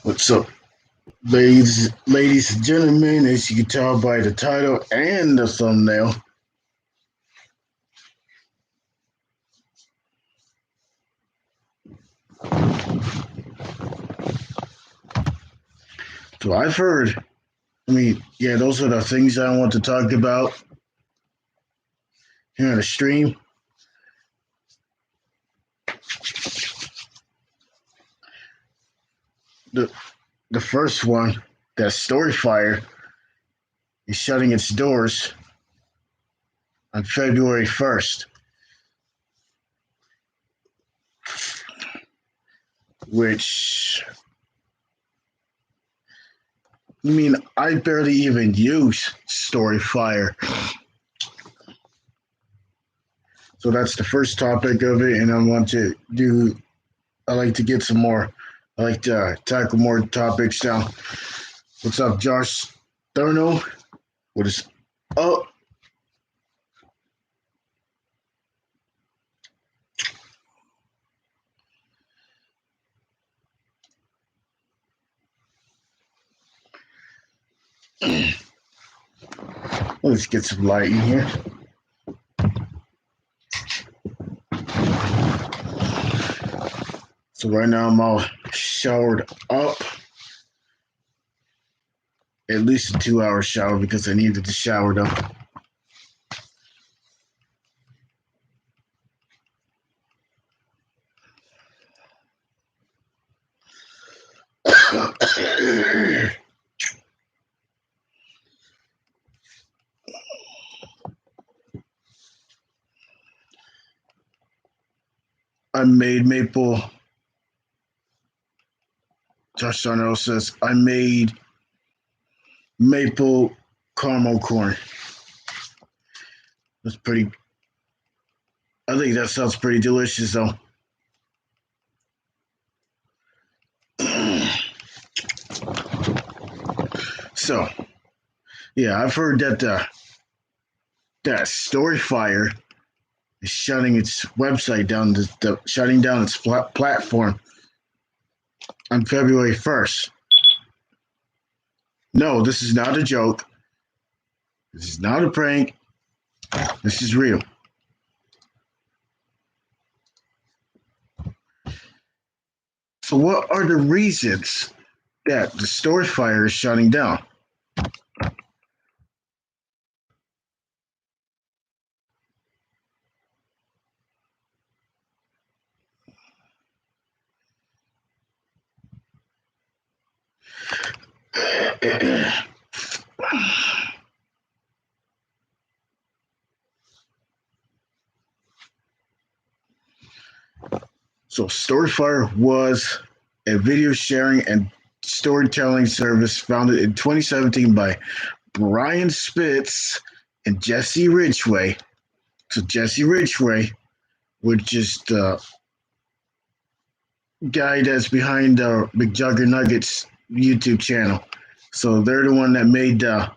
What's up, ladies and gentlemen? As you can tell by the title and the thumbnail, so I've heard. Yeah, those are the things I want to talk about here on the stream. The the first one, that Storyfire, is shutting its doors on February 1st, which I barely even use Storyfire. So that's the first topic of it, and I like to get some more. I like to tackle more topics now. What's up, Josh Thurno? What is up? Let's get some light in here. So right now I'm all showered up. At least a 2 hour shower because I needed to shower though. I made maple. Josh Darnell says I made maple caramel corn. That's pretty. I think that sounds pretty delicious though. So yeah, I've heard that Storyfire is shutting its website down, shutting down its platform on February 1st. No, this is not a joke. This is not a prank. This is real. So, what are the reasons that the Storyfire is shutting down? So, Storyfire was a video sharing and storytelling service founded in 2017 by Brian Spitz and Jesse Ridgway. So, Jesse Ridgway, which is the guy that's behind the McJuggerNuggets YouTube channel. So, they're the one that made to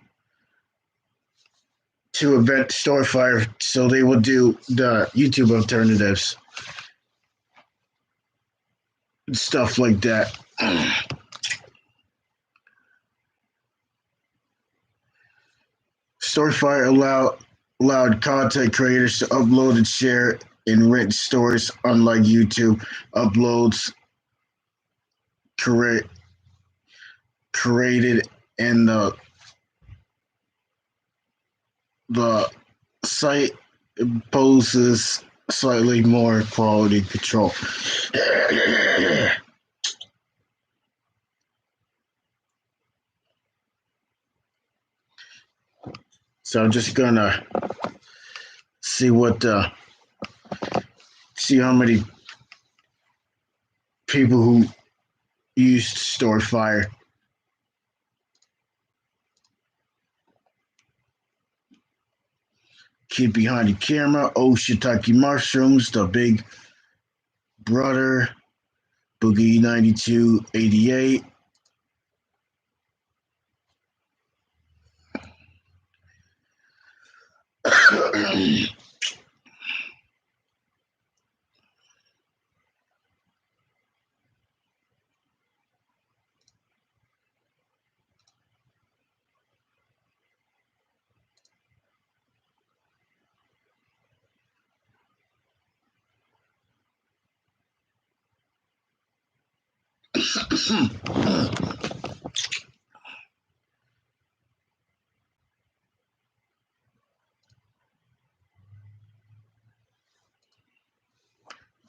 event Storyfire, so they will do the YouTube alternatives, stuff like that. Storyfire allowed content creators to upload and share in written stories, unlike YouTube uploads created and the site imposes slightly more quality control. So I'm just gonna see see how many people who used Storyfire. Kid behind the camera, Oh Shiitake Mushrooms, The Big Brother, Boogie 9288.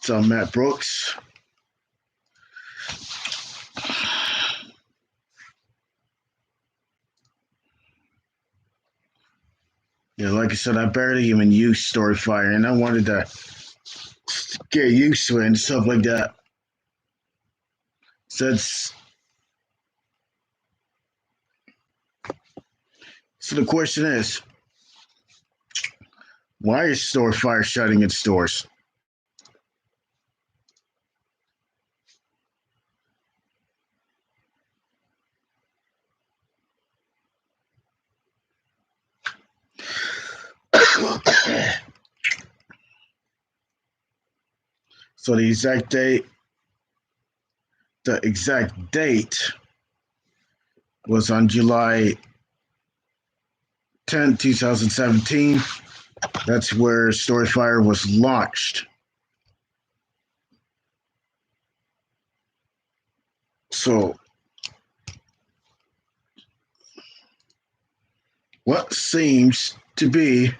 So Matt Brooks. Yeah, like I said, I barely even use Storyfire, and I wanted to get used to it and stuff like that. So so the question is, why is Storyfire shutting its doors? So the exact date was on July 10th, 2017. That's where Storyfire was launched. So what seems to be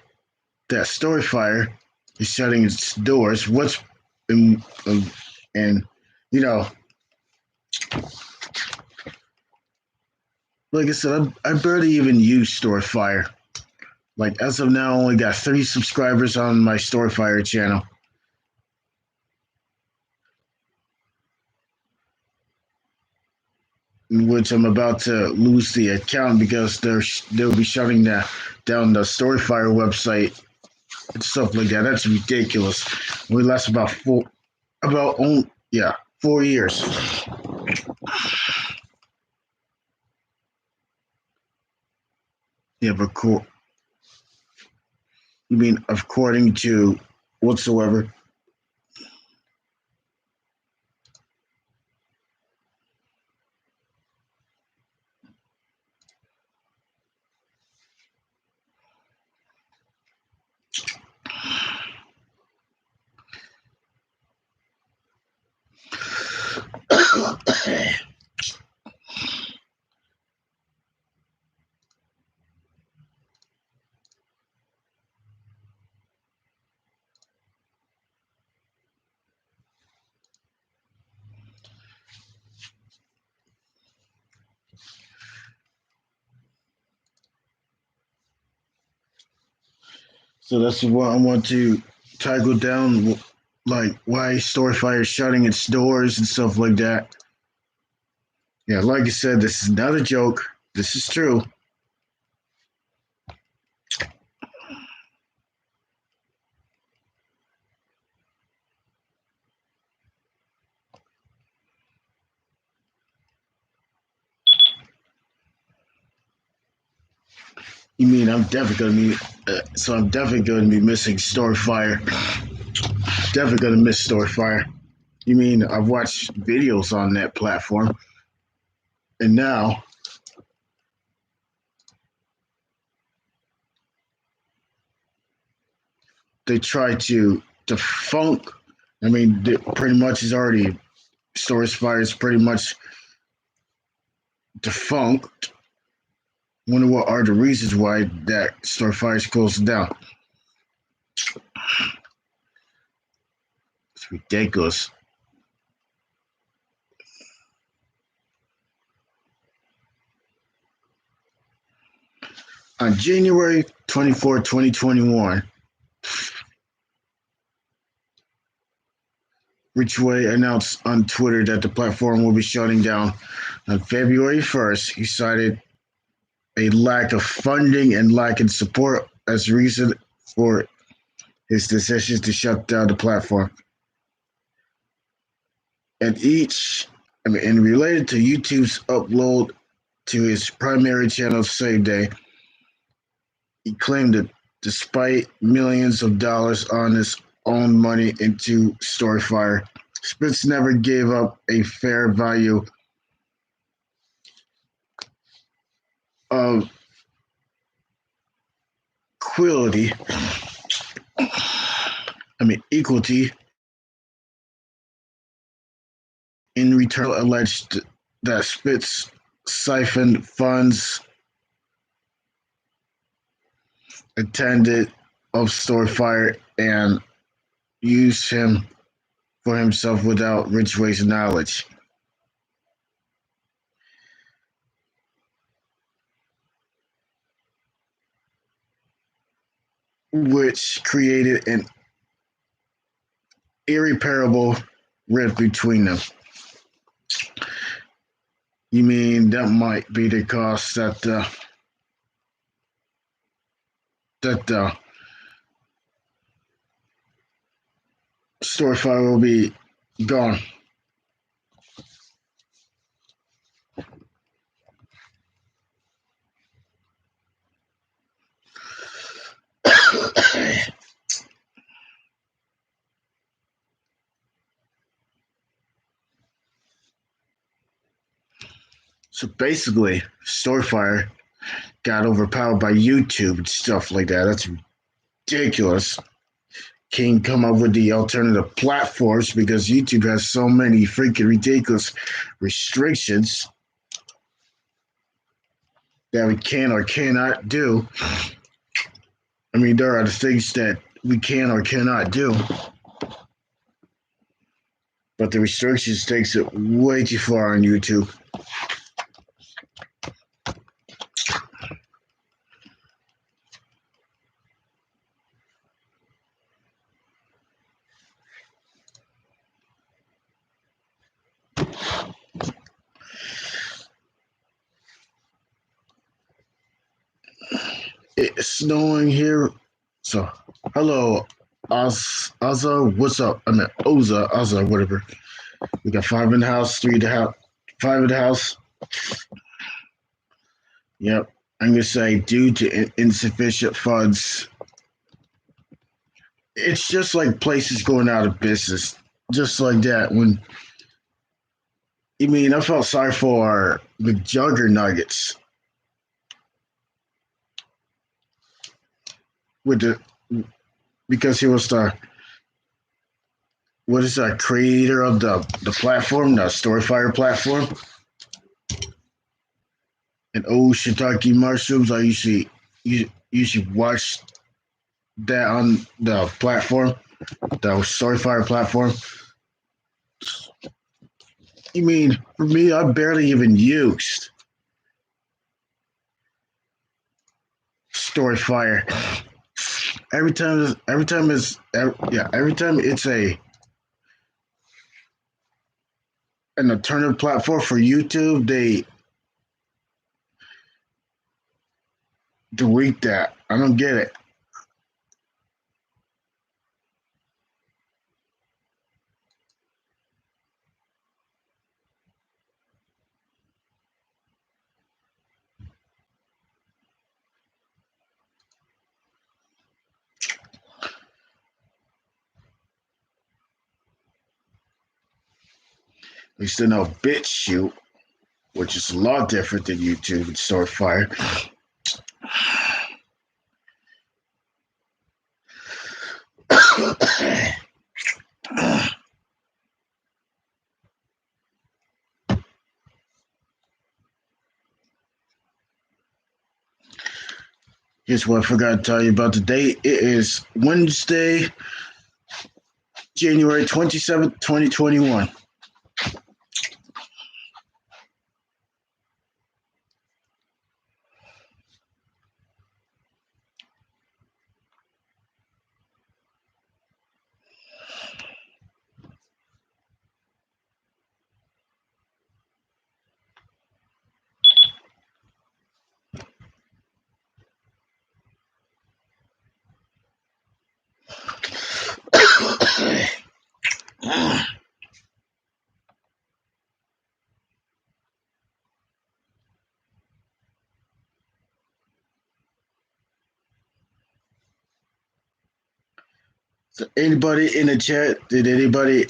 that Storyfire is shutting its doors? What's in, and you know, like I said, I barely even use Storyfire. Like as of now, I only got 3 subscribers on my Storyfire channel, in which I'm about to lose the account because they'll be shutting down the Storyfire website and stuff like that. That's ridiculous. We last yeah, 4 years. Yeah, but cool. You mean according to whatsoever? So that's what I want to tackle down, like why Storyfire is shutting its doors and stuff like that. Yeah, like I said, this is not a joke. This is true. You mean I'm definitely gonna be? So I'm definitely gonna be missing Storyfire. Definitely gonna miss Storyfire. You mean I've watched videos on that platform, and now they try to defunk. I mean, pretty much is already Storyfire is pretty much defunct. Wonder what are the reasons why that Storyfire is closed down. It's ridiculous. On January 24, 2021, Ridgway announced on Twitter that the platform will be shutting down on February 1st. He cited a lack of funding and lack of support as reason for his decision to shut down the platform. And and related to YouTube's upload to his primary channel Save Day, he claimed that despite millions of dollars on his own money into Storyfire, Spitz never gave up a fair value of equality. Equality in return alleged that Spitz siphoned funds intended of Storyfire and used him for himself without Ridgway's knowledge. Which created an irreparable rift between them. You mean that might be the cause that the Storyfire will be gone? So basically, Storyfire got overpowered by YouTube and stuff like that. That's ridiculous. Can't come up with the alternative platforms because YouTube has so many freaking ridiculous restrictions that we can or cannot do. I mean, there are the things that we can or cannot do, but the restrictions takes it way too far on YouTube. It's snowing here, so hello, Ozza. What's up? I mean, Ozza, whatever. We got 5 in the house, 3 in the house, 5 in the house. Yep. I'm gonna say due to insufficient funds. It's just like places going out of business, just like that. When I mean, I felt sorry for McJugger Nuggets with the because he was the what is that creator of the platform, the Storyfire platform, and old shiitake mushrooms. I usually watch that on the platform, the Storyfire platform. You mean for me, I barely even used Storyfire. Every time it's an alternative platform for YouTube, they delete that. I don't get it. At least they know BitChute, which is a lot different than YouTube and Storyfire. Here's what I forgot to tell you about the date. It is Wednesday, January 27th, 2021. So anybody in the chat? Did anybody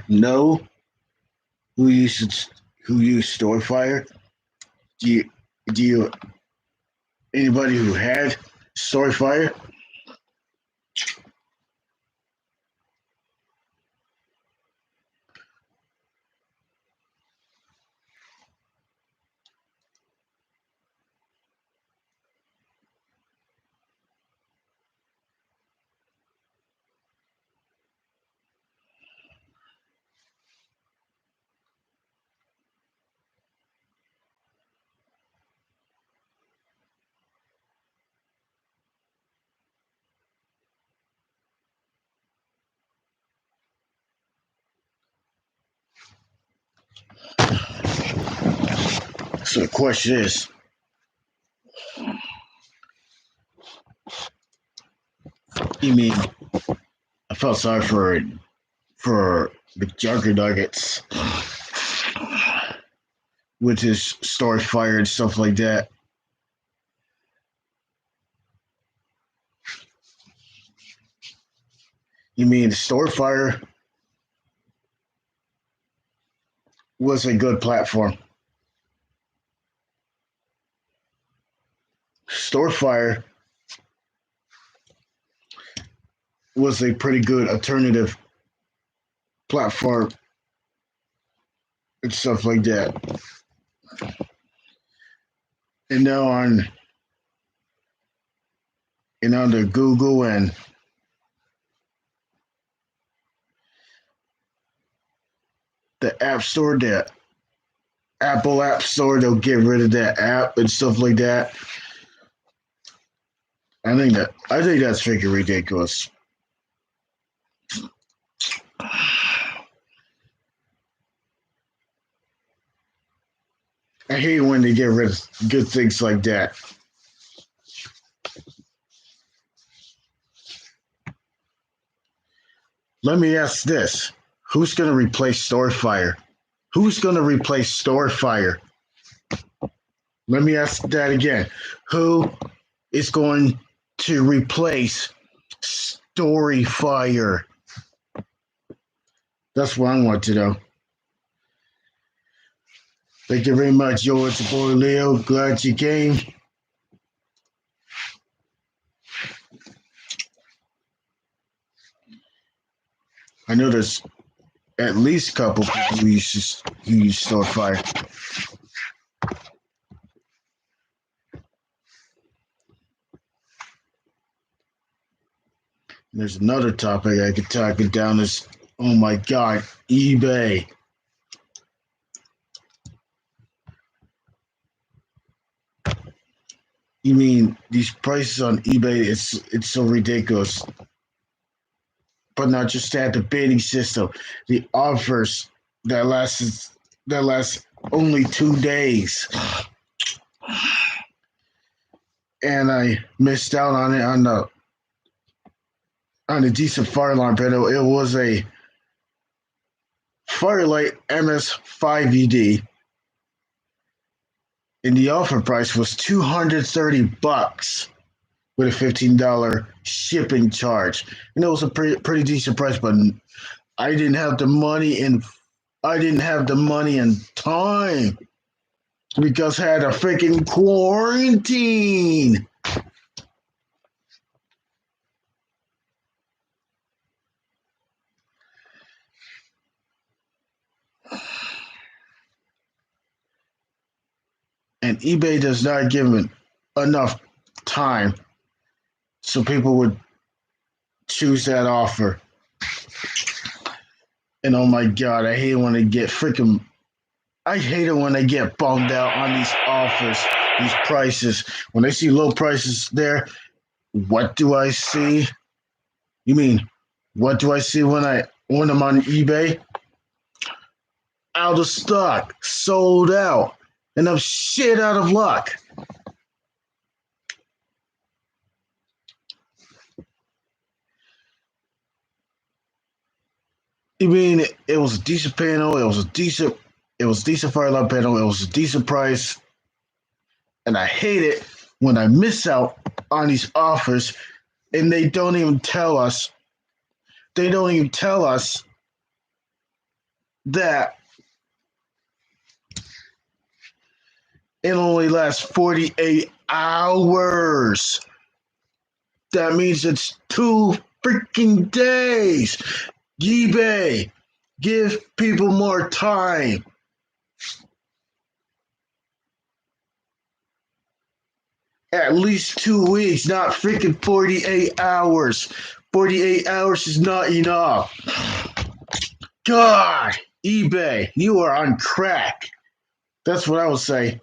know who used Storyfire? Do you anybody who had Storyfire? So the question is, you mean I felt sorry for the Junker Nuggets with his story fire and stuff like that. You mean Storefire was a good platform. Storefire was a pretty good alternative platform and stuff like that. And now on the Google and the App Store, the Apple App Store, they'll get rid of that app and stuff like that. I think that's freaking ridiculous. I hate when they get rid of good things like that. Let me ask this. Who's going to replace Storefire? Who's going to replace Storefire? Let me ask that again. Who is going to replace Storyfire? That's what I want to know. Thank you very much, yo. It's your boy Leo. Glad you came. I know there's at least a couple people who use Storefire. There's another topic I could talk it down is, oh my God, eBay. You mean these prices on eBay? It's so ridiculous. But not just that, the bidding system, the offers that last only 2 days, and I missed out on it on a decent Firelight panel. It was a Firelight MS5ED, and the offer price was $230 with a $15 shipping charge. And it was a pretty decent price, but I didn't have the money and time because I had a freaking quarantine. And eBay does not give enough time so people would choose that offer. And oh my God, I hate it when they get freaking. I hate it when they get bummed out on these offers, these prices. When they see low prices there, what do I see? You mean, what do I see when I'm on eBay? Out of stock, sold out, and I'm shit out of luck. You mean it was a decent panel? It was a decent Firelight panel. It was a decent price, and I hate it when I miss out on these offers, and they don't even tell us. They don't even tell us that it only lasts 48 hours. That means it's 2 freaking days. eBay, give people more time. At least 2 weeks, not freaking 48 hours. 48 hours is not enough. God, eBay, you are on crack. That's what I would say.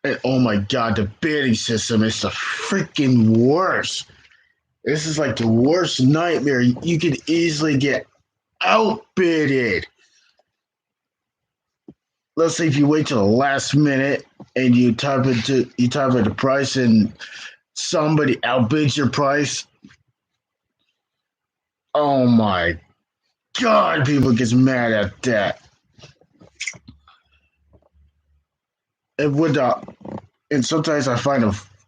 And oh my god, the bidding system is the freaking worst. This is like the worst nightmare. You could easily get outbidded. Let's say if you wait till the last minute and you type in the price and somebody outbids your price. Oh my god, people get mad at that. And with and sometimes I find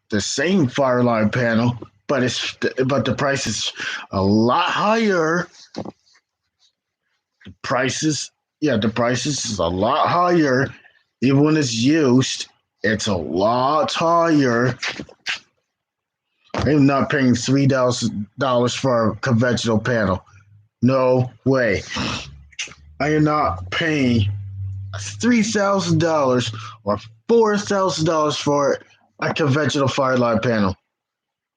the same Fireline panel, but the price is a lot higher. The prices is a lot higher. Even when it's used, it's a lot higher. I'm not paying $3,000 for a conventional panel. No way. I am not paying $3,000 or $4,000 for a conventional Fireline panel.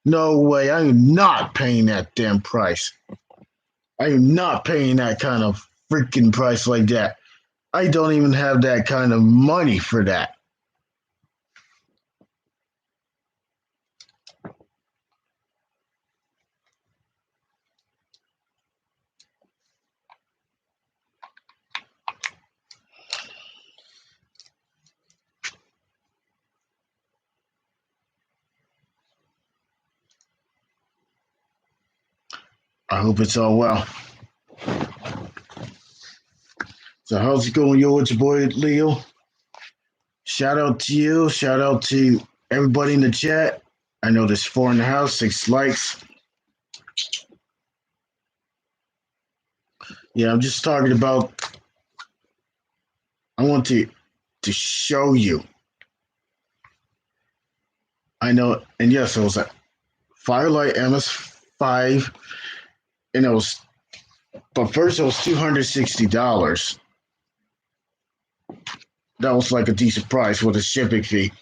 No way. I am not paying that damn price. I am not paying that kind of freaking price like that. I don't even have that kind of money for that. I hope it's all well. So how's it going, yo? It's your boy Leo. Shout out to you. Shout out to everybody in the chat. I know there's 4 in the house, 6 likes. Yeah, I'm just talking about. I want to show you. I know, and yes, it was a Firelight MS5, and but first it was $260. That was like a decent price with a shipping fee.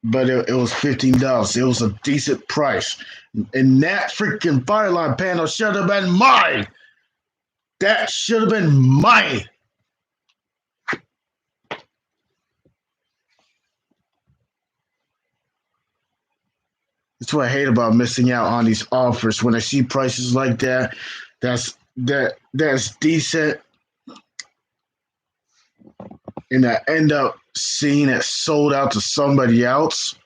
But it was $15. It was a decent price. And that freaking Fireline panel should have been mine. That should have been mine. That's what I hate about missing out on these offers. When I see prices like that, that's decent, and I end up seeing it sold out to somebody else.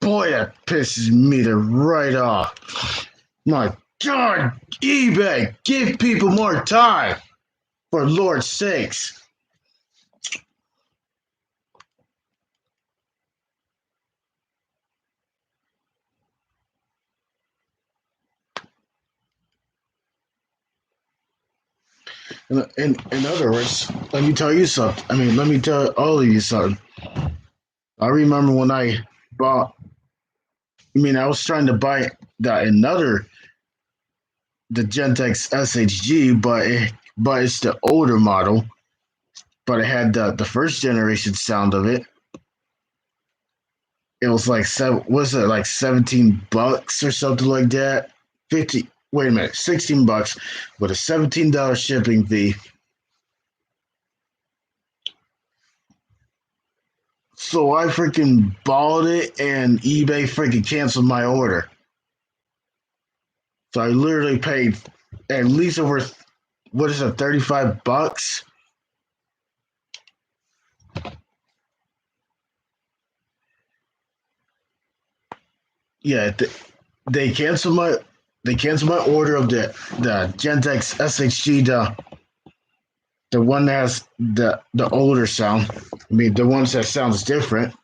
Boy, that pisses me right off. My God, eBay, give people more time, for Lord's sakes. In other words, let me tell you something. I mean, let me tell all of you something. I remember when I bought. I was trying to buy the Gentex SHG, but it's the older model. But it had the first generation sound of it. It was like was it like $17 or something like that? 50. Wait a minute, $16 with a $17 shipping fee. So I freaking bought it, and eBay freaking canceled my order. So I literally paid at least over, what is it, $35? Yeah, they canceled my order of the Gentex SHG, the one that has the older sound. I mean, the ones that sounds different.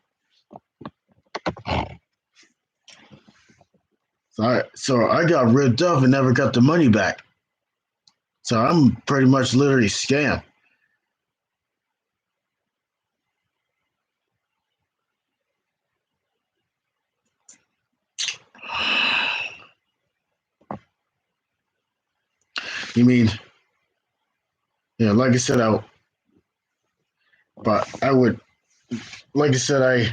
So I got ripped off and never got the money back. So I'm pretty much literally scammed. You mean, yeah, like I said, like I said, I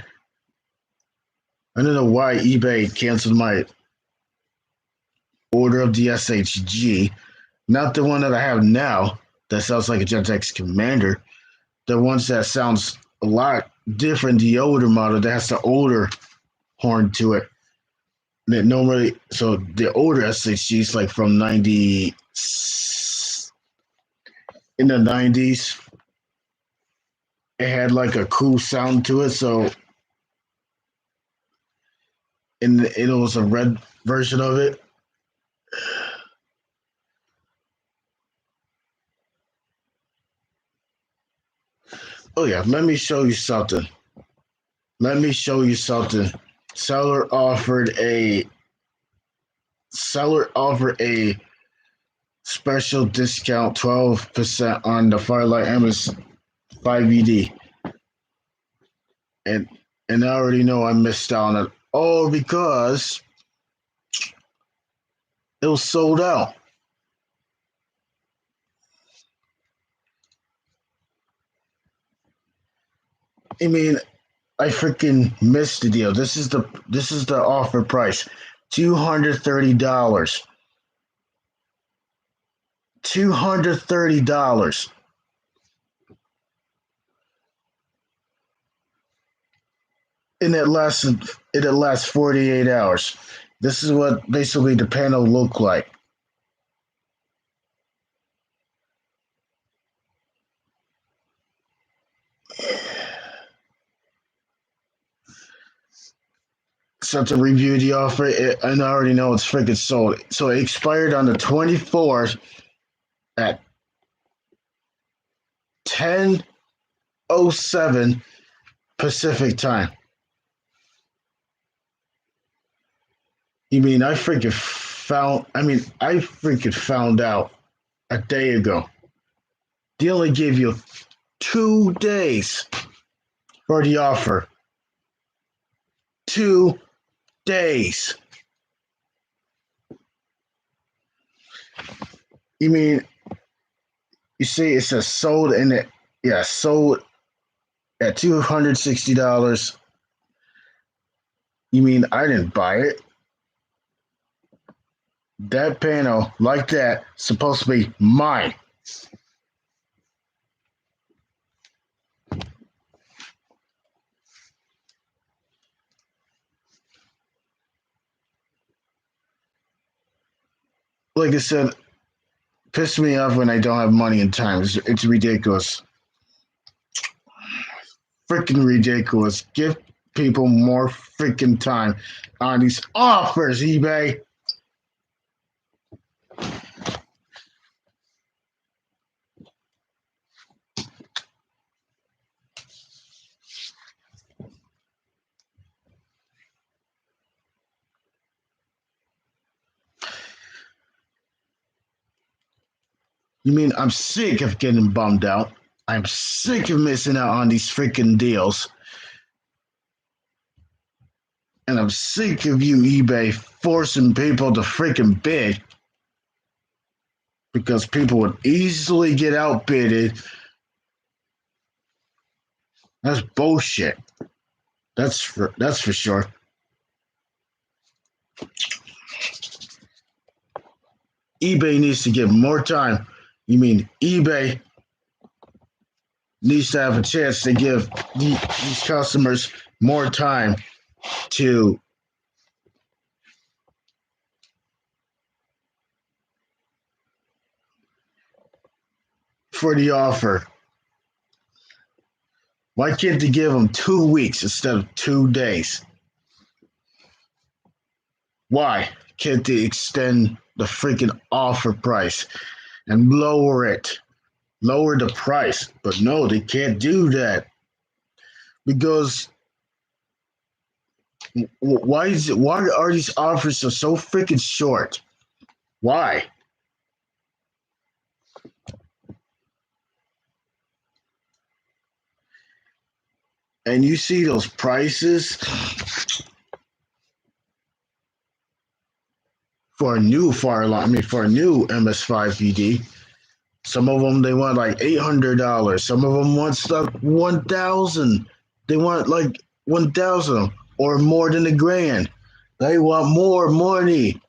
don't know why eBay canceled my order of the SHG, not the one that I have now that sounds like a Gentex Commander. The ones that sounds a lot different. The older model that has the older horn to it. That normally, so the older S60 is like from 90 in the 90s. It had like a cool sound to it. So, it was a red version of it. Oh yeah, let me show you something. Let me show you something. Seller offered a seller offered a special discount 12% on the Firelight MS 5ED. And I already know I missed out on it. All because it was sold out. I mean, I freaking missed the deal. This is the offer price. $230. $230. And it lasts 48 hours. This is what basically the panel looked like. So to review the offer, and I already know it's freaking sold. So it expired on the 24th at 10:07 Pacific time. You mean I freaking found out a day ago. They only gave you 2 days for the offer. 2 days. You mean you see it says sold in it? Yeah, sold at $260. You mean I didn't buy it? That panel like that supposed to be mine. Like I said, piss me off when I don't have money and time. It's ridiculous. Freaking ridiculous. Give people more freaking time on these offers, eBay. You mean I'm sick of getting bummed out? I'm sick of missing out on these freaking deals. And I'm sick of you, eBay, forcing people to freaking bid because people would easily get outbidded. That's bullshit. That's for sure. eBay needs to give more time. You mean eBay needs to have a chance to give these customers more time to for the offer. Why can't they give them 2 weeks instead of 2 days? Why can't they extend the freaking offer price and lower it? Lower the price. But no, they can't do that. Because why are these offers so freaking short? Why? And you see those prices for a new for a new MS5VD. Some of them they want like $800. Some of them want stuff 1,000. They want like 1,000 or more than $1,000. They want more money.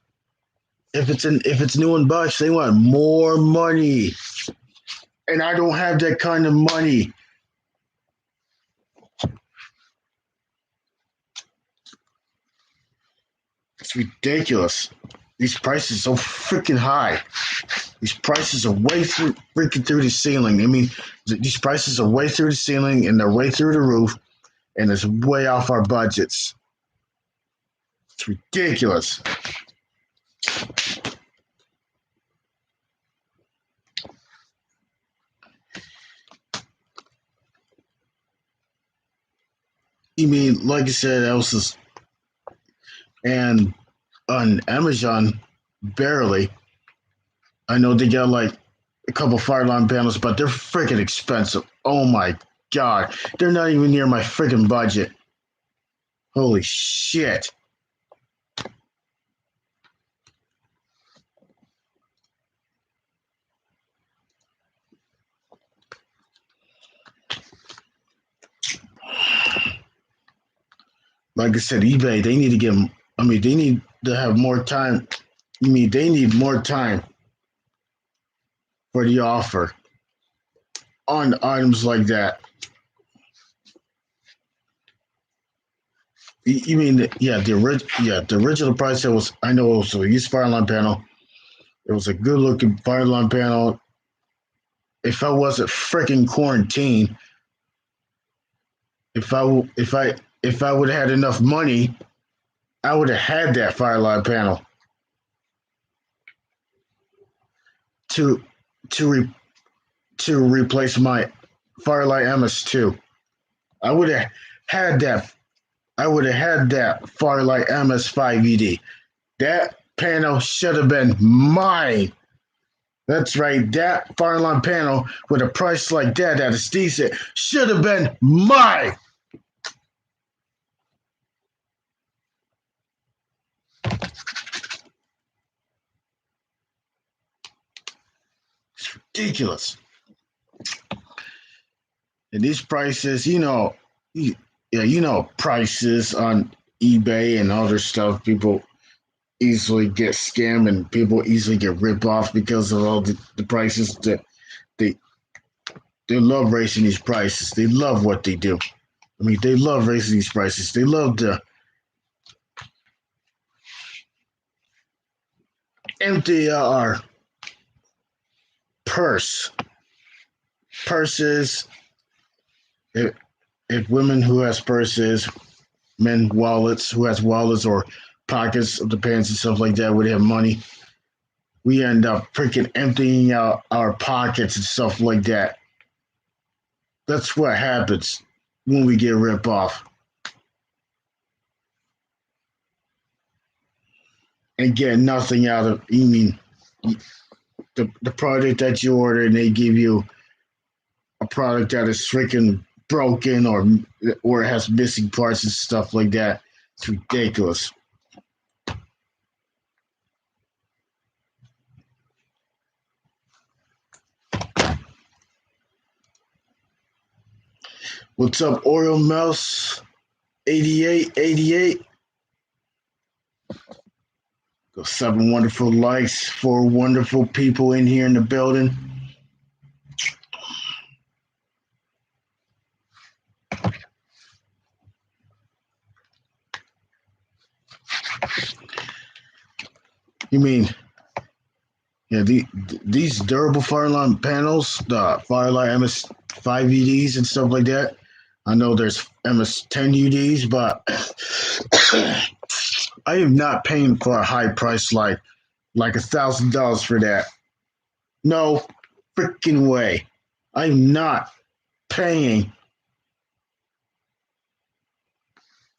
If it's new in box, they want more money. And I don't have that kind of money. It's ridiculous. These prices are so freaking high. These prices are way through freaking through the ceiling. I mean, these prices are way through the ceiling and they're way through the roof, and it's way off our budgets. It's ridiculous. You mean, like I said, and on Amazon, barely. I know they got like a couple Fireline panels, but they're freaking expensive. Oh my god, they're not even near my freaking budget. Holy shit. Like I said, eBay, they need to get, I mean, they need to have more time. I mean, they need more time for the offer on items like that. You mean, yeah, the original price that was, I know it was a used Fireline panel. It was a good looking Fireline panel. If I wasn't freaking quarantined, if I would have had enough money, I would have had that Fireline panel to to re, to replace my Firelight MS2. I would have had that. I would have had that Firelight MS5ED. That panel should have been mine. That's right. That Fireline panel with a price like that is decent should have been mine. It's ridiculous. And these prices, yeah, prices on eBay and other stuff. People easily get scammed and people easily get ripped off because of all the prices that they they love raising these prices. They love what they do. I mean, they love raising these prices. They love to empty our purse. Purses. If, if women who has purses, men wallets who has wallets or pockets of the pants and stuff like that would have money, we end up freaking emptying out our pockets and stuff like that. That's what happens when we get ripped off and get nothing out of. You mean the product that you order and they give you a product that is freaking broken or it has missing parts and stuff like that. It's ridiculous. What's up, Oreo Mouse? 8888. Got 7 wonderful likes, 4 wonderful people in here in the building. You mean, yeah, these durable Fireline panels, the Firelight MS5 UDs and stuff like that. I know there's MS10 UDs, but I am not paying for a high price like $1,000 for that. No freaking way. I'm not paying.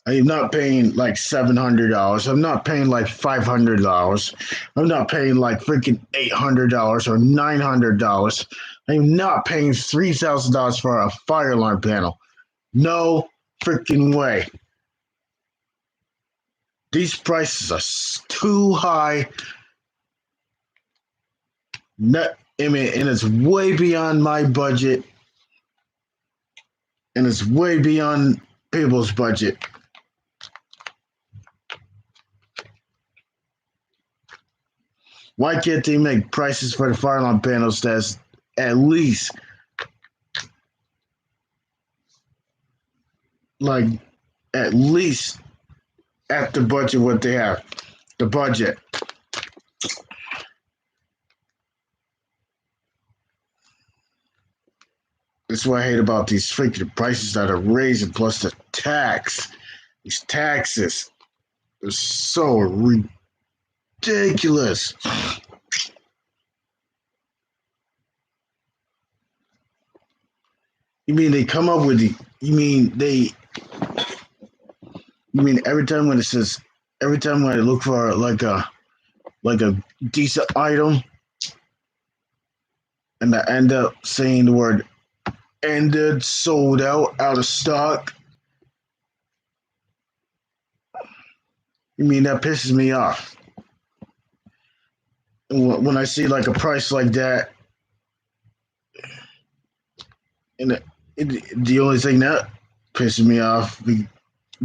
I'm not paying like $700. I'm not paying like $500. I'm not paying like freaking $800 or $900. I'm not paying $3,000 for a fire alarm panel. No freaking way. These prices are too high. Not, I mean, and it's way beyond my budget, and it's way beyond people's budget. Why can't they make prices for the fire alarm panels that's at least like at least at the budget what they have? the budget. That's what I hate about these freaking prices that are raising, plus the tax. These taxes are so ridiculous. You mean they come up with the? You mean they? You mean every time when it says, every time when I look for like a decent item, and I end up saying the word ended, sold out of stock. You mean that pisses me off? When I see like a price like that, and the only thing that pisses me off, the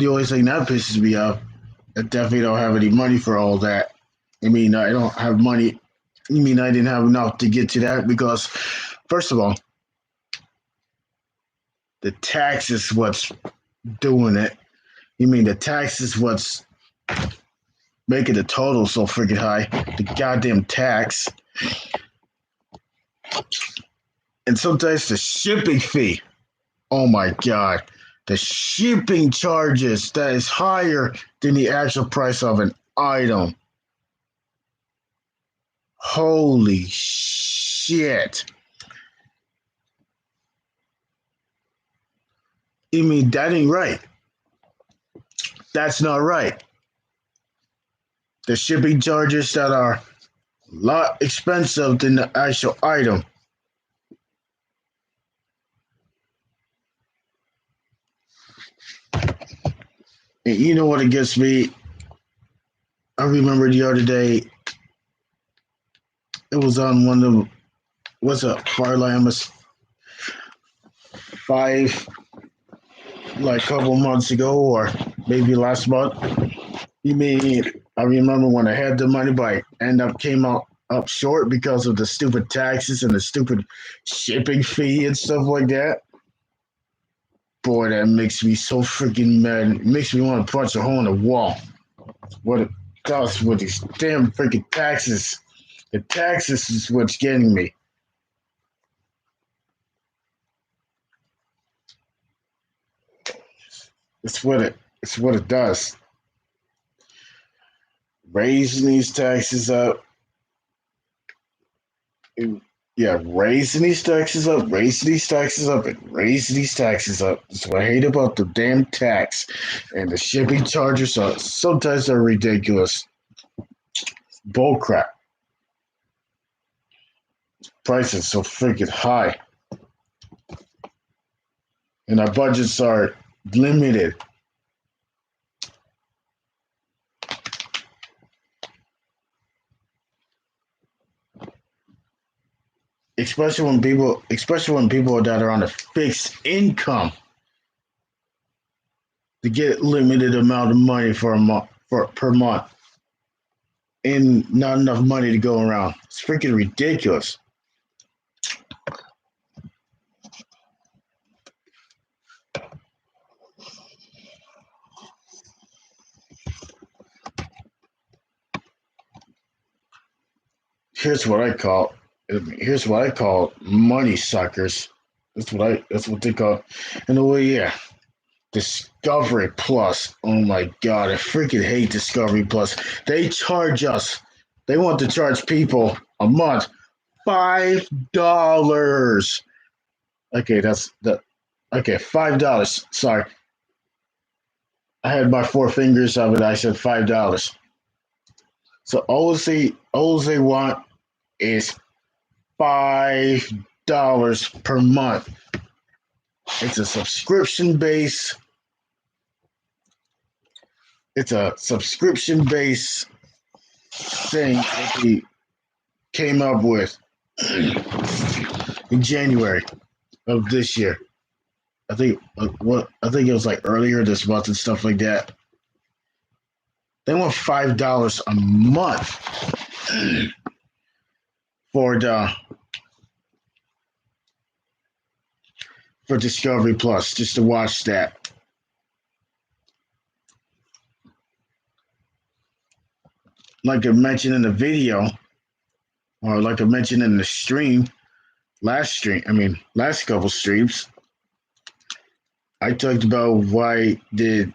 only thing that pisses me off, I definitely don't have any money for all that. I mean, I don't have money. You mean I didn't have enough to get to that? Because, first of all, the tax is what's doing it. You mean the tax is what's making the total so freaking high? The goddamn tax. And sometimes the shipping fee. Oh my God. The shipping charges that is higher than the actual price of an item. Holy shit. You mean that ain't right? That's not right. The shipping charges that are a lot expensive than the actual item. And you know what it gets me? I remember the other day, it was on one of the, what's up, Firelight MS5, like a couple months ago, or maybe last month. You mean, I remember when I had the money, but I end up came out up short because of the stupid taxes and the stupid shipping fee and stuff like that. Boy, that makes me so freaking mad. It makes me want to punch a hole in the wall. What it does with these damn freaking taxes. The taxes is what's getting me. It's what it does. Raising these taxes up. Yeah, raising these taxes up, raising these taxes up, and raising these taxes up. That's what I hate about the damn tax. And the shipping charges are sometimes they're ridiculous. Bullcrap. Prices so freaking high. And our budgets are limited. Especially when people that are on a fixed income, to get limited amount of money for a month for per month, and not enough money to go around. It's freaking ridiculous. Here's what I call here's what I call money suckers. That's what they call. And oh yeah, Discovery Plus. Oh my god, I freaking hate Discovery Plus. They charge us. They want to charge people a month $5. Okay, that's the okay, $5. Sorry. I had my four fingers of it. I said $5. So all they want is $5 per month. It's a subscription base. It's a subscription base thing that they came up with in January of this year. I think it was like earlier this month and stuff like that. They want $5 a month for the for Discovery Plus just to watch that. like I mentioned in the video, or like I mentioned in the stream, last couple streams, I talked about why did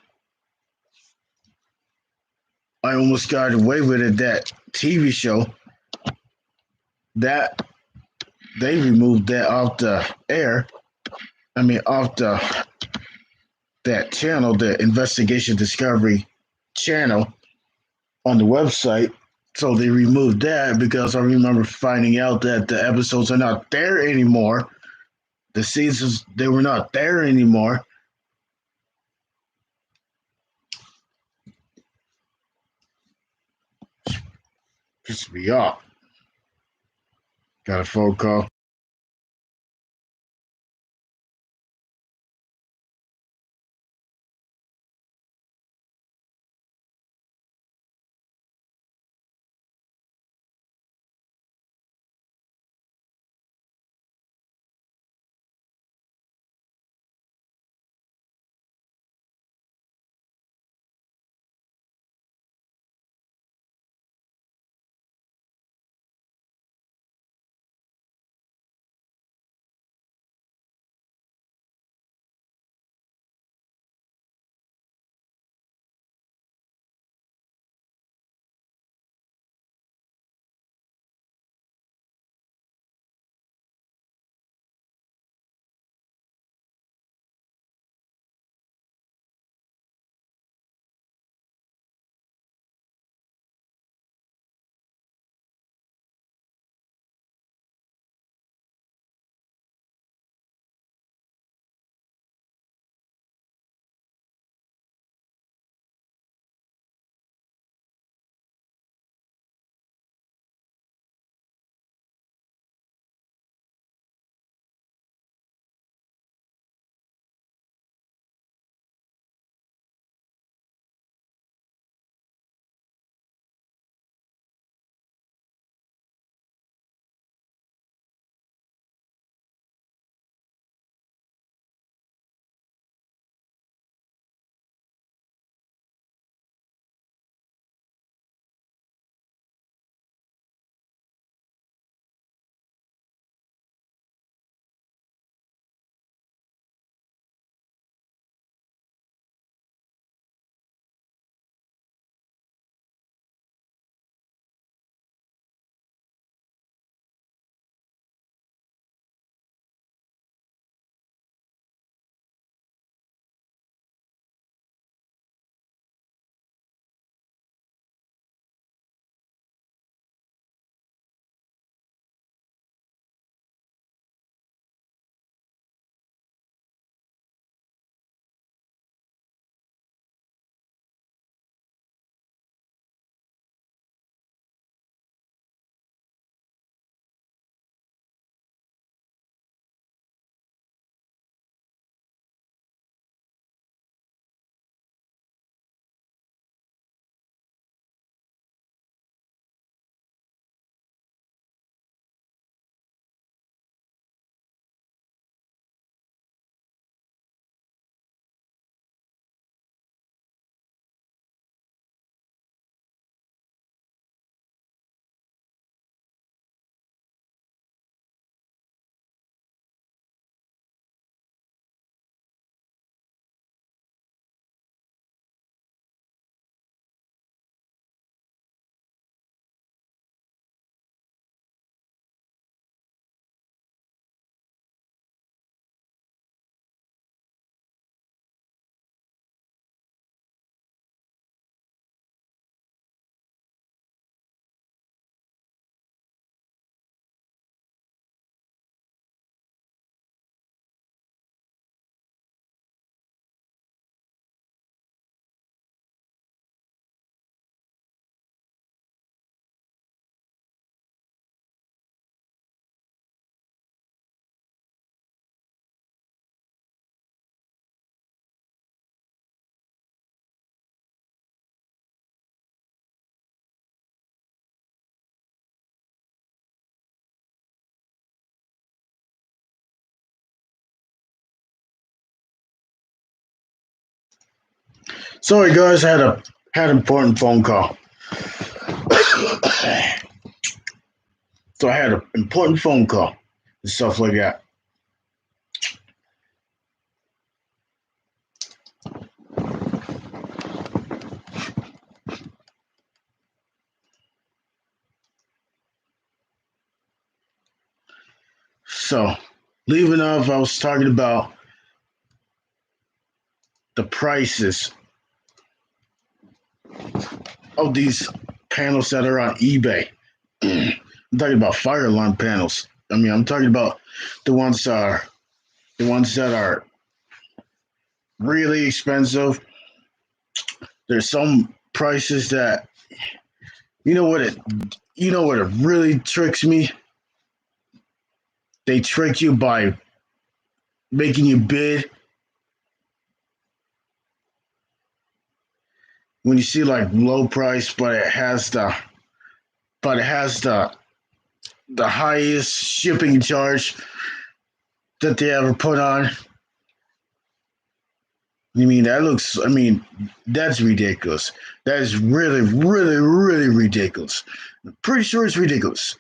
I almost got away with it, that TV show that they removed that off the air. Off that channel, the Investigation Discovery channel on the website. So they removed that because I remember finding out that the episodes are not there anymore. The seasons, they were not there anymore. Pissed me off. Got a phone call. Sorry guys, I had an important phone call. So I had an important phone call and stuff like that. So, leaving off, I was talking about the prices of these panels that are on eBay. I'm talking about fire alarm panels. I mean, I'm talking about the ones that are really expensive. There's some prices that you know what it really tricks me. They trick you by making you bid when you see like low price, but it has the highest shipping charge that they ever put on. That's ridiculous. That is really, really, really ridiculous. I'm pretty sure it's ridiculous.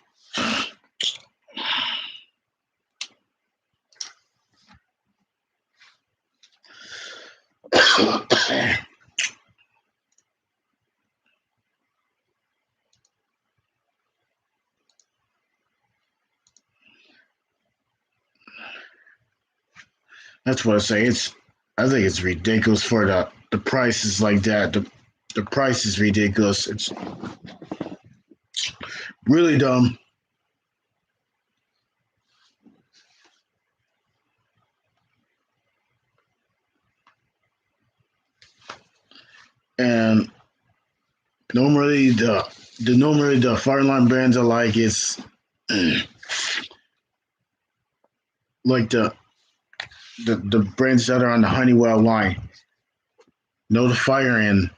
That's what I say. I think it's ridiculous for the prices like that. The price is ridiculous. It's really dumb. And normally the fire line brands I like is like the brands that are on the Honeywell line. The Fire and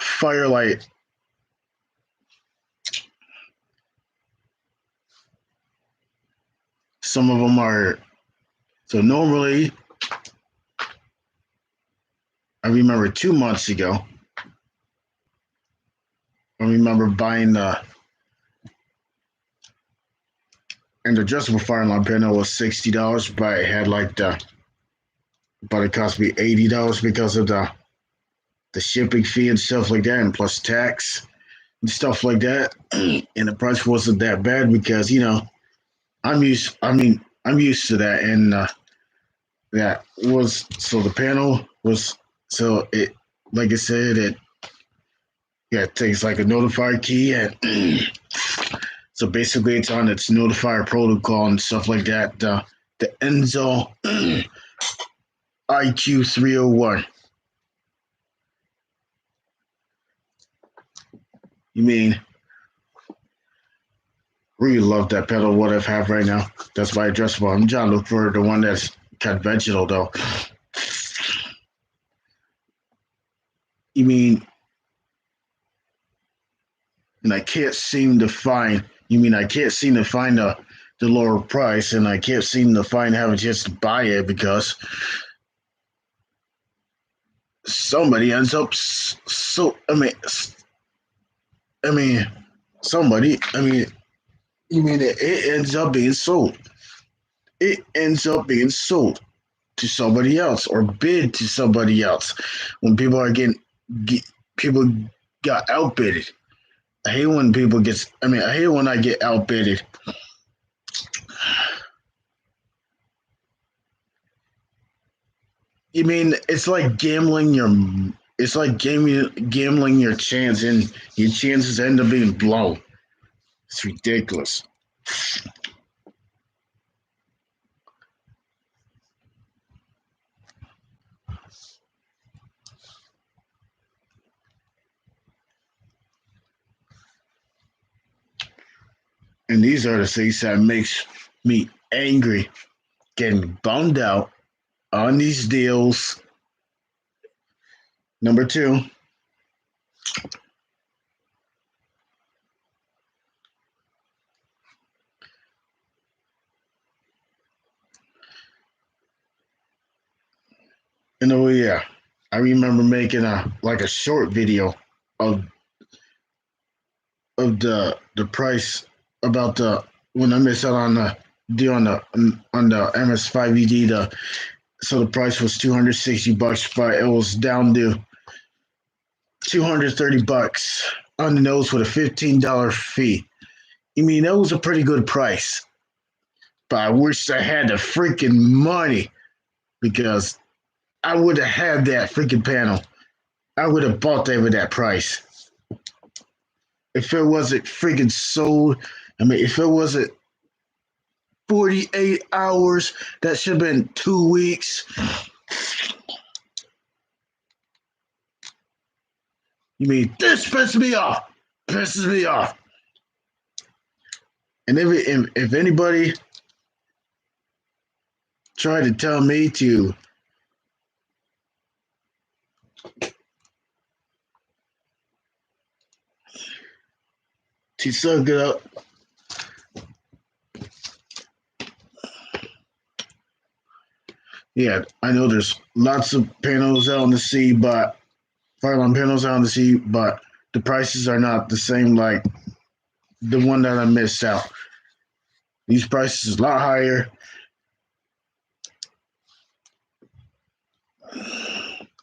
Firelight. Some of them are so normally. I remember 2 months ago. I remember buying an adjustable fire alarm panel was $60, but it cost me $80 because of the shipping fee and stuff like that, and plus tax and stuff like that. And the price wasn't that bad because I'm used to that, and that was so the panel was so it like I said it yeah it takes like a notifier key and so basically it's on its notifier protocol and stuff like that. The Enzo IQ 301. You mean really love that pedal what I have right now. That's my adjustable. I'm trying to look for the one that's conventional though. You mean and I can't seem to find I can't seem to find the lower price and I can't seem to have a chance to buy it because somebody ends up so I mean somebody it ends up being sold. It ends up being sold to somebody else or bid to somebody else when get, people got outbidded. I hate when people gets. I hate when I get outbidded. It's like gambling your. It's like gambling your chance, and your chances end up being blown. It's ridiculous. And these are the things that makes me angry, getting bummed out on these deals. Number two, yeah, I remember making a short video of of the price about the when I missed out on the deal on the MS5ED. The price was $260, but it was down to $230 on the nose with a $15 fee. I mean, that was a pretty good price, but I wish I had the freaking money because I would have had that freaking panel. I would have bought that with that price. If it wasn't freaking sold, I mean, if it wasn't 48 hours, that should have been 2 weeks. You mean this pisses me off? Pisses me off. And if anybody tried to tell me to suck it up, yeah, I know there's lots of panels out on the sea, but Firelon panels out on the sea, but the prices are not the same like the one that I missed out. These prices are a lot higher.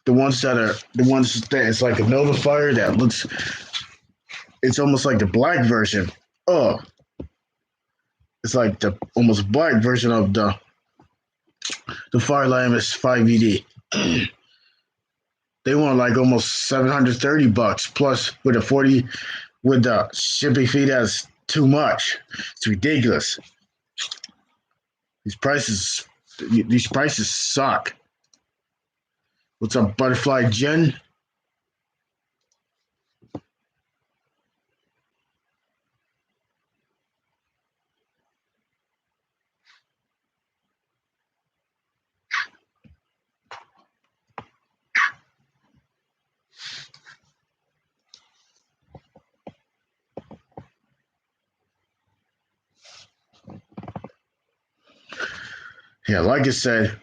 The ones that it's like a notifier that looks, it's almost like the black version. Oh, it's like the almost black version of the Firelight MS5ED. They want like almost $730 plus with a 40 with the shipping fee. That's too much. It's ridiculous. These prices these prices suck. What's up, Butterfly Jen? Yeah, like I said,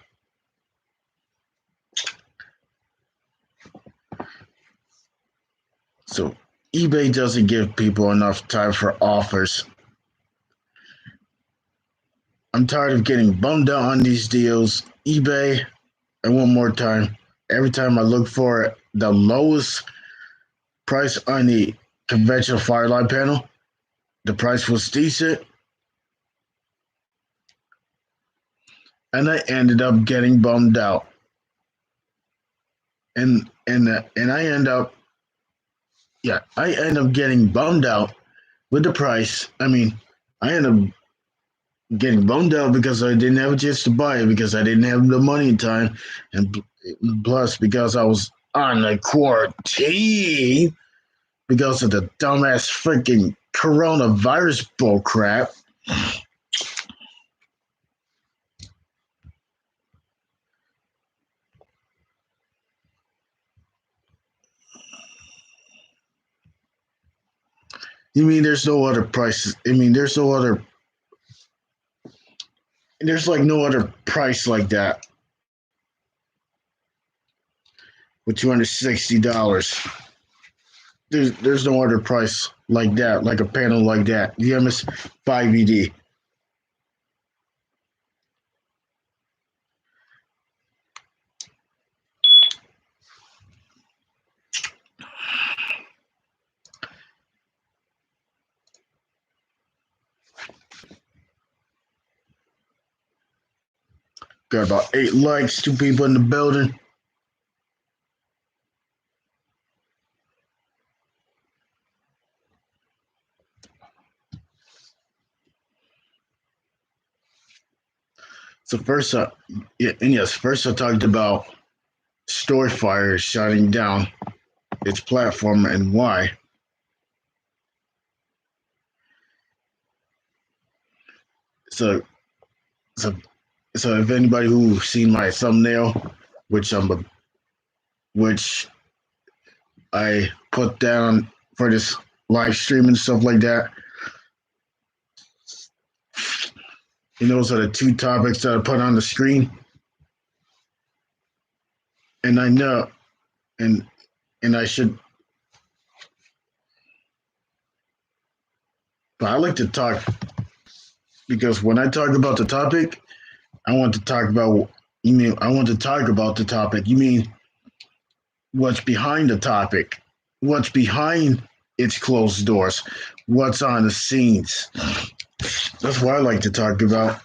so eBay doesn't give people enough time for offers. I'm tired of getting bummed out on these deals. eBay, and one more time, every time I look for the lowest price on the conventional Firelight panel, the price was decent, and I ended up getting bummed out. And I end up I end up getting bummed out with the price. I mean, I end up getting bummed out because I didn't have a chance to buy it because I didn't have the money in time, and plus because I was on the quarantine because of the dumbass freaking coronavirus bullcrap. You mean there's no other prices? I mean, there's like no other price like that with $260. There's no other price like that, like a panel like that. The MS5ED. Got about 8 likes, 2 people in the building. So first, first I talked about Storyfire shutting down its platform and why. So, so, so if anybody who's seen my thumbnail, which which I put down for this live stream and stuff like that, those are the 2 topics that I put on the screen. And I know, and I should But I like to talk because when I talk about the topic, I want to talk about. You mean I want to talk about the topic? You mean what's behind the topic? What's behind its closed doors? What's on the scenes? That's what I like to talk about.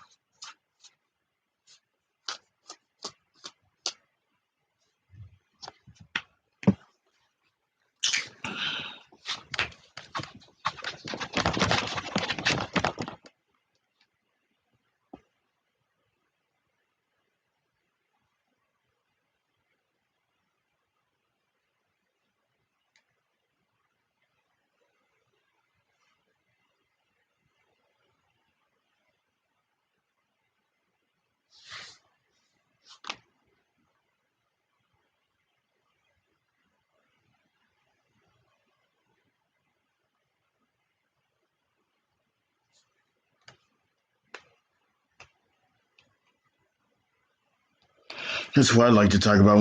That's what I like to talk about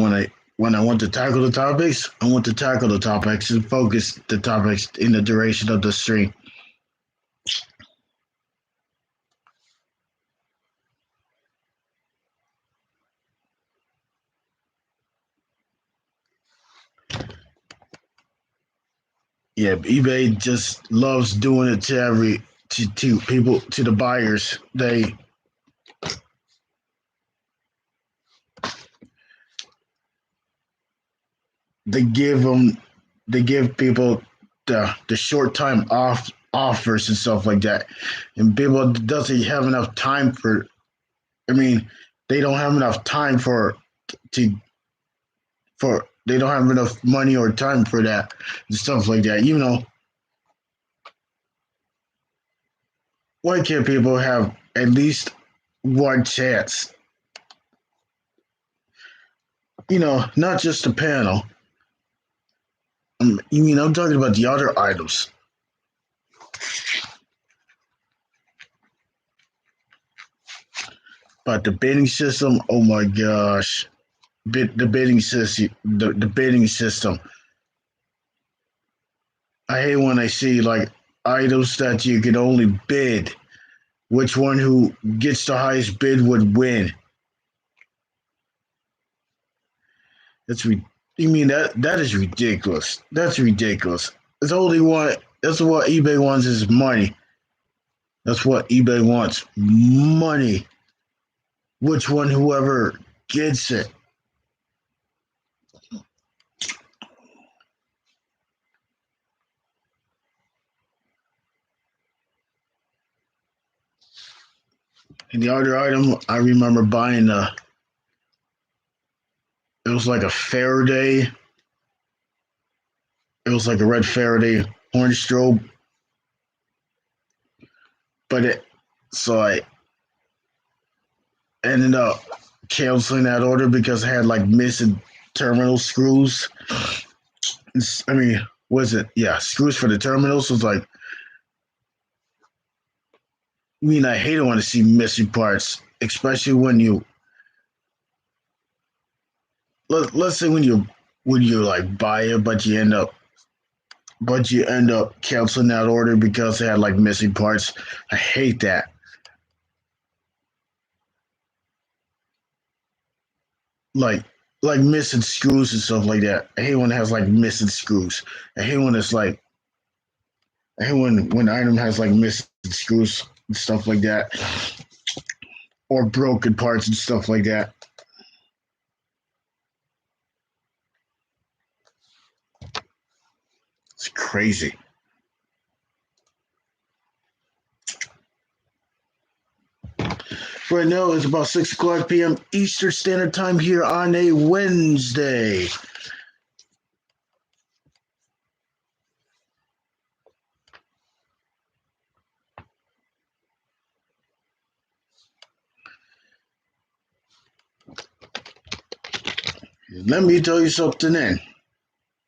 when I want to tackle the topics. I want to tackle the topics and focus the topics in the duration of the stream. Yeah, eBay just loves doing it to to people to the buyers. They give them they give people the short time offers and stuff like that, and people doesn't have enough time for. I mean, they don't have enough time to for they don't have enough money or time for that and stuff like that. Why can't people have at least one chance? Not just the panel. I'm talking about the other items. But the bidding system, oh my gosh, the bidding system, the bidding system. I hate when I see like items that you can only bid. Which one who gets the highest bid would win. That's you mean that is ridiculous. That's ridiculous. It's only what that's what eBay wants is money. That's what eBay wants. Money. Which one whoever gets it. And the other item I remember buying it was like a Faraday. It was like a red Faraday orange strobe. But it so I ended up canceling that order because I had like missing terminal screws. I mean, was it? Yeah, screws for the terminals. So it's like, I hate it when I see missing parts, especially when let's say when you like buy it, but you end up canceling that order because they had like missing parts. I hate that. Like like missing screws and stuff like that. I hate when it has like missing screws. I hate when it's like I hate when an item has like missing screws and stuff like that, or broken parts and stuff like that. It's crazy. Right now it's about 6 o'clock p.m. Eastern Standard Time here on a Wednesday. Let me tell you something. Then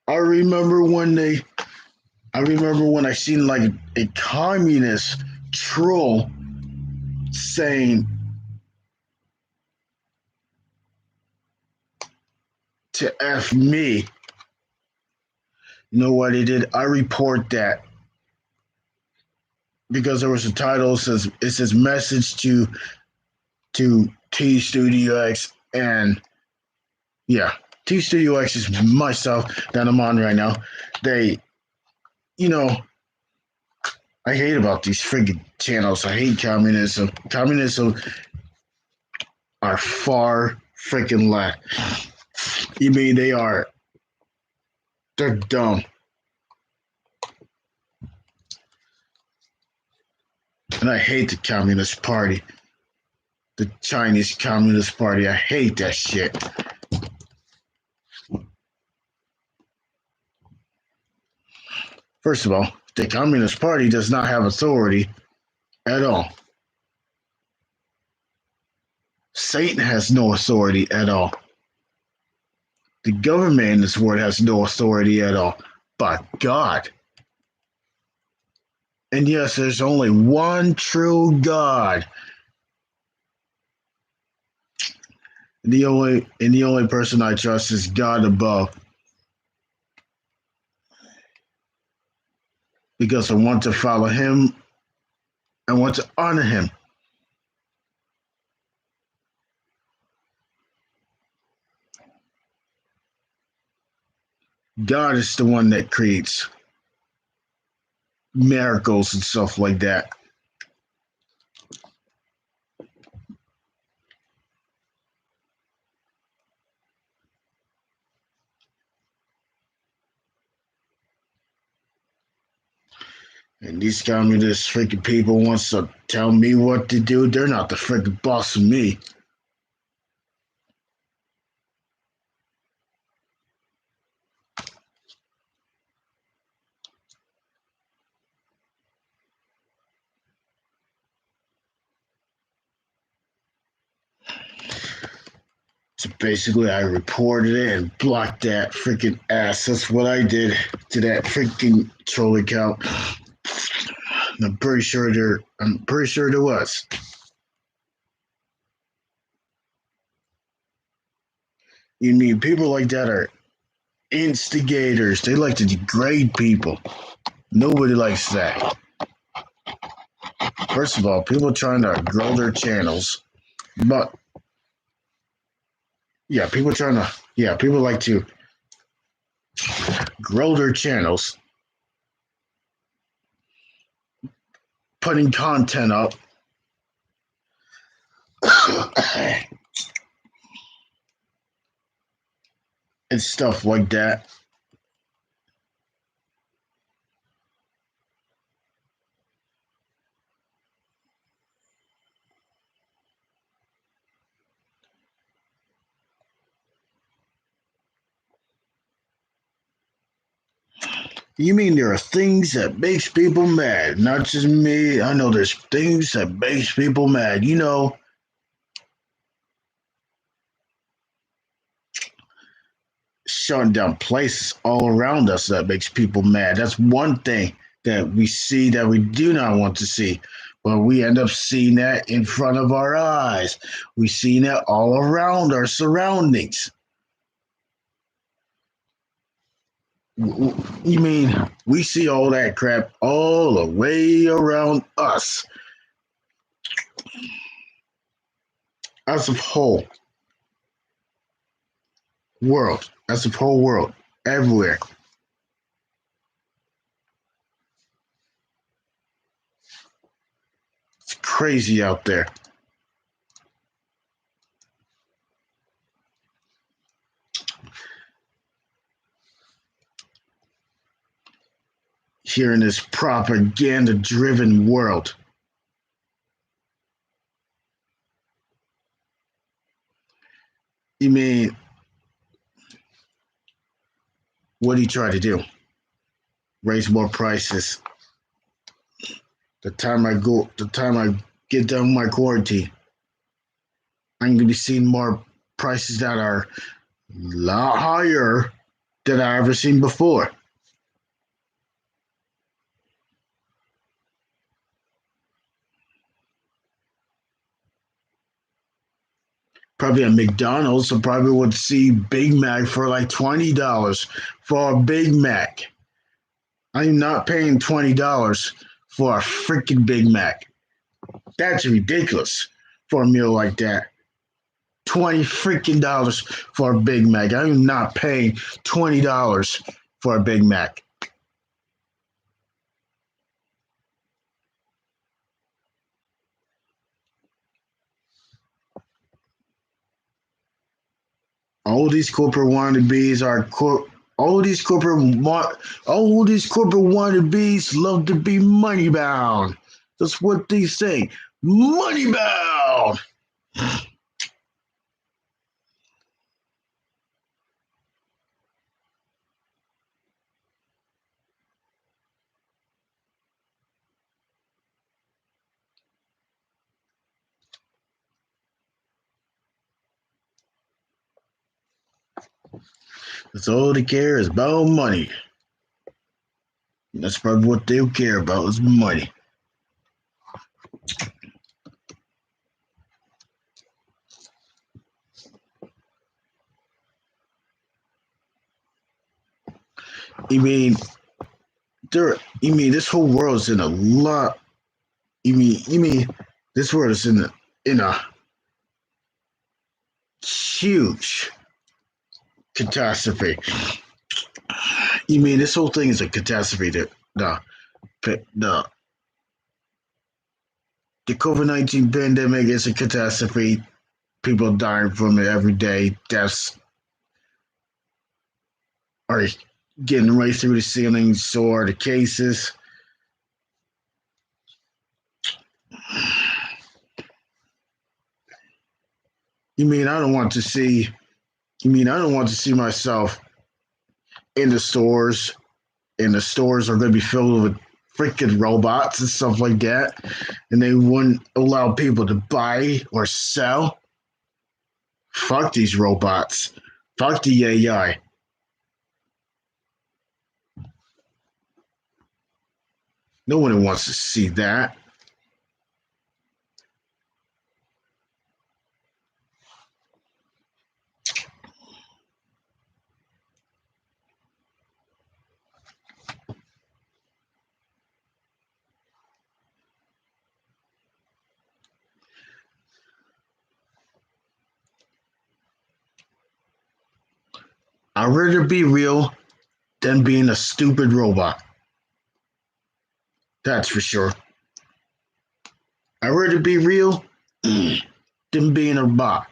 I remember I remember when I seen like a communist troll saying to f me. You know what he did? I report that. because there was a title. It says message to T Studio X, and yeah, T Studio X is myself that I'm on right now. They, you know, I hate about these friggin' channels. I hate communism. Communism are far freaking left. You mean they're dumb. And I hate the Communist Party. The Chinese Communist Party. I hate that shit. First of all, the Communist Party does not have authority at all. Satan has no authority at all. The government in this world has no authority at all. But God. And yes, there's only one true God. The only person I trust is God above. Because I want to follow him. I want to honor him. God is the one that creates miracles and stuff like that. And these communist freaking people wants to tell me what to do. They're not the freaking boss of me. So basically, I reported it and blocked that freaking ass. That's what I did to that freaking troll account. And I'm pretty sure there was. You mean people like that are instigators? They like to degrade people. Nobody likes that. First of all, people trying to grow their channels, but yeah, people like to grow their channels, putting content up. And stuff like that. You mean there are things that makes people mad, not just me. I know there's things that makes people mad. Shutting down places all around us that makes people mad. That's one thing that we see that we do not want to see. But we end up seeing that in front of our eyes. We see that all around our surroundings. You mean we see all that crap all the way around us as a whole world, everywhere. It's crazy out there. Here in this propaganda driven world. You mean, what do you try to do? Raise more prices. The time I get done with my quarantine, I'm going to be seeing more prices that are a lot higher than I ever seen before. Probably at McDonald's, I probably would see Big Mac for like $20 for a Big Mac. I'm not paying $20 for a freaking Big Mac. That's ridiculous for a meal like that. 20 freaking dollars for a Big Mac. I'm not paying $20 for a Big Mac. All these corporate wannabes are all these all these corporate wannabes love to be money bound. That's what they say. Money bound. That's all they care is about money. That's probably what they care about is money. You mean you mean this whole world is in a lot. You mean this world is in a huge catastrophe. You mean this whole thing is a catastrophe? The the COVID-19 pandemic is a catastrophe. People dying from it every day. Deaths are getting right through the ceiling. So are the cases. You mean I don't want to see? You mean I don't want to see myself in the stores? And the stores are going to be filled with freaking robots and stuff like that, and they wouldn't allow people to buy or sell. Fuck these robots. Fuck the AI. No one wants to see that. I'd rather be real than being a stupid robot. That's for sure. I'd rather be real than being a bot.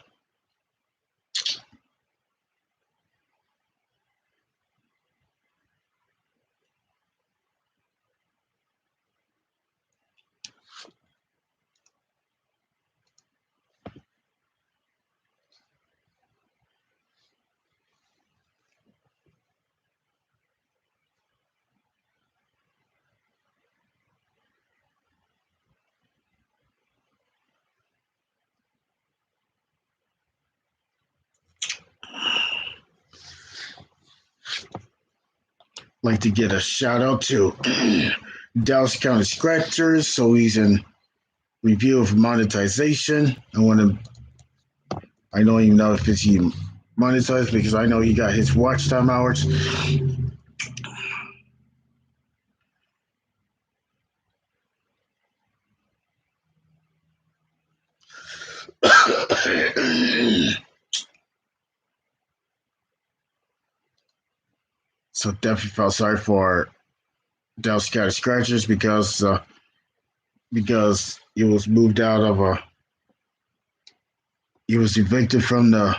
Like to get a shout out to Dallas County Scratchers, so he's in review of monetization. I don't even know if it's even monetized because I know he got his watch time hours. So definitely felt sorry for Dallas County Scratchers because he was moved out of he was evicted from the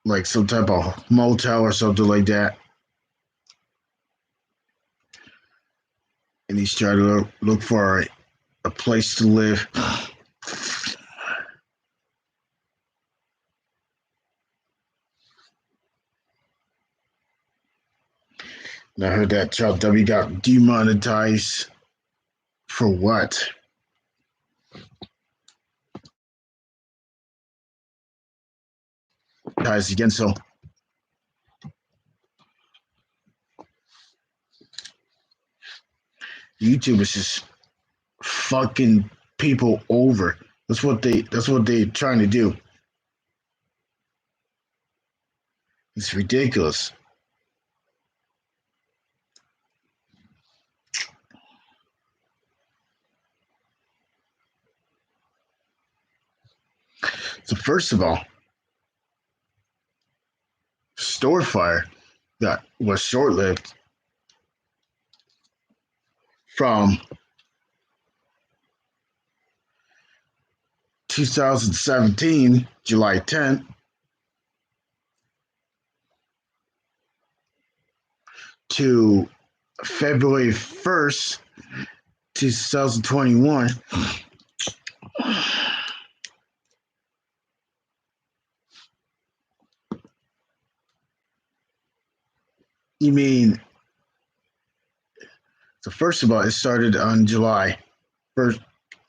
like some type of motel or something like that, and he's trying to look for a place to live. And I heard that Child W got demonetized for what? Guys, again, so YouTube is just fucking people over. That's what they're trying to do. It's ridiculous. So first of all, Storefire that was short-lived from 2017, July 10th, to February 1st, 2021. You mean, so first of all, it started on July 1st.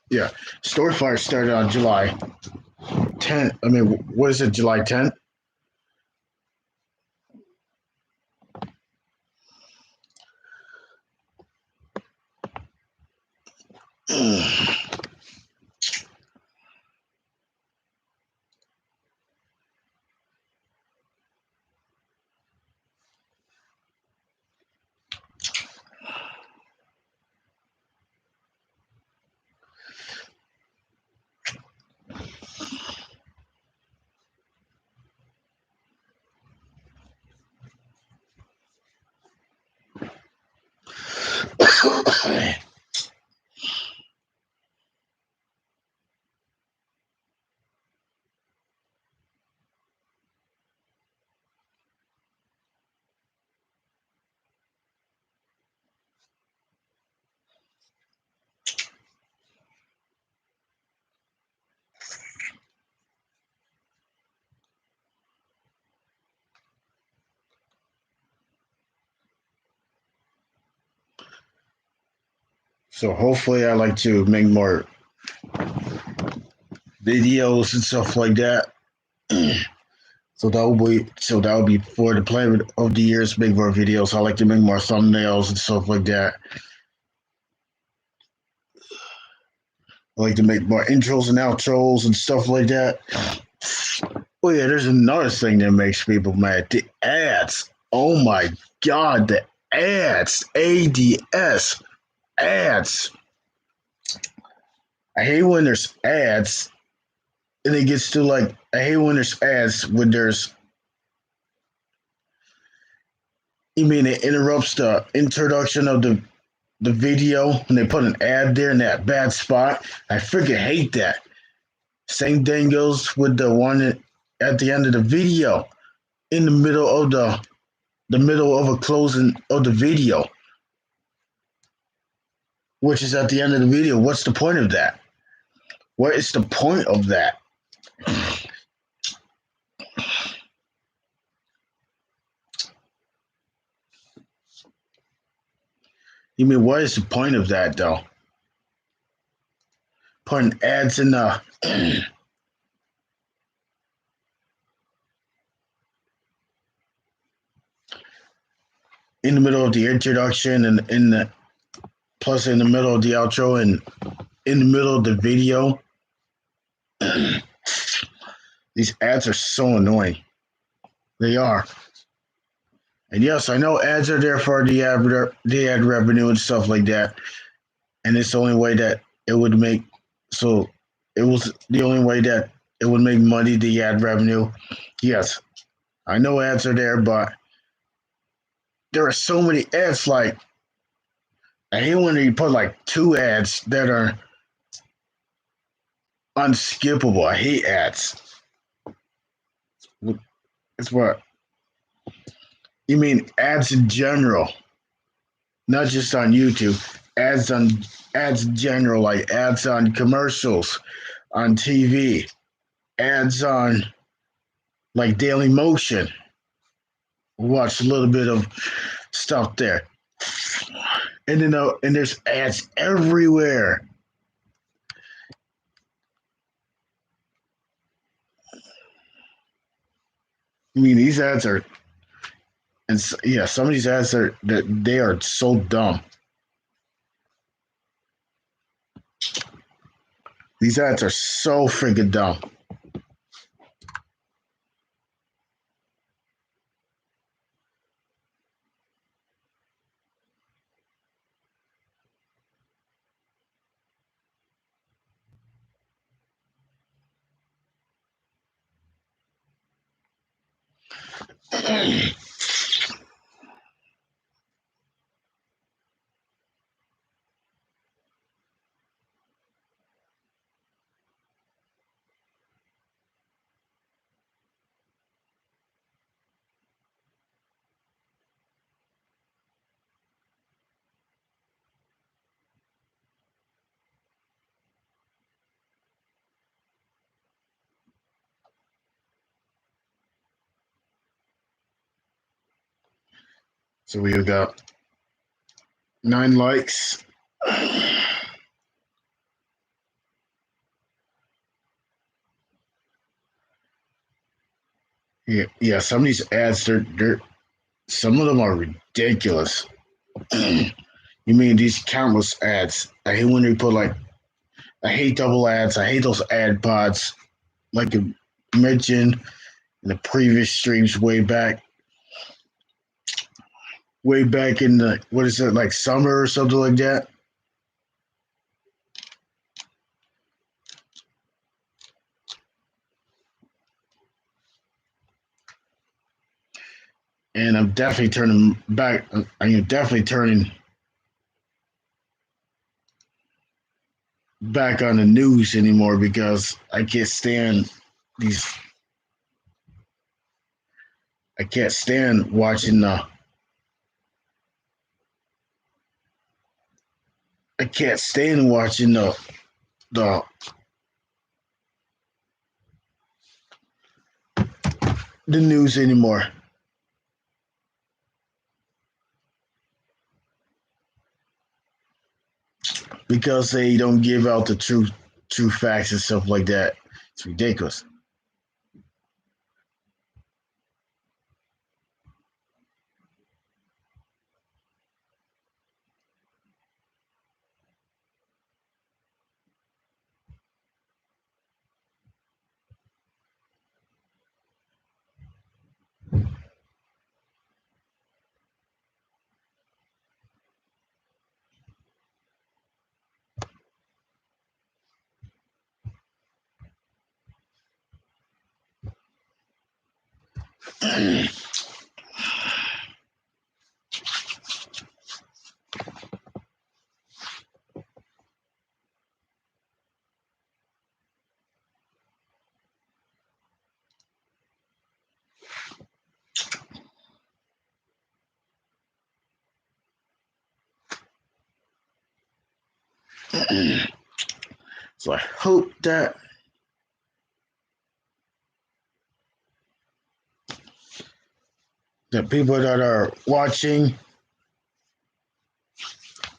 Yeah, Storefire started on July 10th. I mean, what is it, July 10th? So hopefully I like to make more videos and stuff like that. So that will be for the plan of the years. Make more videos. I like to make more thumbnails and stuff like that. I like to make more intros and outros and stuff like that. Oh yeah, there's another thing that makes people mad. The ads. Oh my god, the ads. ADS. Ads. I hate when there's ads and it gets to like I hate when there's ads when there's you mean it interrupts the introduction of the video when they put an ad there in that bad spot. I freaking hate that. Same thing goes with the one at the end of the video, in the middle of the middle of a closing of the video, which is at the end of the video. What's the point of that? What is the point of that? You mean what is the point of that though? Putting ads in the in the middle of the introduction and in the plus in the middle of the outro and in the middle of the video. These ads are so annoying. They are. And yes, I know ads are there for the ad revenue and stuff like that. And it's the only way that it would make so it was the only way that it would make money, the ad revenue. Yes, I know ads are there, but there are so many ads. Like I hate when you put like two ads that are unskippable. I hate ads. It's what you mean ads in general, not just on YouTube. Ads on ads in general, like ads on commercials, on TV, ads on like Daily Motion. Watch a little bit of stuff there, and then and there's ads everywhere. I mean, these ads are, and yeah, some of these ads are that they are so dumb. These ads are so freaking dumb. So we got 9 likes. Yeah. Some of these ads, they're some of them are ridiculous. You mean these countless ads? I hate when they put like, I hate double ads. I hate those ad pods. Like I mentioned in the previous streams way back in the, what is it, like summer or something like that. And I'm definitely turning back. I'm definitely turning back on the news anymore because I can't stand these. I can't stand watching the. I can't stand watching the the news anymore because they don't give out the true facts and stuff like that. It's ridiculous. So I hope the people that are watching,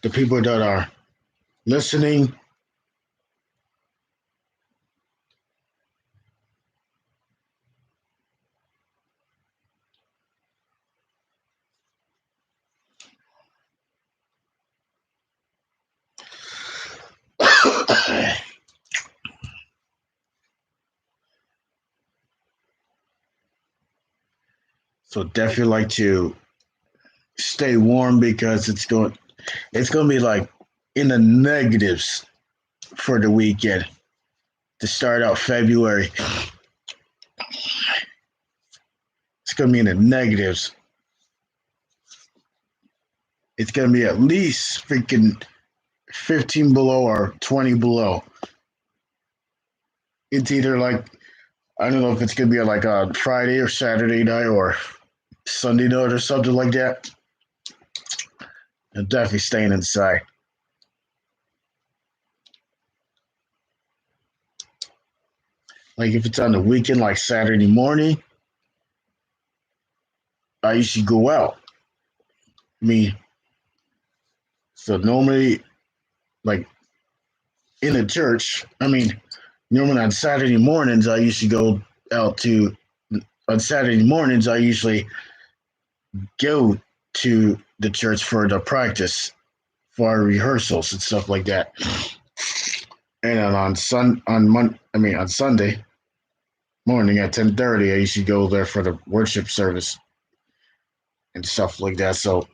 the people that are listening, so definitely like to stay warm because it's going to be like in the negatives for the weekend to start out February. It's going to be in the negatives. It's going to be at least freaking 15 below or 20 below. It's either like, I don't know if it's going to be like a Friday or Saturday night or Sunday night or something like that. I'm definitely staying inside. Like if it's on the weekend, like Saturday morning, I usually go out. I mean, so normally, like in the church, I mean, normally on Saturday mornings, I usually go out to, on Saturday mornings, I usually go to the church for the practice, for our rehearsals and stuff like that. And then on Sunday morning at 10:30, I usually go there for the worship service and stuff like that. So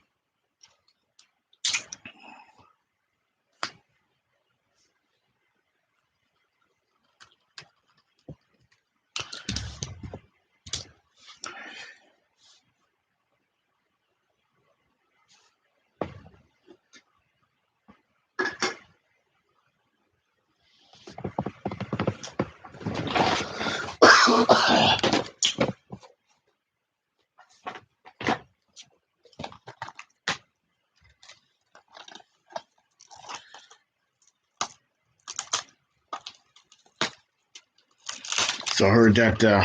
So I heard that the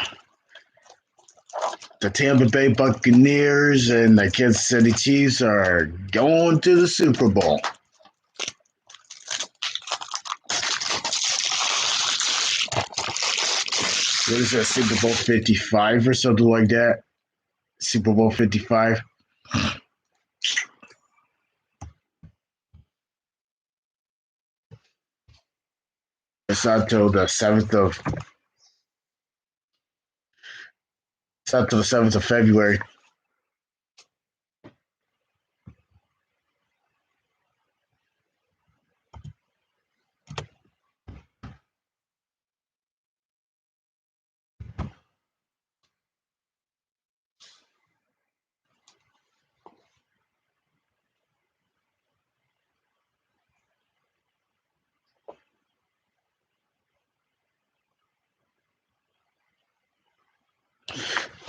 Tampa Bay Buccaneers and the Kansas City Chiefs are going to the Super Bowl. What is that, Super Bowl 55 or something like that? Super Bowl 55. It's not till the 7th of it's not till the 7th of February.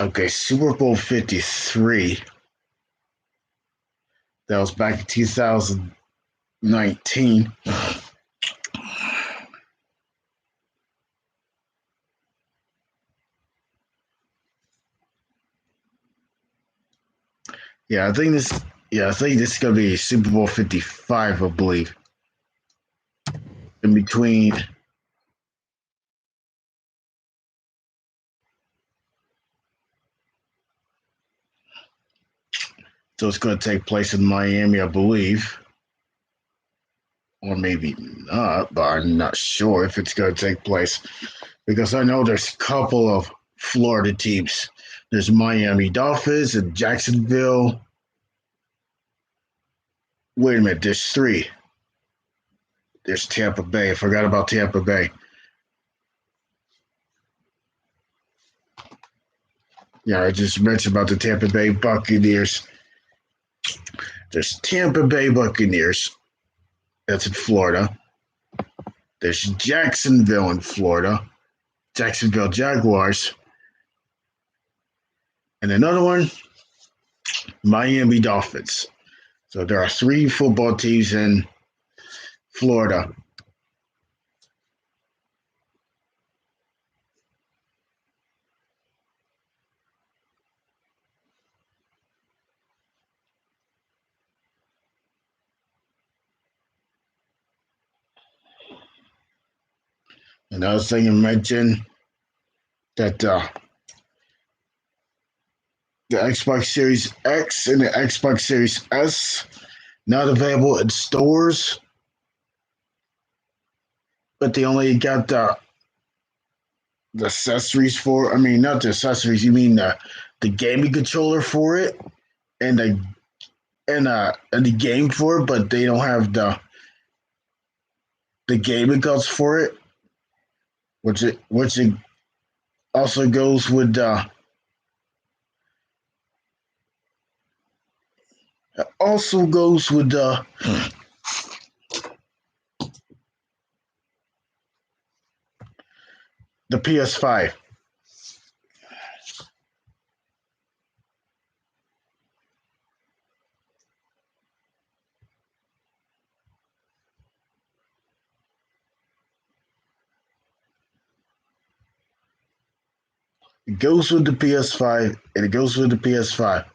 Okay, Super Bowl 53. That was back in 2019. Yeah, I think this. Yeah, I think this is gonna be Super Bowl 55, I believe. In between, so it's gonna take place in Miami, I believe, or maybe not, but I'm not sure if it's gonna take place because I know there's a couple of Florida teams. There's Miami Dolphins and Jacksonville. Wait a minute, there's three. There's Tampa Bay. I forgot about Tampa Bay. Yeah, I just mentioned about the Tampa Bay Buccaneers. There's Tampa Bay Buccaneers. That's in Florida. There's Jacksonville in Florida. Jacksonville Jaguars. And another one, Miami Dolphins. So there are three football teams in Florida. Another thing to mention that the Xbox Series X and the Xbox Series S not available in stores, but they only got the accessories for. I mean, not the accessories. You mean the gaming controller for it and the game for it, but they don't have the gaming cards for it, which it also goes with the PS5. It goes with the PS5, and it goes with the PS5.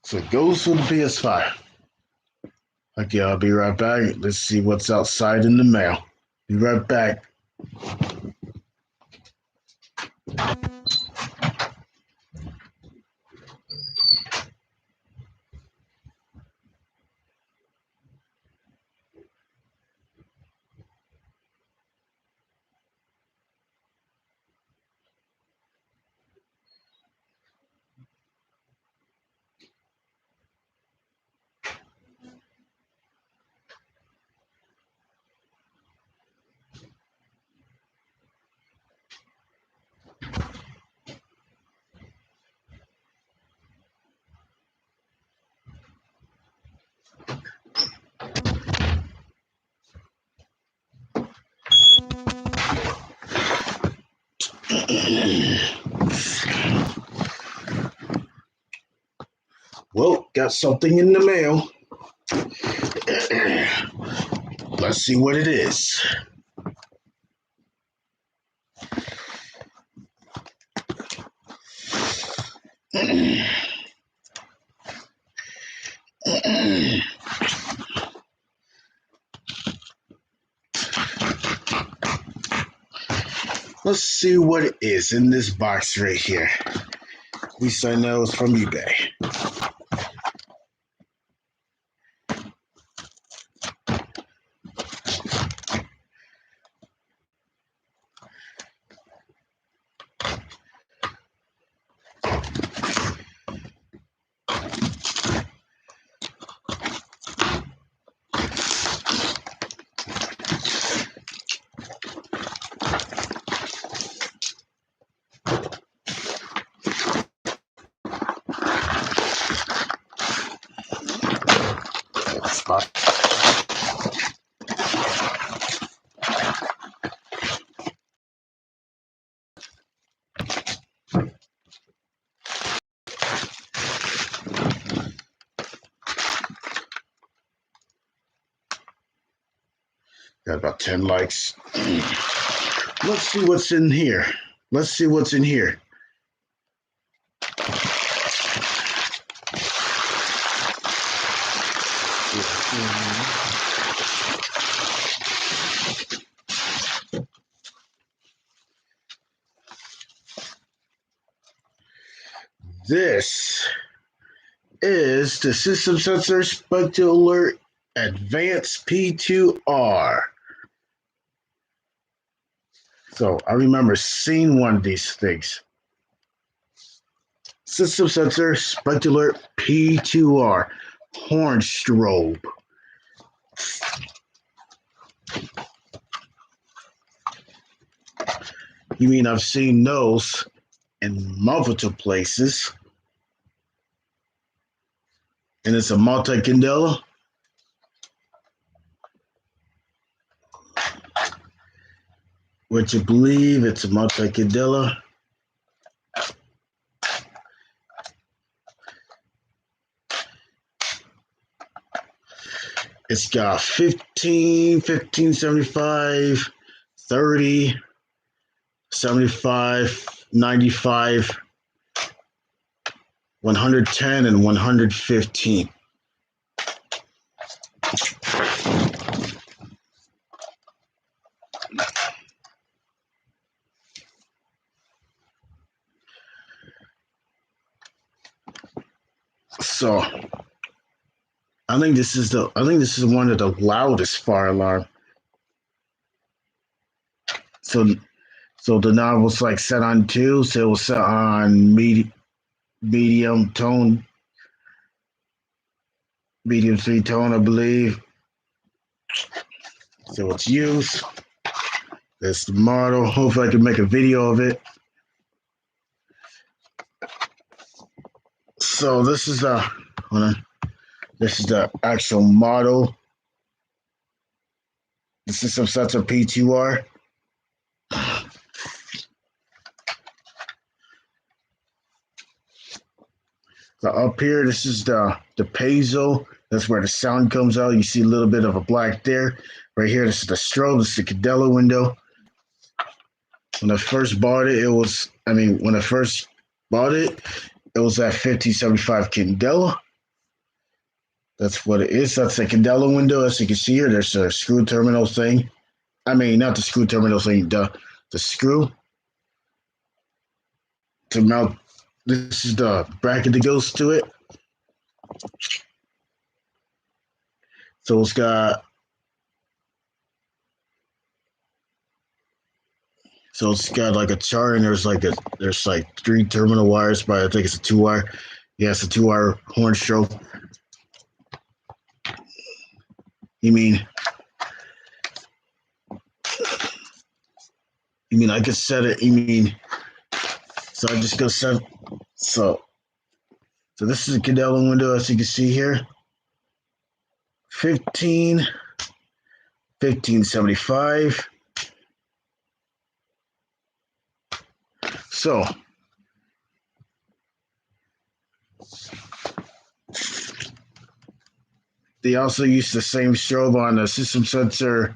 So it goes with the PS5. Okay, I'll be right back. Let's see what's outside in the mail. Be right back. Well, got something in the mail. Let's see what it is. Let's see what it is in this box right here. At least I know it's from eBay. Got about 10 likes. Let's see what's in here. Let's see what's in here. This is the System Sensor Spectral Alert Advanced P2R. So I remember seeing one of these things. System Sensor Spectral Alert P2R Horn Strobe. You mean I've seen those in multiple places? And it's a multi-candela? Which you believe it's a multi-candela? It's got 15, 15, 75, 30, 75, 95, 110, and 115. So I think this is one of the loudest fire alarm. So the knob was like set on 2, so it was set on medium 3 tone, I believe. So it's used. That's the model. Hopefully I can make a video of it. So this is the actual model. The System Sensor P2R. So up here, this is the piezo. That's where the sound comes out. You see a little bit of a black there. Right here, this is the strobe. This is the candela window. When I first bought it, it was at 1575 candela. That's what it is. That's the candela window. As you can see here, there's a screw terminal thing. Not the screw terminal thing, the screw to mount. This is the bracket that goes to it. So it's got like a chart, and there's like 3 terminal wires, but I think it's a 2-wire. Yeah, it's a 2-wire horn strobe. You mean I could set it? So I just go set. So this is a candela window, as you can see here. 1575. So they also use the same strobe on the system sensor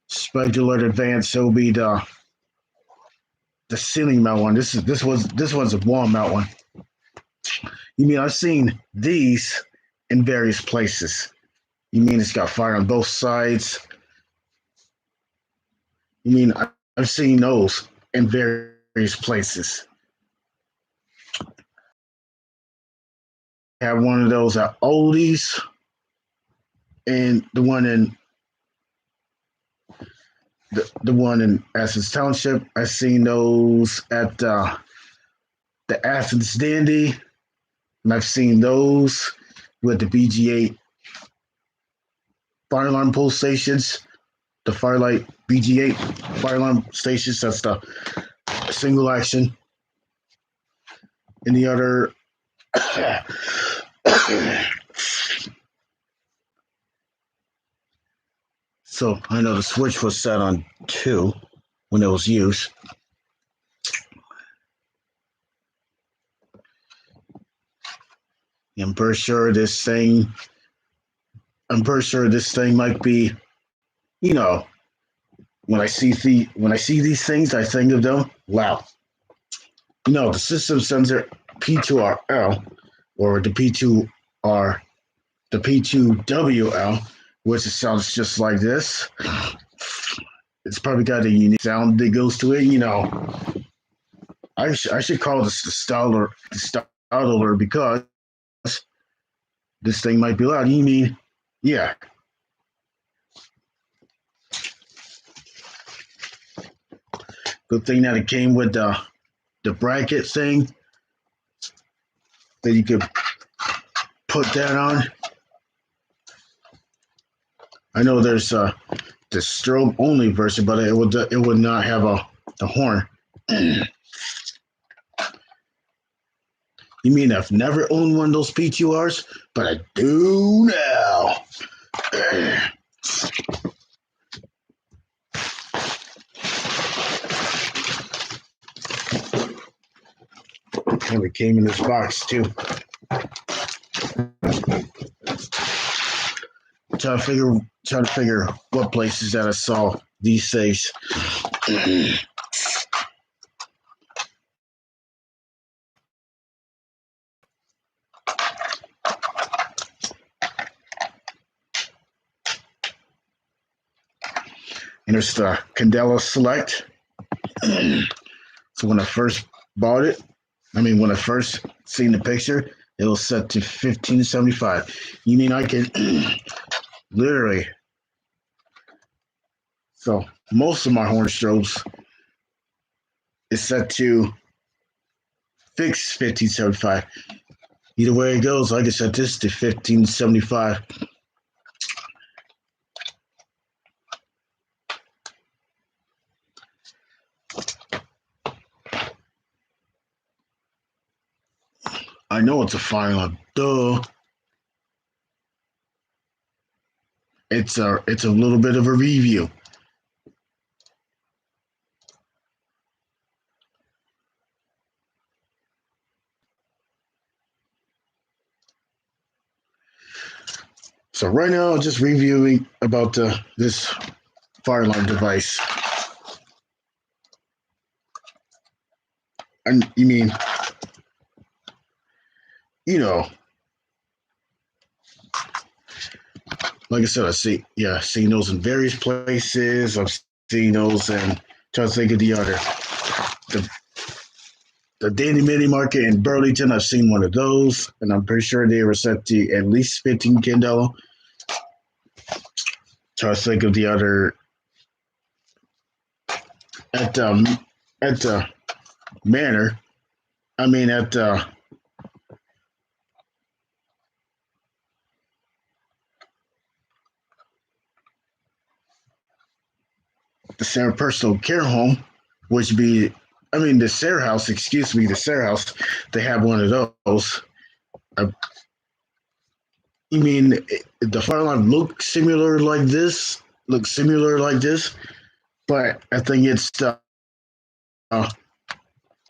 Spectral Alert Advanced. So it'll be the ceiling mount one. This one's a wall mount one. You mean I've seen these in various places? You mean it's got fire on both sides? You mean I've seen those in various places? I have one of those at Oldies, and the one in the one in Athens Township. I've seen those at the Athens Dandy, and I've seen those with the BG8 fire alarm pull stations, the Firelight BG8 fire alarm stations. That's the single action. And the other, so I know the switch was set on 2 when it was used. I'm pretty sure this thing might be, you know, when I see these things, I think of them. Wow. You know, the system sensor P2RL or the P2WL, which sounds just like this. It's probably got a unique sound that goes to it. You know, I should call this the startler because this thing might be loud. You mean, yeah. Good thing that it came with the bracket thing that you could put that on. I know there's the strobe only version, but it would not have a horn. You mean I've never owned one of those P2Rs, but I do now. And it came in this box too. Trying to figure what places that I saw these days. And there's the Candela Select. So when I first bought it, when I first seen the picture, it was set to 1575. You mean I can literally? So most of my horn strobes is set to fixed 1575. Either way it goes, I can set this to 1575. I know it's a fire alarm. Duh. It's a little bit of a review. So right now, I'm just reviewing about this fire alarm device. And you mean, you know, like I said, I've seen those in various places. I've seen those and trying to think of the other. The Dandy Mini Market in Burlington, I've seen one of those, and I'm pretty sure they were set to at least 15 Candela. Trying to think of the other at the Manor. At the Sarah Personal Care Home, which be the Sarah House. Excuse me, the Sarah House. They have one of those. You mean the fire alarm looks similar like this? But I think it's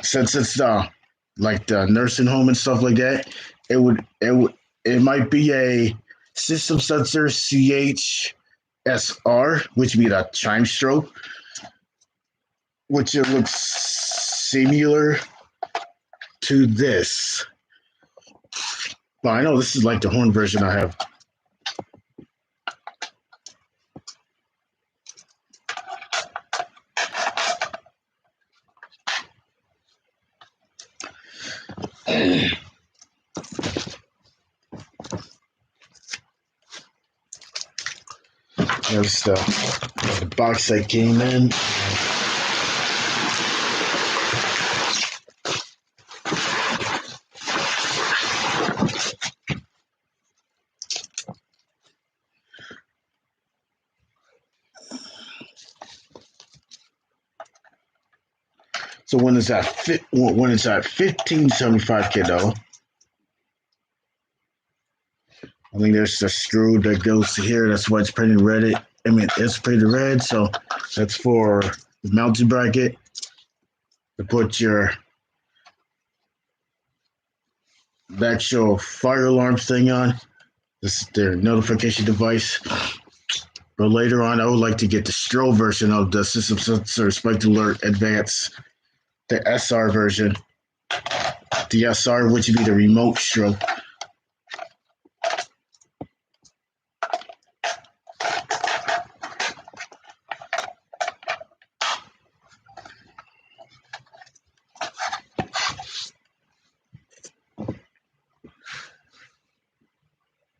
since it's like the nursing home and stuff like that, it might be a system sensor CHSR, which would be the chime strobe, which it looks similar to this. But I know this is like the horn version I have. There's the box that came in. So when it's at 1575 kiddo, I think there's the screw that goes to here. That's why it's painted red. I mean, it's painted red, so that's for the mounting bracket to put your actual fire alarm thing on. This is their notification device. But later on, I would like to get the strobe version of the System Sensor Spectre Alert Advance, the SR version. The SR, which would be the remote strobe.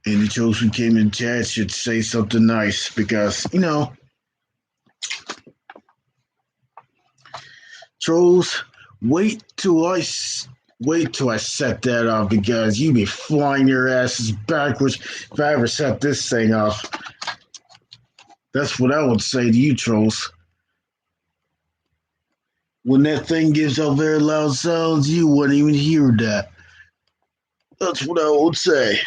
Any trolls who came in chat should say something nice because, trolls, wait till I set that off because you be flying your asses backwards if I ever set this thing off. That's what I would say to you, trolls. When that thing gives out very loud sounds, you wouldn't even hear that. That's what I would say.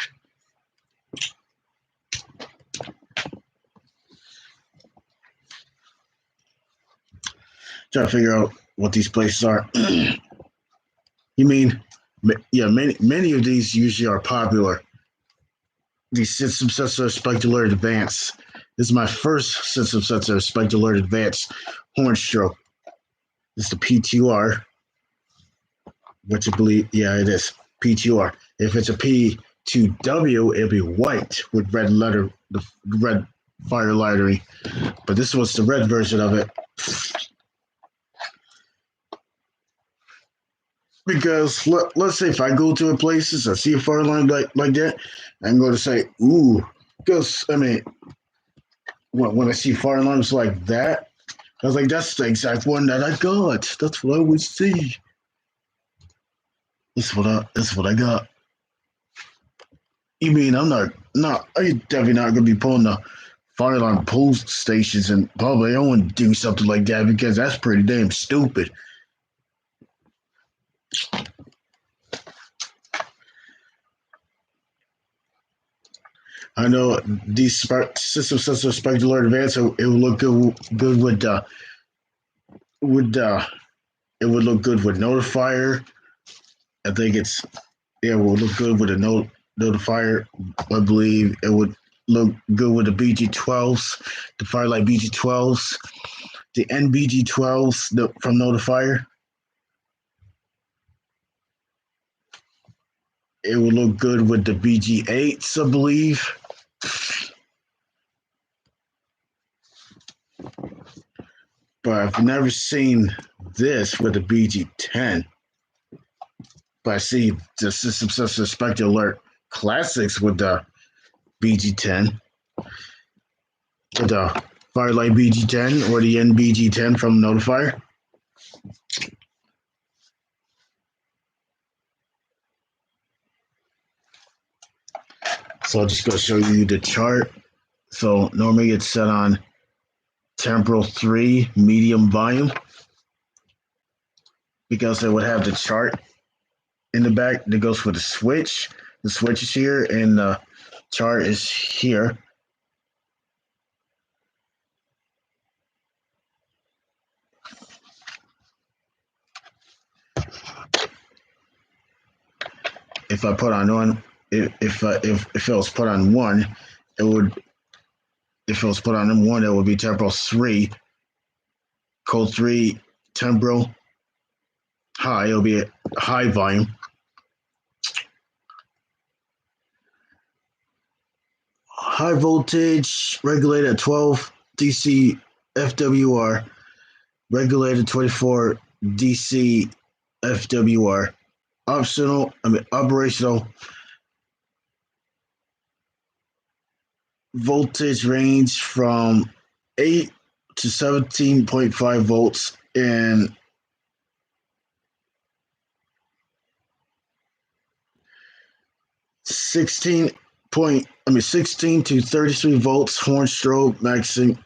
Trying to figure out what these places are. You mean, yeah, many of these usually are popular. The System Sensor Spectre Alert Advance. This is my first System Sensor Spectre Alert Advance horn strobe. This is the P2R, which I believe, yeah, it is P2R. If it's a P2W, it'll be white with red letter, the red fire lightering. But this was the red version of it. Because let's say if I go to a place, I see a fire line like that, I'm going to say, ooh, because I mean, when I see fire alarms like that, I was like, that's the exact one that I got. That's what I would see. That's what I got. You mean I'm definitely not gonna be pulling the fire alarm post stations in public. I want to do something like that because that's pretty damn stupid. I know these System Sensor Spectre Alert Advance, it will look good with it would look good with Notifier. I think it will look good with a Notifier. I believe it would look good with the BG12s, the Firelight BG12s, the NBG12s from Notifier. It would look good with the BG8s, I believe. But I've never seen this with the BG10. But I see the System Sensor Spectre Alert Classics with the BG10, with the Firelight BG10 or the NBG10 from Notifier. So I'll just go show you the chart. So normally it's set on temporal 3 medium volume because it would have the chart in the back that goes for the switch. The switch is here and the chart is here. if I put on one, if it was put on one, it would. If it was put on one, it would be tempo 3, cold 3, tempo high. It'll be a high volume. High voltage regulated at 12 DC FWR, regulated 24 DC FWR. Operational voltage range from 8 to 17.5 volts and 16 to 33 volts horn strobe maxing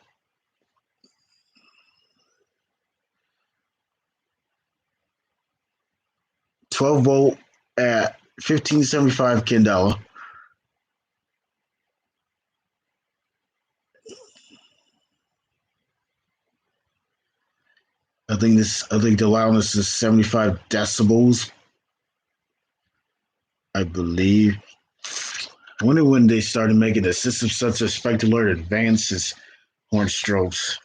12 volt at 1575 candela. I think the loudness is 75 decibels. I believe. I wonder when they started making the system such as Spectre Alert Advances horn strobes.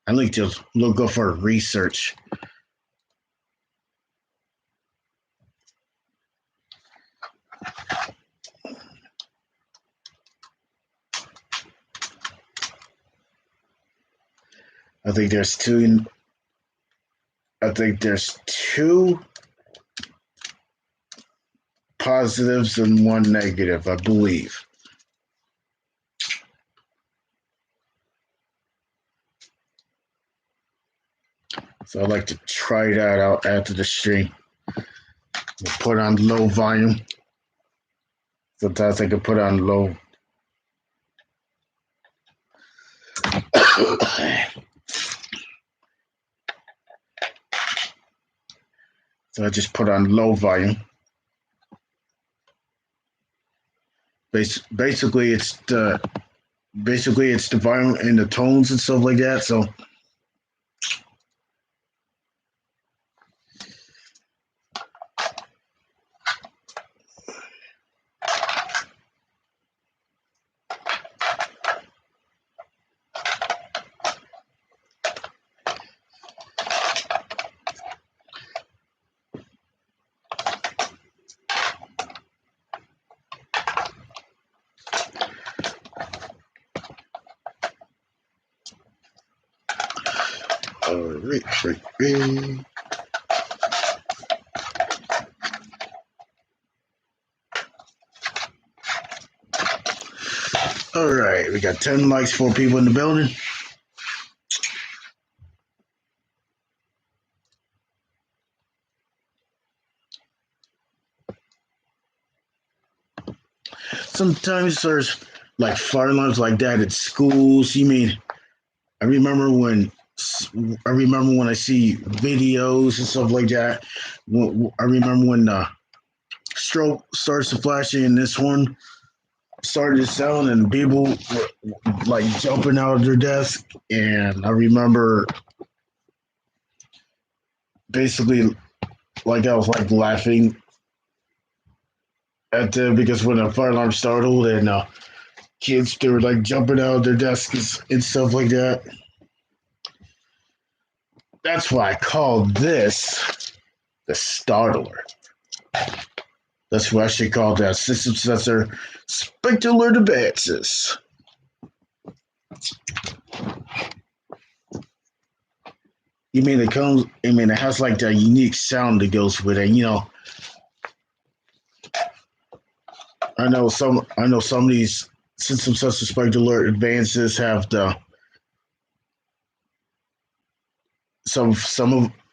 I like to look up for research. I think there's two positives and one negative, I believe. So I'd like to try that out after the stream. We'll put on low volume. Sometimes I can put on low. So I just put on low volume. Basically, it's the volume and the tones and stuff like that. So right. All right, we got 10 mics, 4 people in the building. Sometimes there's like fire alarms like that at schools. I remember when I see videos and stuff like that. I remember when the strobe starts to flash and this one started to sound and people were like jumping out of their desk. And I remember basically like I was like laughing at them because when the fire alarm startled and kids they were like jumping out of their desks and stuff like that. That's why I call this the startler. That's what I should call that system sensor Spectre Alert Advances. It has like that unique sound that goes with it. I know some of these system sensor Spectre Alert Advances have some of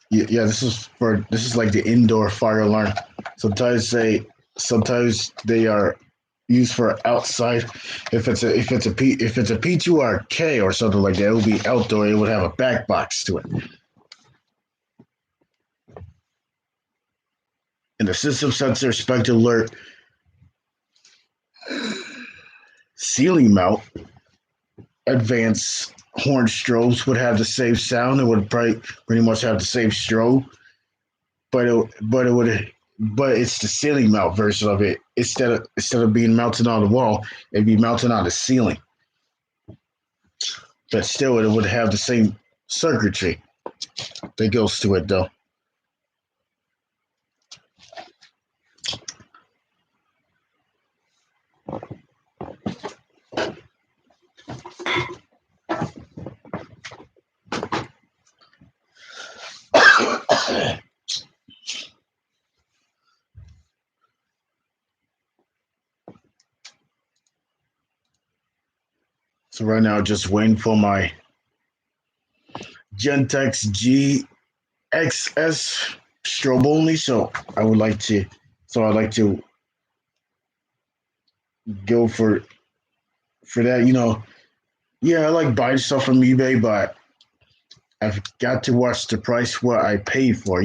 this is like the indoor fire alarm. Sometimes they are used for outside. If it's a P2RK or something like that, it will be outdoor. It would have a back box to it. And the system sensor Spectre Alert ceiling mount advanced horn strobes would have the same sound. It would pretty much have the same strobe, but it would but it's the ceiling mount version of it. Instead of being mounted on the wall, it'd be mounted on the ceiling. But still, it would have the same circuitry that goes to it, though. So right now, just waiting for my Gentex GXS strobe only. I'd like to go for that. Yeah, I like buying stuff from eBay, but I've got to watch the price what I paid for.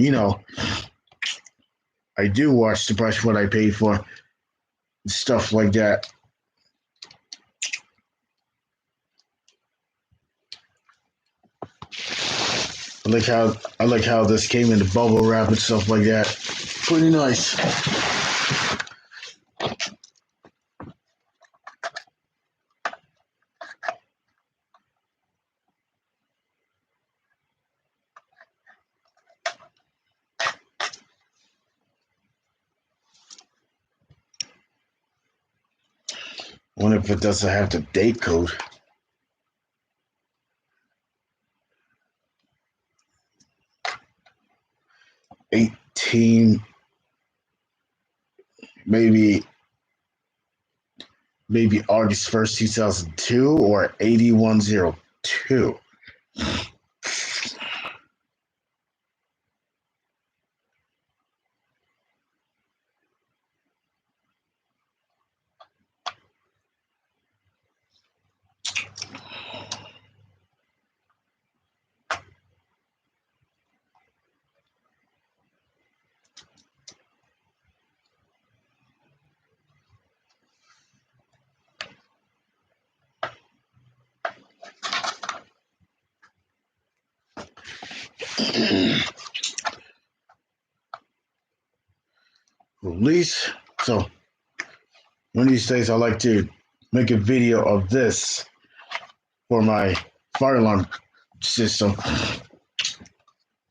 I do watch the price what I paid for stuff like that. I like how this came in the bubble wrap and stuff like that. Pretty nice. Wonder if it doesn't have the date code. 18, maybe August 1st, 2002, or 8102. Release. So one of these days, I like to make a video of this for my fire alarm system,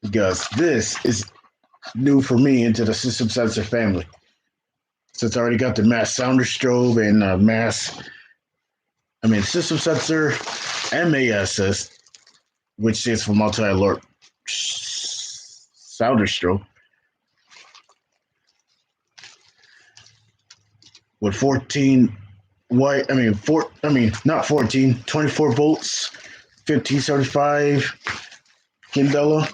because this is new for me into the System Sensor family. So it's already got the mass sounder strobe and System Sensor MASS, which stands for multi alert sounder strobe, with 14 not 14, 24 volts, 1575 candela.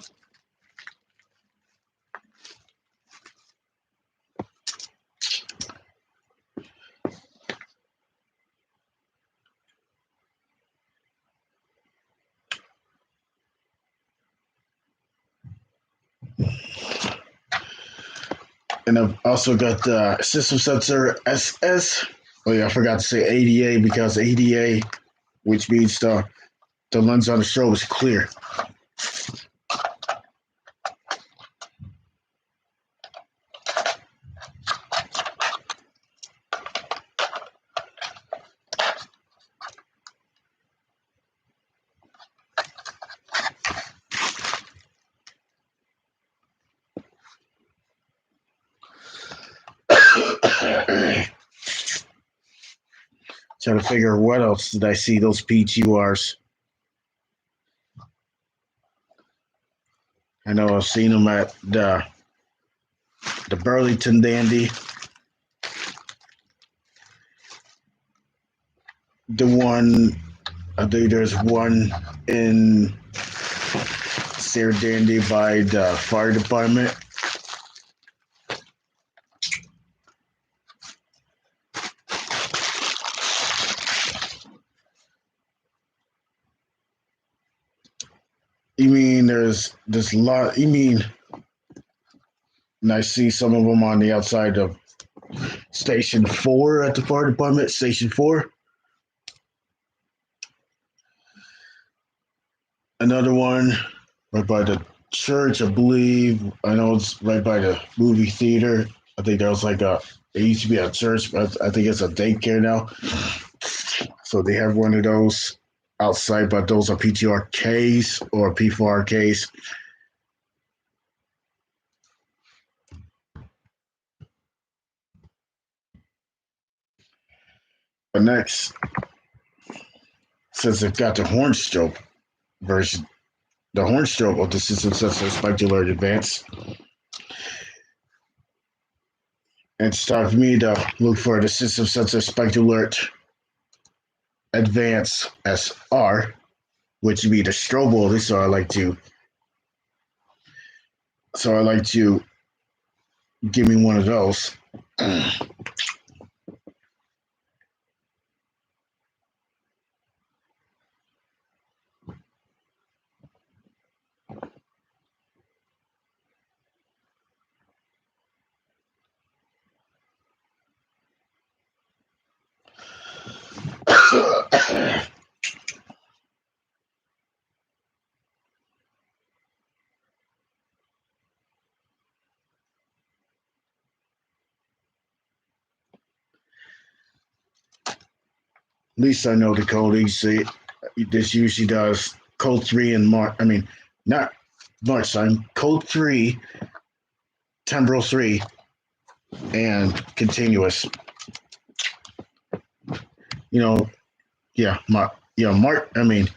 And I've also got the System Sensor SS. Oh yeah, I forgot to say ADA, because ADA, which means the lens on the strobe is clear. Trying to figure what else did I see those PGRs. I know I've seen them at the Burlington Dandy, the one. I think there's one in Sarah Dandy by the fire department. You mean there's a lot? You mean, and I see some of them on the outside of Station 4 at the fire department. Station 4. Another one right by the church, I believe. I know it's right by the movie theater. I think there was like a. It used to be a church, but I think it's a daycare now. So they have one of those outside, but those are PTRKs or P4RKs. But next, since they've got the Hornstroke version, the Hornstroke of the system sensor Spike Alert Advance, and it's time for me to look for the system sensor Spike Alert Advance SR, which would be the strobe. So I like to give me one of those. At least I know the code. You see, this usually does code 3 and March. I mean, not March time. Code 3, temporal 3, and continuous. You know, Mark. I mean,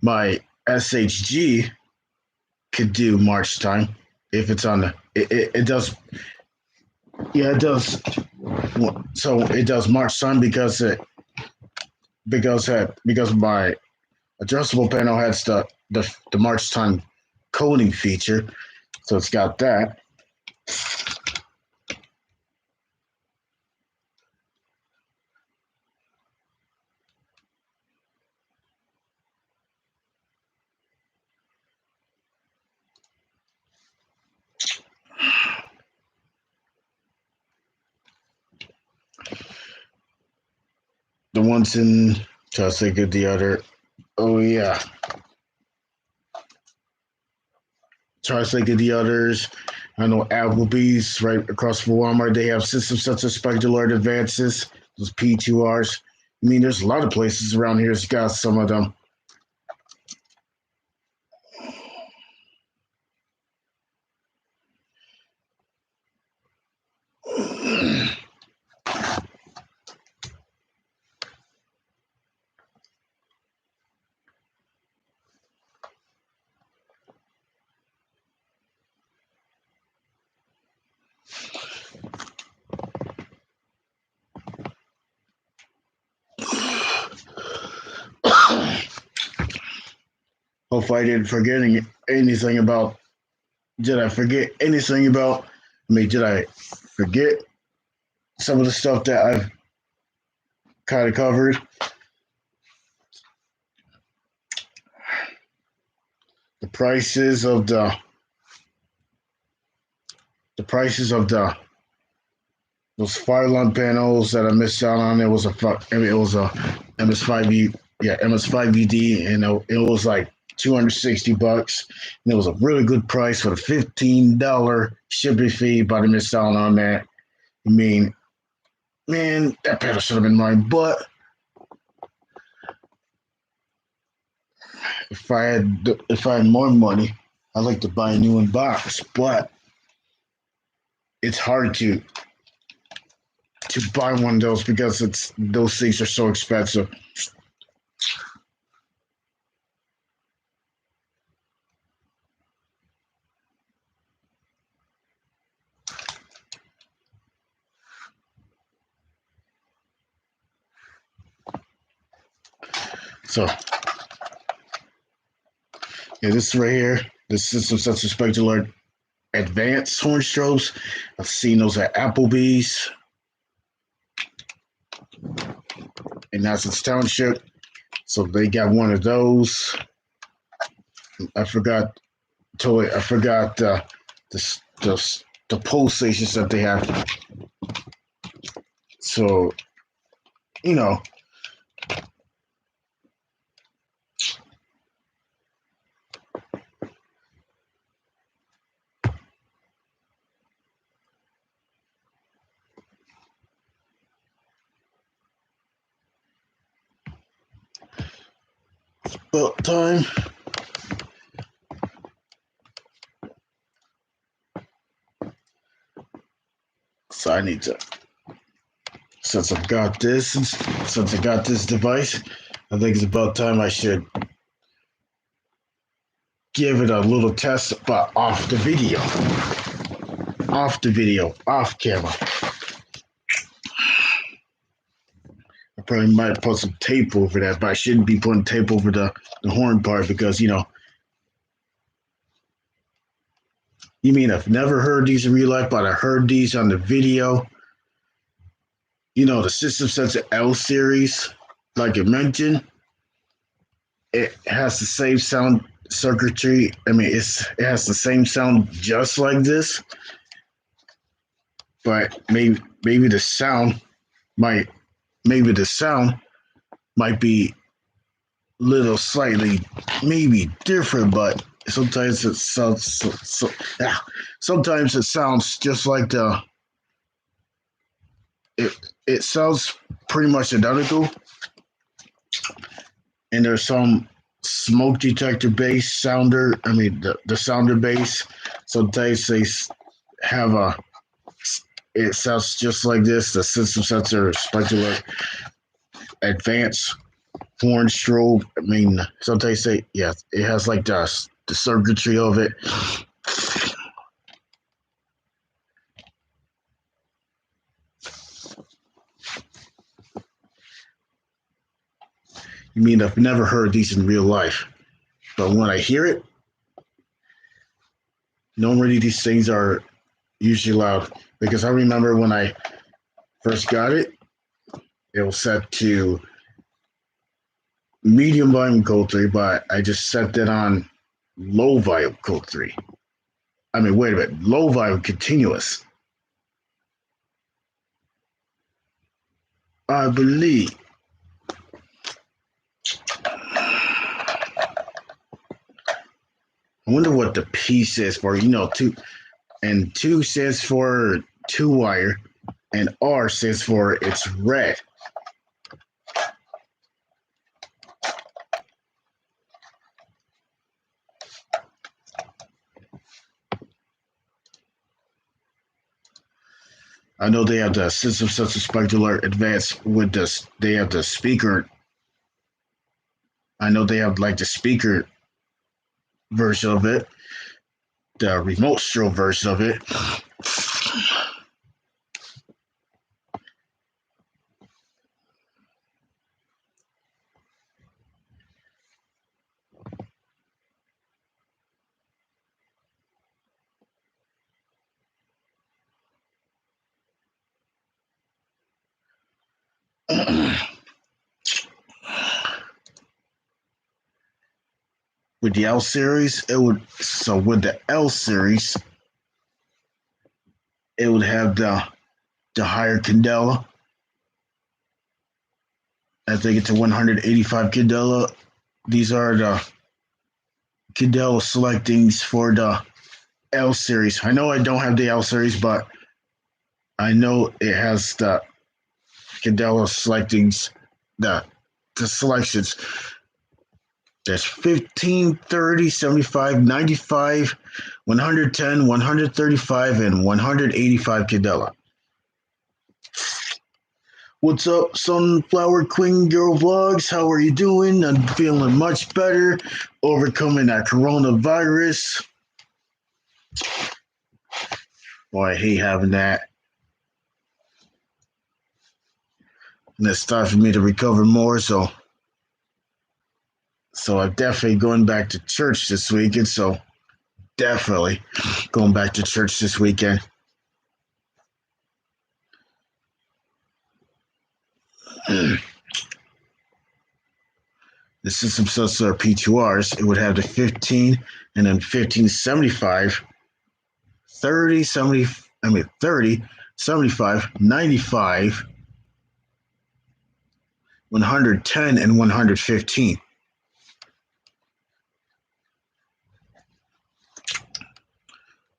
my SHG could do March time if it's on the. It does. Yeah, it does. So it does March time because my adjustable panel has the March time coding feature, so it's got that. The ones in try to think of the other. Oh yeah, try to think of the others. I know Applebee's right across from Walmart. They have systems such as Spike Alert Advances, those P2Rs. I mean, there's a lot of places around here that's got some of them. Hopefully, I didn't forget anything about. Did I forget anything about? I mean, did I forget some of the stuff that I've kind of covered? The prices of the prices of the those fire alarm panels that I missed out on. It was a MS5U, yeah, MS5UD, and it was like $260, and it was a really good price for the $15 shipping fee. But I missed out on that. I mean, man, that panel should have been mine. But if I had more money, I'd like to buy a new one box. But it's hard to buy one of those because it's those things are so expensive. So yeah, this right here, the system such as Spectre Alert Advanced horn strobes. I've seen those at Applebee's in Nassau Township. So they got one of those. I forgot totally. I forgot the pole stations that they have. So you know, about time. So I need to, since I got this device, I think it's about time I should give it a little test, but off camera. I probably might put some tape over that, but I shouldn't be putting tape over the horn part because, you mean I've never heard these in real life, but I heard these on the video. The System Sensor L series, like I mentioned, it has the same sound circuitry. I mean, it has the same sound just like this, but maybe the sound might be little slightly maybe different, but sometimes it sounds sometimes it sounds just like it sounds pretty much identical, and there's some smoke detector bass sounder. I mean the sounder bass. Sometimes they have it sounds just like this. The System Sensor Spectral Advanced horn strobe. I mean, sometimes say yeah, it has like the circuitry of it. You mean I've never heard these in real life, but when I hear it, normally these things are usually loud because I remember when I first got it, it was set to medium volume code 3, but I just set that on low volume code 3. I mean, wait a minute, low volume continuous. I believe. I wonder what the P says for, two, and 2 stands for 2-wire, and R stands for it's red. I know they have the System Sensor Spectral Advanced with this. They have the speaker. I know they have like the speaker version of it, the remote strobe version of it. With the L series, with the L series, it would have the higher candela. I think it's a 185 candela. These are the candela selectings for the L series. I know I don't have the L series, but I know it has the candela selectings, the selections. There's 15, 30, 75, 95, 110, 135, and 185 candela. What's up, Sunflower Queen Girl Vlogs? How are you doing? I'm feeling much better, overcoming that coronavirus. Boy, I hate having that. And it's time for me to recover more, so I'm definitely going back to church this weekend, so definitely going back to church this weekend. The System Sensor P2Rs, it would have the 15 and then 1575, 30, 70, 30, 75, 95, 110, and 115.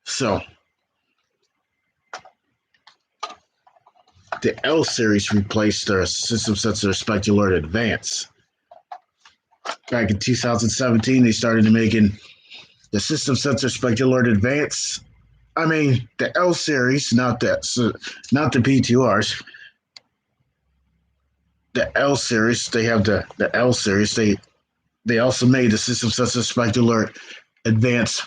So the L series replaced the System Sensor Spectral Advance. back in 2017, they started making the System Sensor Spectral Advance. I mean, the L series, not not the P2Rs. The L series, they have the L series. They also made the System Sensor Spectral Advance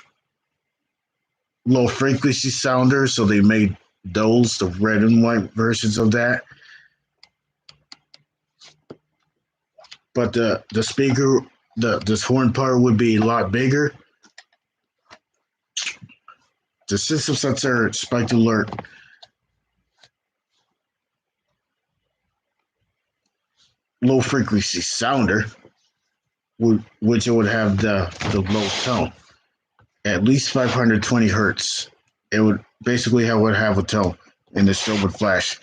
low frequency sounders, so they made those, the red and white versions of that. But the speaker, this horn part would be a lot bigger. The System Sensor Spike Alert low frequency sounder, which it would have the low tone, at least 520 hertz. It would basically have a tone, and the strobe would flash.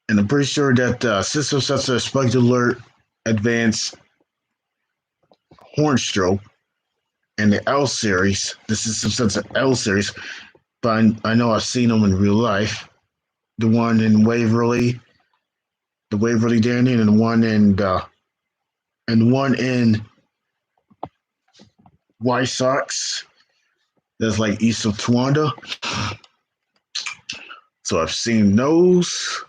And I'm pretty sure that the System Sensor Spike Alert Advanced horn strobe and the L series, the System Sensor L series, but I know I've seen them in real life. The one in Waverly, the Waverly Danny, and the one in White Sox. That's like east of Towanda. So I've seen those.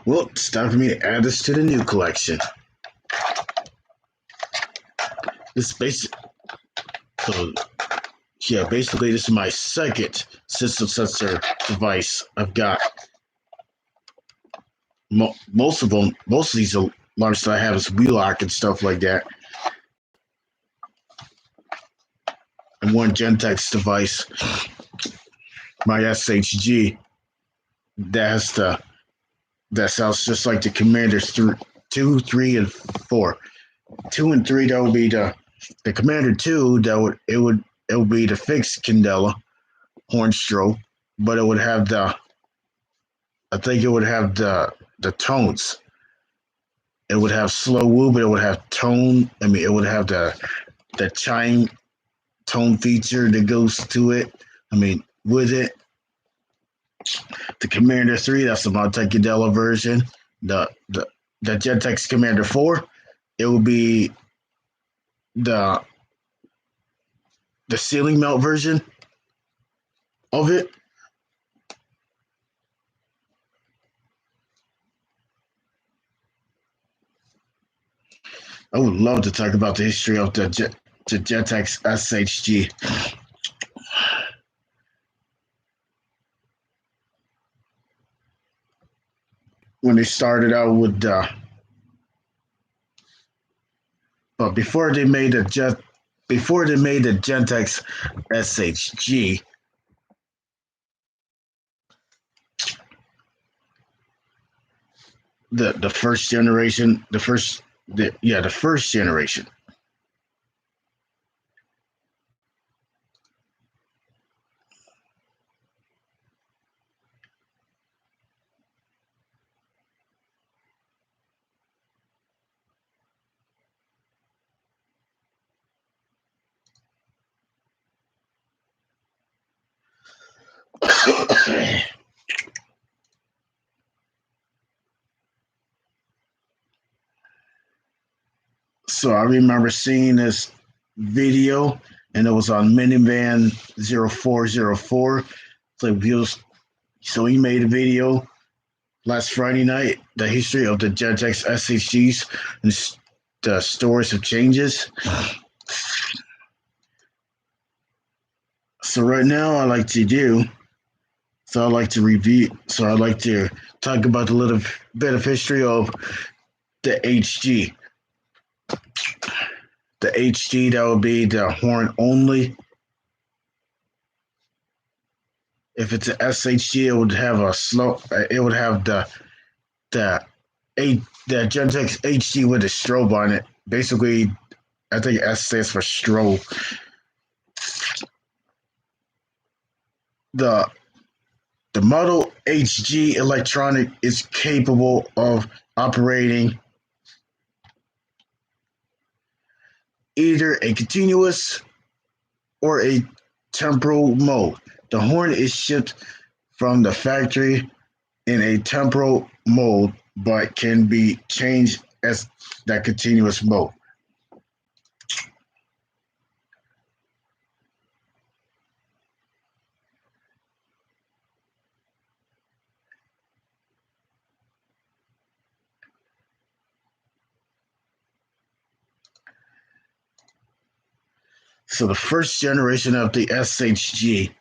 Well, it's time for me to add this to the new collection. This basic, so yeah, basically this is my second System Sensor device I've got. Most of these alarms that I have is Wheelock and stuff like that. And one Gentex device, my SHG, that sounds just like the Commanders 2, 3, and 4. 2 and 3, that would be the Commander 2. It would be the fixed Candela horn strobe, but it would have I think it would have the tones. It would have slow woo, but it would have tone. I mean, it would have the chime tone feature that goes to it. I mean, with it. The Commander 3, that's the Monte Candela version. The Gentex Commander 4, it will be the ceiling melt version of it. I would love to talk about the history of the Gentex SHG. When they started out with but before they made the Gentex SHG, the first generation, the first generation. So I remember seeing this video, and it was on Minivan 0404. So he made a video last Friday night, the history of the Gentex SHGs and the stories of changes. So right now, I like to review. So I like to talk about a little bit of history of the HG. The HD, that would be the horn only. If it's an SHG, it would have a slow. It would have the the Gentex HD with a strobe on it. Basically, I think S stands for strobe. The the Model HG electronic is capable of operating either a continuous or a temporal mode. The horn is shipped from the factory in a temporal mode, but can be changed as that continuous mode. So the first generation of the SHG,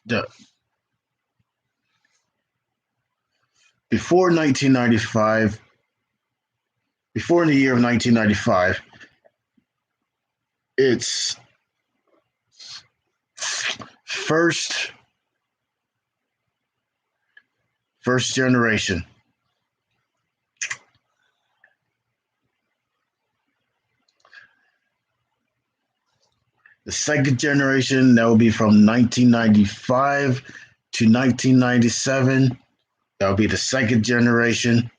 the before 1995, before in the year of 1995, its first first generation. The second generation, that will be from 1995 to 1997. That will be the second generation.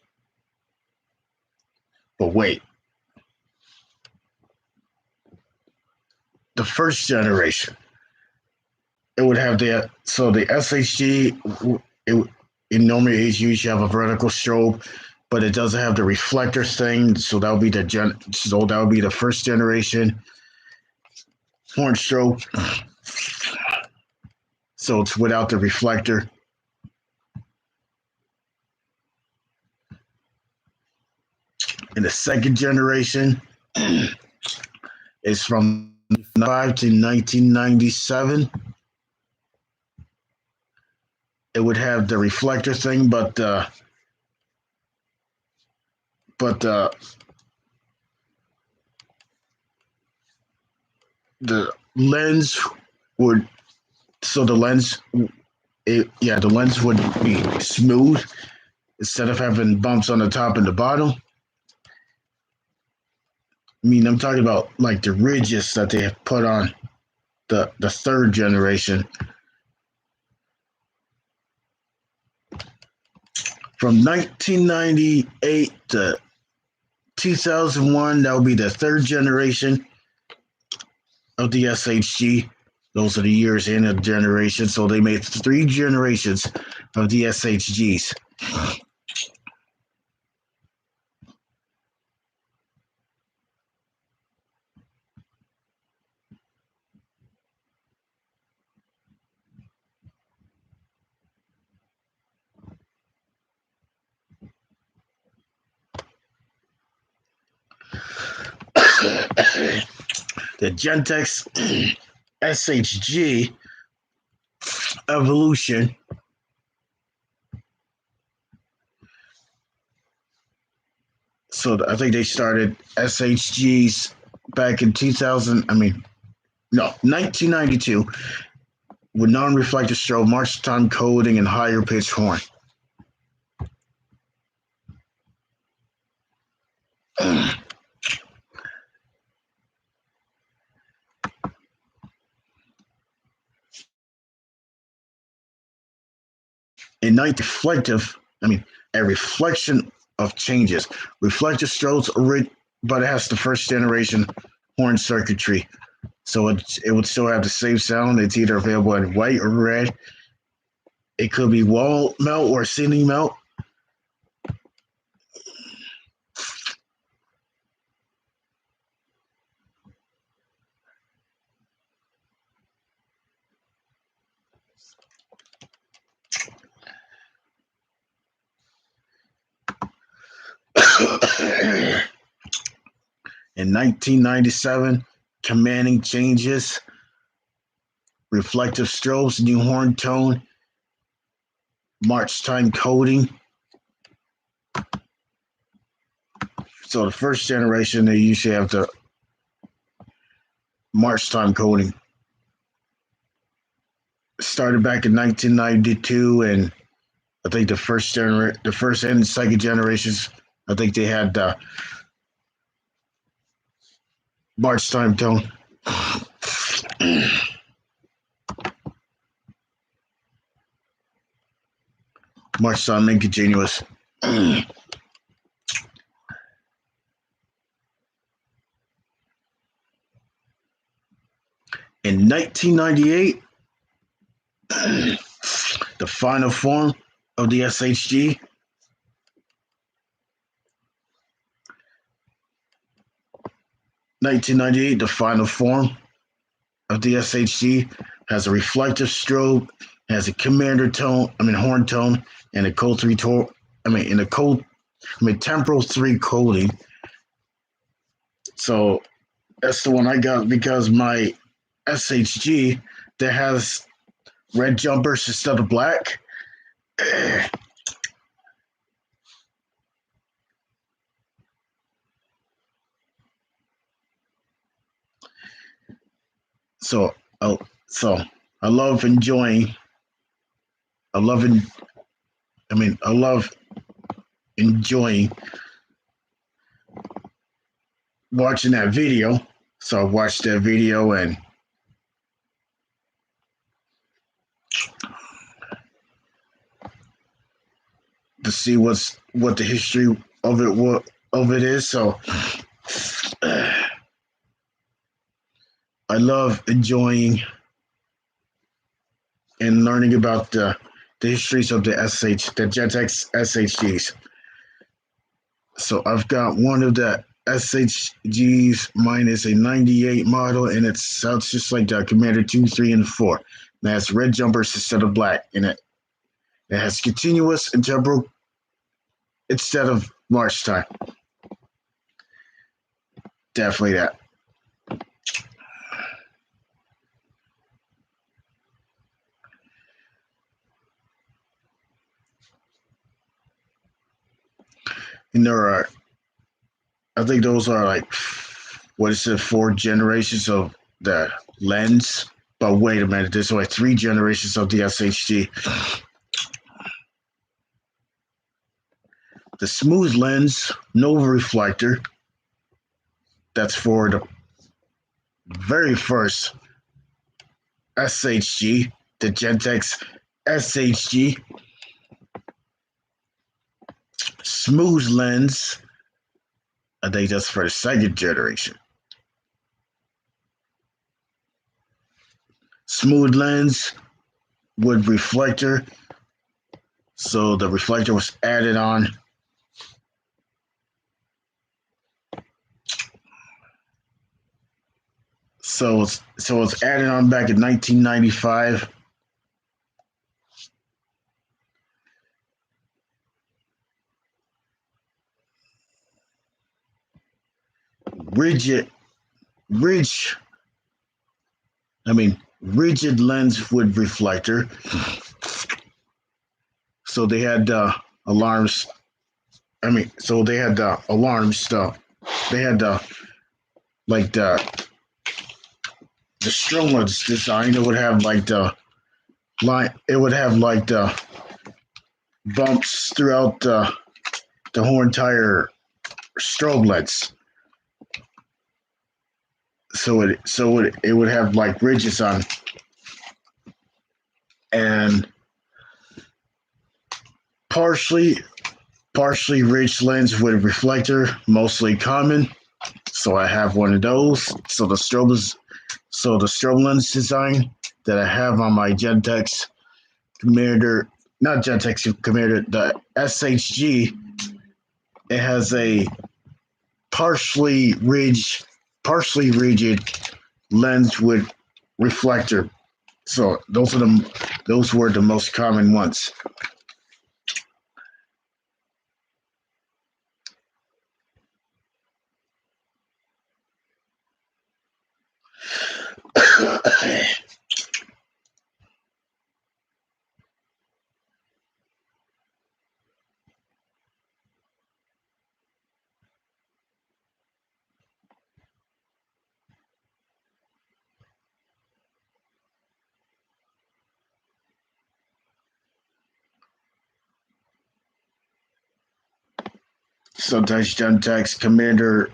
But wait, the first generation, it would have the SHG. It, in normal age, you usually have a vertical strobe, but it doesn't have the reflector thing. So that would be the first generation horn strobe. So it's without the reflector. And the second generation is from 5 to 1997. It would have the reflector thing, but the lens would the lens the lens would be smooth instead of having bumps on the top and the bottom. I mean, I'm talking about like the ridges that they have put on the third generation. From 1998 to 2001, that would be the third generation of the SHG. Those are the years in a generation. So they made 3 generations of the SHGs. The Gentex SHG evolution so I think they started SHGs back in 2000. I mean, no, 1992 with non-reflective strobe, march time coding, and higher pitched horn. In night reflective, I mean, a reflection of changes. Reflective strobes, but it has the first generation horn circuitry. So it would still have the same sound. It's either available in white or red. It could be wall mount or ceiling mount. In 1997, commanding changes, reflective strobes, new horn tone, march time coding. So the first generation, they usually have the March time coding. Started back in 1992, and I think the first and second generations, I think they had the March time tone. March time and continuous. In 1998, the final form of the SHG. 1998, the final form of the SHG has a reflective strobe, has a commander tone, horn tone, and a code three tone. In a code, temporal three coding. So that's the one I got because my SHG that has red jumpers instead of black. So, so I love enjoying. I love, I love enjoying watching that video. So I watched that video and to see what the history of it is. So I love enjoying and learning about the histories of the Gentex SHGs. So I've got one of the SHGs. Mine is a 98 model, and it sounds just like the Commander 2, 3, and 4. It has red jumpers instead of black in it. It has continuous and temporal instead of March time. Definitely that. And there are, I think those are like, what is it, 4 generations of the lens? But wait a minute, there's like 3 generations of the SHG. The smooth lens, Nova reflector. That's for the very first SHG, the Gentex SHG. Smooth lens, I think that's for the second generation. Smooth lens with reflector. So the reflector was added on. So it's added on back in 1995. Rigid lens with reflector. So they had alarms. So they had the alarm stuff. They had the strobe design. It would have like the line. It would have like the bumps throughout the whole entire strobe lights. So it would have like ridges on, and partially ridged lens with reflector, mostly common. So I have one of those. So the strobe lens design that I have on my Gentex Commander, not Gentex Commander, the SHG, it has a partially rigid lens with reflector. So those were the most common ones. Sometimes Gentex Commander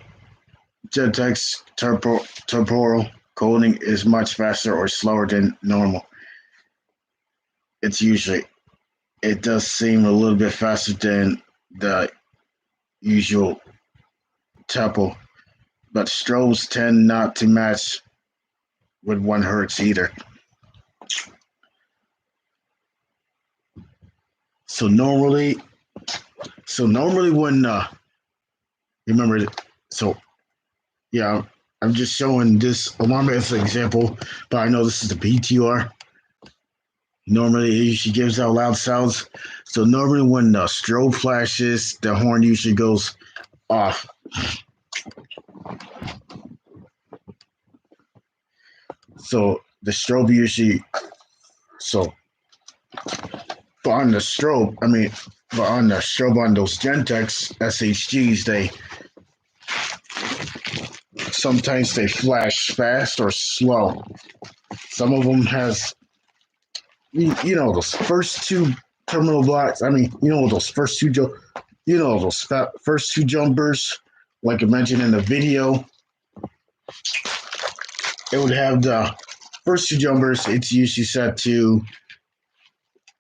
Gentex temporal coding is much faster or slower than normal. It's usually it does seem a little bit faster than the usual tempo, but strobes tend not to match with 1 hertz either. So normally, when remember, so yeah, I'm just showing this alarm as an example, but I know this is the PTR. Normally, it usually gives out loud sounds. So normally, when the strobe flashes, the horn usually goes off. So the strobe usually, so but on the strobe, but on the strobe on those Gentex SHGs, sometimes they flash fast or slow. Some of them has, those first two terminal blocks. Those first two, those first two jumpers, like I mentioned in the video, it would have the first two jumpers. It's usually set to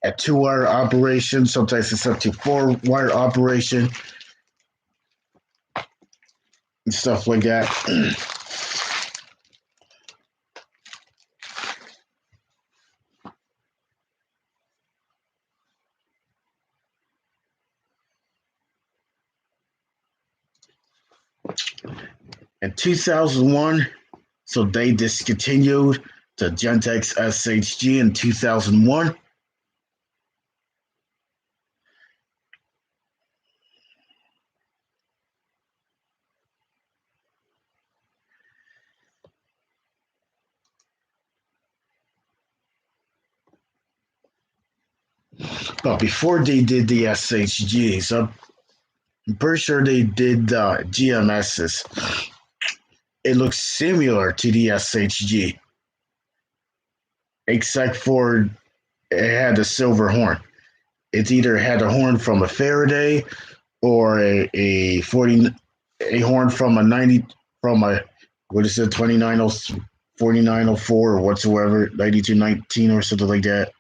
a 2-wire operation. Sometimes it's up to 4-wire operation and stuff like that. In 2001, so they discontinued the Gentex SHG in 2001. But before they did the SHGs, I'm pretty sure they did the GMSs. It looks similar to the SHG, except for it had a silver horn. It either had a horn from a Faraday or a 40 a horn from a 90 from a what is it 29 4904 or whatsoever 9219 or something like that.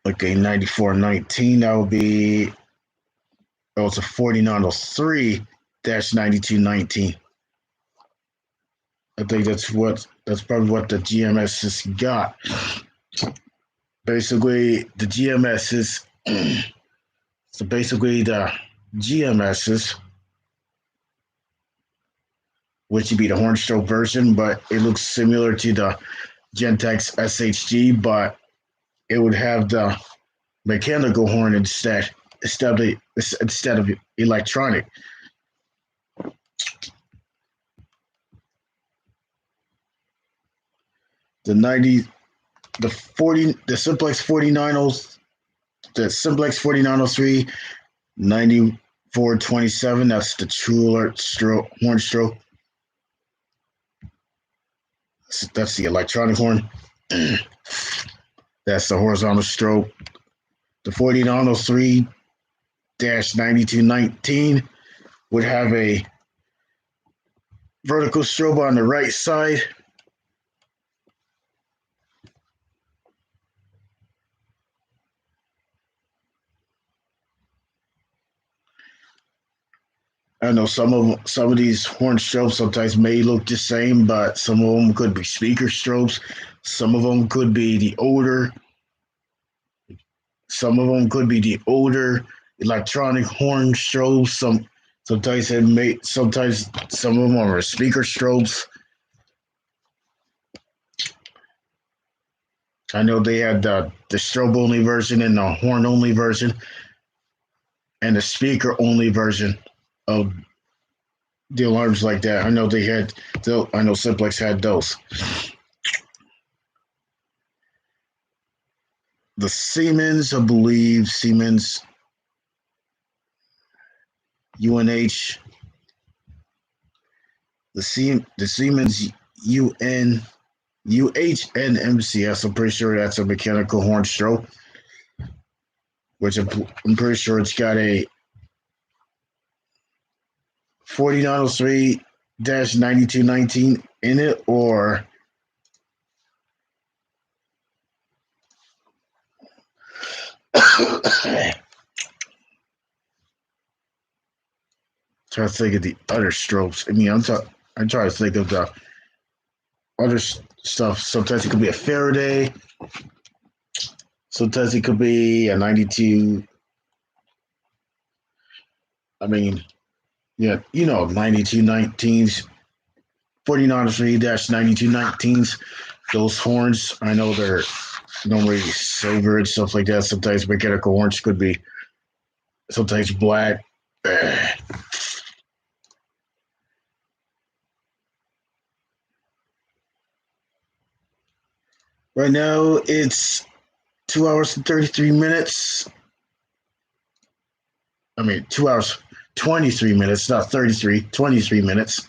Like a 9419, that would be it was a 4903-9219. I think that's probably what the GMS has got. Basically, the GMSs. So basically, the GMSs, which would be the Hornstroke version, but it looks similar to the Gentex SHG, but it would have the mechanical horn instead of electronic. The 90, the 40, the Simplex 4900, the Simplex 4903, 9427. That's the True Alert horn stroke. That's the electronic horn. That's the horizontal stroke. The 4903-9219 would have a vertical strobe on the right side. I know some of these horn strobes sometimes may look the same, but some of them could be speaker strobes. Some of them could be the older. Some of them could be the older electronic horn strobes. Sometimes some of them are speaker strobes. I know they had the strobe only version and the horn only version and the speaker only version of the alarms like that. I know Simplex had those. The Siemens, I believe Siemens UNH, the Siemens UN UHNMCS. I'm pretty sure that's a mechanical horn stroke, which I'm pretty sure it's got a 4903-9219 in it, or trying to think of the other strokes. I mean, I'm trying to think of the other stuff. Sometimes it could be a Faraday. Sometimes it could be a 92. I mean, yeah, 9219s, 4903-9219s. Those horns, I know they're normally silver and stuff like that. Sometimes mechanical horns could be sometimes black. Right now, it's 2 hours and 33 minutes. I mean, 2 hours, 23 minutes, not 33, 23 minutes.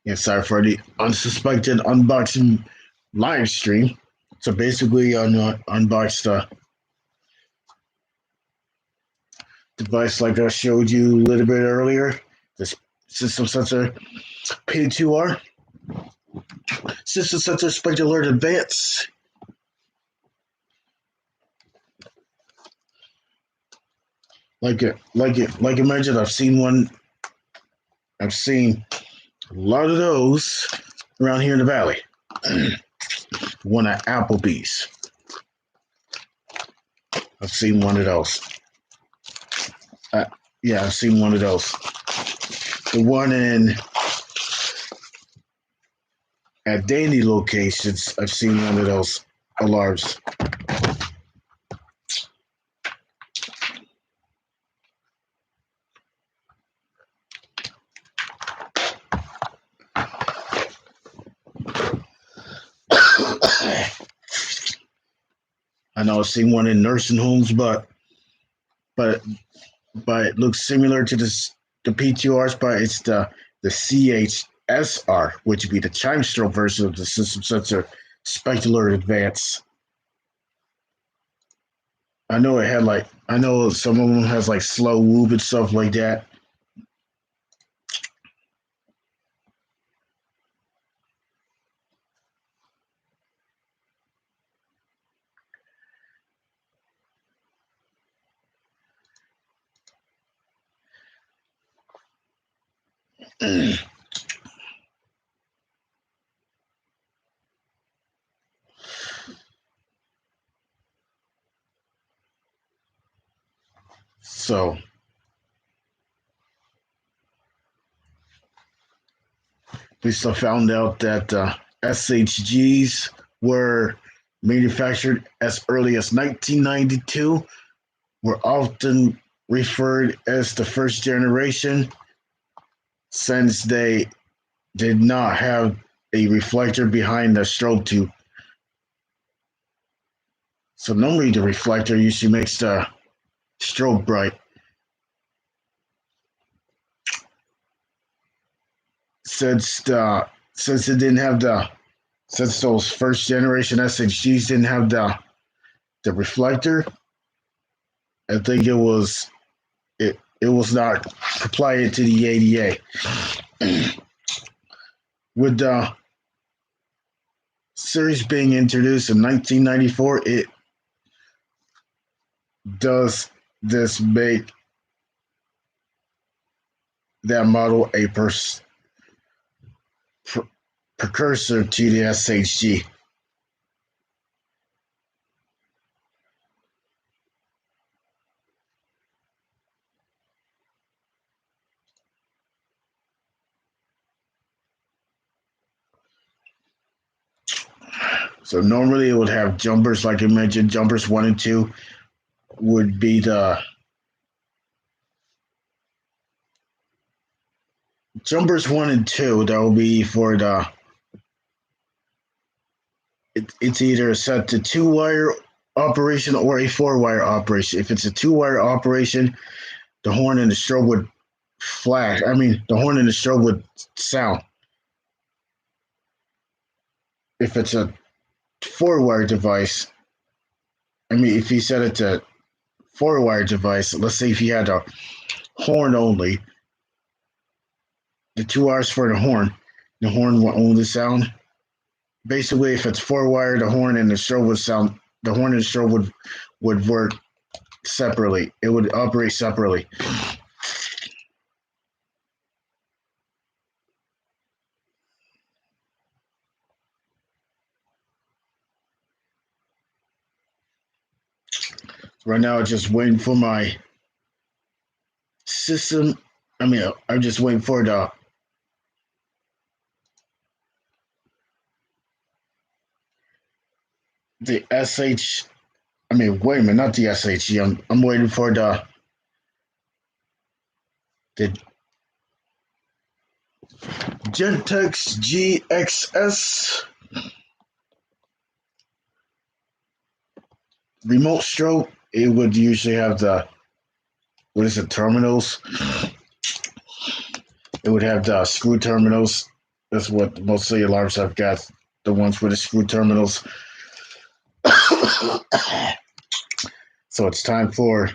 Yeah, sorry for the unsuspected unboxing live stream. So basically, unboxed the device like I showed you a little bit earlier. This system sensor P2R, system sensor Spectre Alert Advance. Like I mentioned, I've seen one. I've seen a lot of those around here in the valley. One at Applebee's. I've seen one of those. Uh, yeah, I've seen one of those. The one in at Dandy locations, I've seen one of those alarms. I know I've seen one in nursing homes, but but it looks similar to the PTRs, but it's the CHSR, which would be the chime stroke version of the system sensor Spectre Alert Advance. I know some of them has like slow whoop and stuff like that. So we still found out that SHGs were manufactured as early as 1992, were often referred as the first generation since they did not have a reflector behind the strobe tube. So normally the reflector usually makes the strobe bright. Since the since it didn't have the since those first generation SHGs didn't have the reflector, I think it was not compliant to the ADA. With the series being introduced in 1994, it does this make that model a precursor to the SHG. So normally it would have jumpers, like I mentioned, jumpers 1 and 2 would be the jumpers 1 and 2. That will be for the it's either set to 2 wire operation or a 4 wire operation. If it's a 2 wire operation, the horn and the strobe would flash. I mean, the horn and the strobe would sound. If it's a 4 wire device, I mean, if you set it to 4 wire device, let's say if you had a horn only, the 2 wires for the horn will only sound. Basically, if it's 4 wire, the horn and the strobe would sound. The horn and the strobe would work separately. It would operate separately. Right now, I'm just waiting for my system. I mean, I'm just waiting for the SH. I mean, wait a minute, not the SHE. I'm waiting for the Gentex GXS remote strobe. It would usually have the what is it terminals. It would have the screw terminals. That's what most of the alarms I've got. The ones with the screw terminals. So it's time for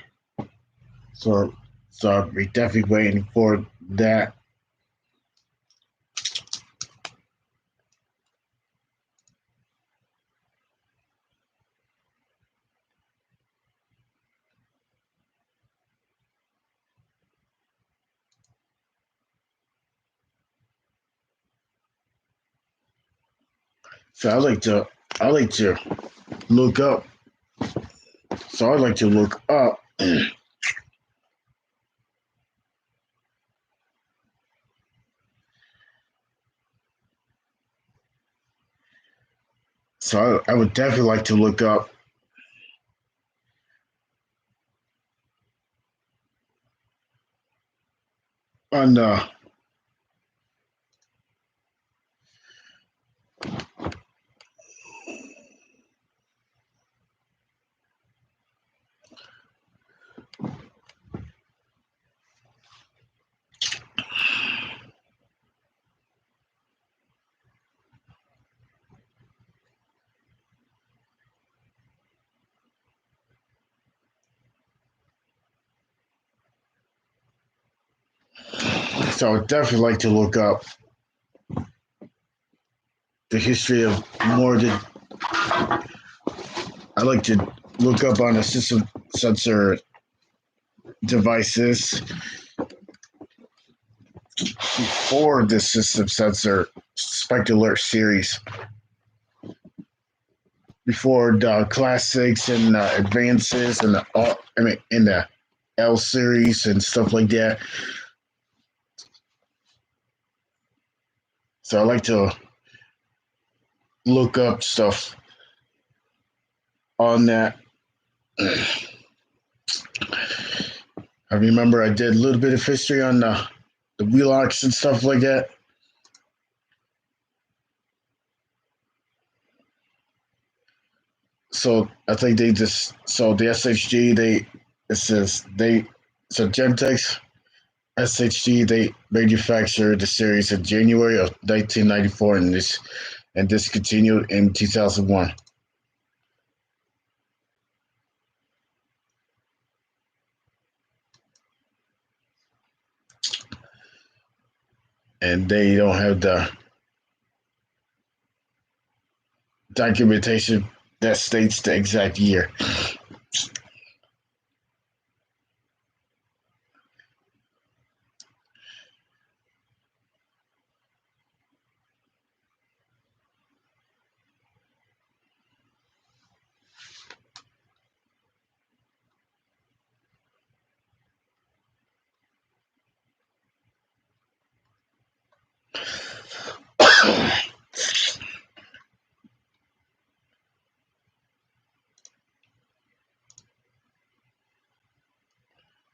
so so we're definitely waiting for that. So I like to look up. So I like to look up. So I would definitely like to look up on so I would definitely like to look up the history of more than I like to look up on the system sensor devices before the system sensor Spec Alert series, before the classics and advances and I mean in the L series and stuff like that. So I like to look up stuff on that. I remember I did a little bit of history on the Wheelocks and stuff like that. So I think they just so the SHG it says they so Gentex SHG they manufactured the series in January of 1994 and discontinued in 2001. And they don't have the documentation that states the exact year.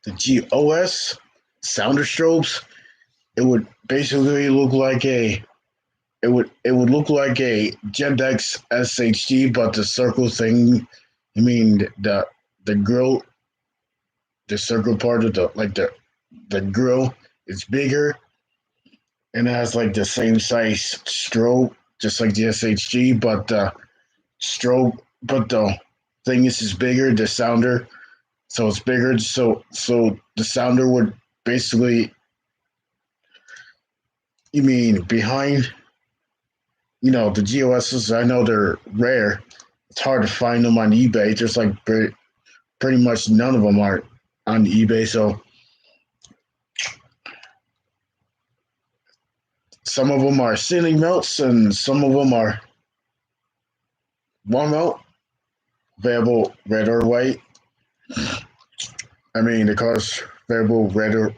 the GOS sounder strobes, it would basically look like it would look like a Gentex SHD, but the circle thing, I mean the grill, the circle part of the grill is bigger and it has like the same size strobe, just like the SHG, but the strobe, but the thing is bigger. The sounder, so it's bigger. So the sounder would basically, you mean behind, the GOSs. I know they're rare. It's hard to find them on eBay. There's like pretty much none of them are on eBay. So some of them are ceiling melts, and some of them are one melt, available red or white. I mean, the colors variable red or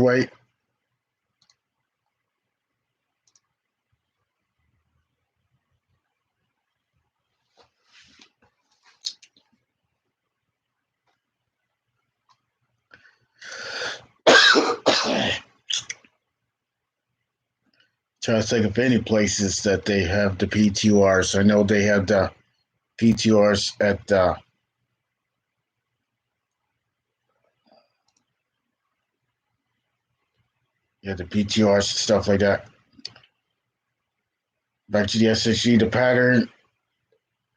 white. Trying to think of any places that they have the PTRs. I know they have the PTRs at the PTRs and stuff like that. Back to the SSG, the pattern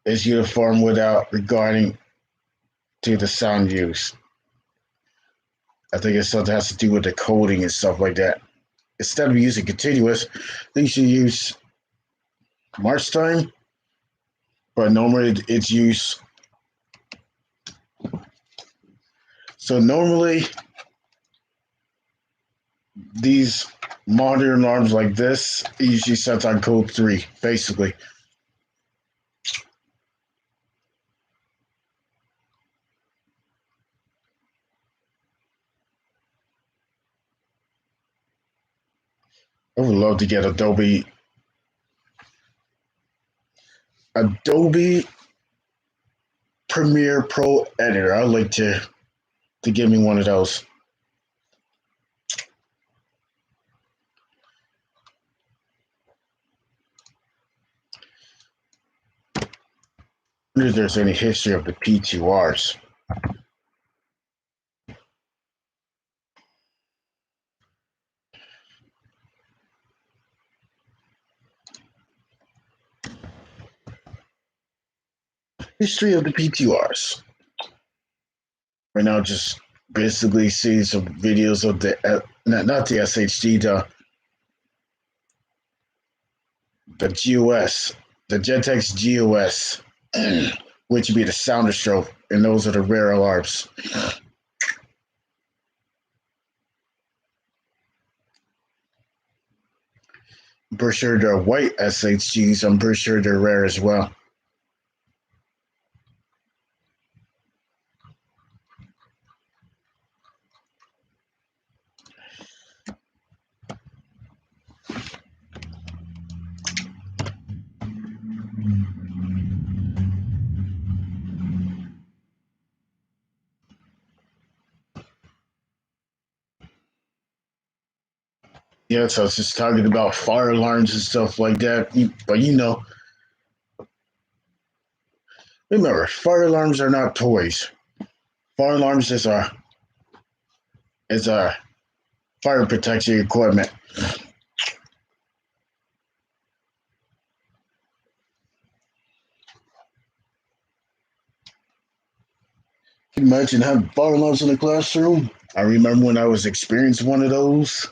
is uniform without regarding to the sound use. I think it's something that has to do with the coding and stuff like that. Instead of using continuous, they should use March time, but normally it's used. So normally these modern alarms like this usually sets on code 3, basically. I would love to get Adobe Premiere Pro editor. I'd like to give me one of those. I wonder if there's any history of the P2Rs. History of the P2Rs. Right now, just basically see some videos of the not the SHD, the GOS, the Gentex GOS, which would be the sounder strobe, and those are the rare alarms. I'm pretty sure they're white SHGs. I'm pretty sure they're rare as well. Yeah, so I was just talking about fire alarms and stuff like that. But remember, fire alarms are not toys. Fire alarms is a fire protection equipment. Can you imagine having fire alarms in the classroom? I remember when I was experiencing one of those.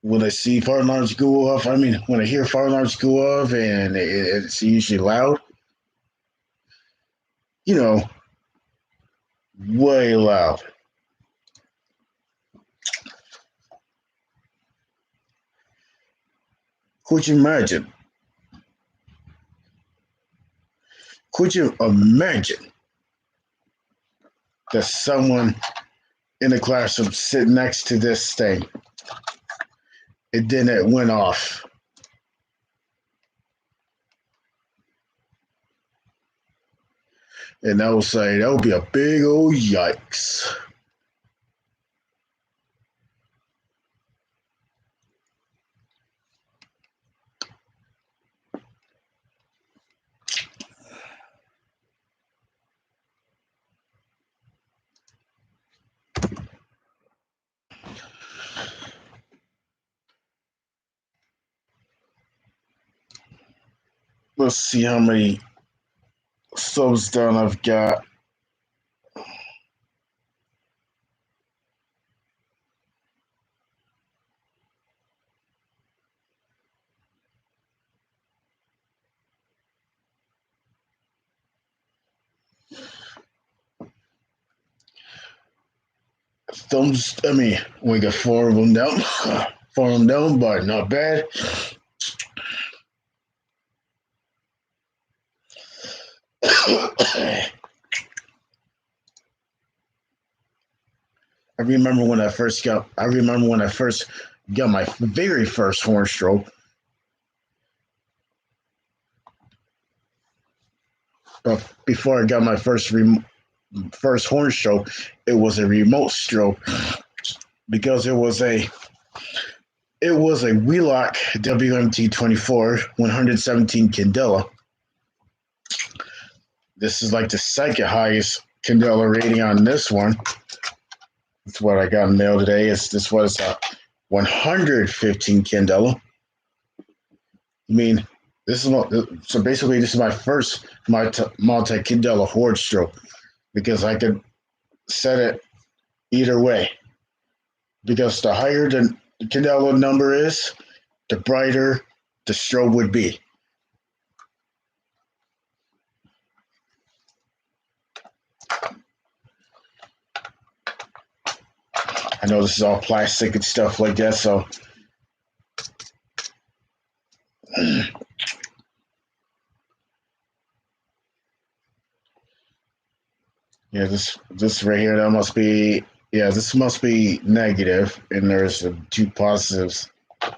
When I see fire alarms go off, I mean, when I hear fire alarms go off and it's usually loud, you know, way loud. Could you imagine? Could you imagine that someone in the classroom sit next to this thing and then it went off? And I will say that would be a big old yikes. Let's see how many subs down I've got. Thumbs, I mean, we got 4 of them down. 4 of them down, but not bad. I remember when I first got my very first horn stroke. But before I got my first horn stroke, it was a remote stroke because it was a Wheelock WMT-24 117 Candela. This is like the second highest Candela rating on this one. That's what I got in mail today. This was a 115 Candela. I mean, so basically this is my first multi Candela horde stroke because I could set it either way. Because the higher the Candela number is, the brighter the strobe would be. I know this is all plastic and stuff like that, so yeah, this right here, this must be negative, and there's 2 positives. I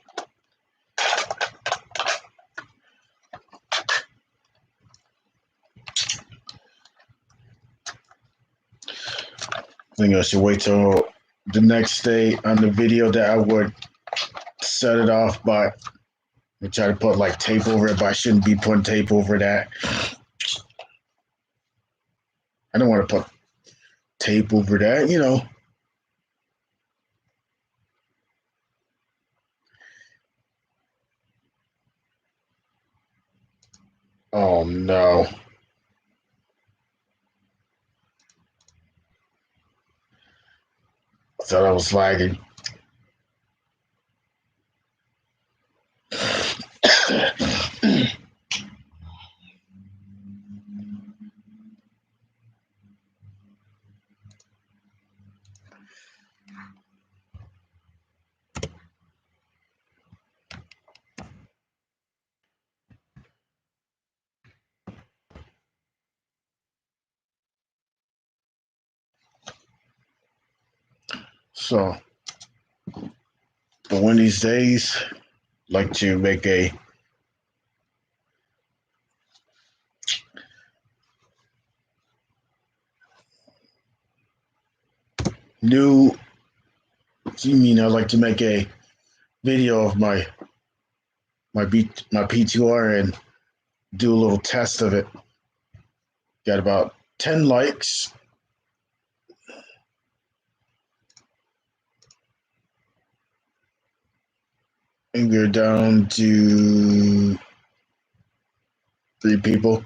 think I should wait till the next day on the video that I would set it off, but I try to put like tape over it, but I shouldn't be putting tape over that. I don't want to put tape over that, you know. Oh no. I thought I was lagging. So, but one of these days, I'd like to make a new. You mean I'd like to make a video of my P2R and do a little test of it. Got about 10 likes. And we're down to 3 people.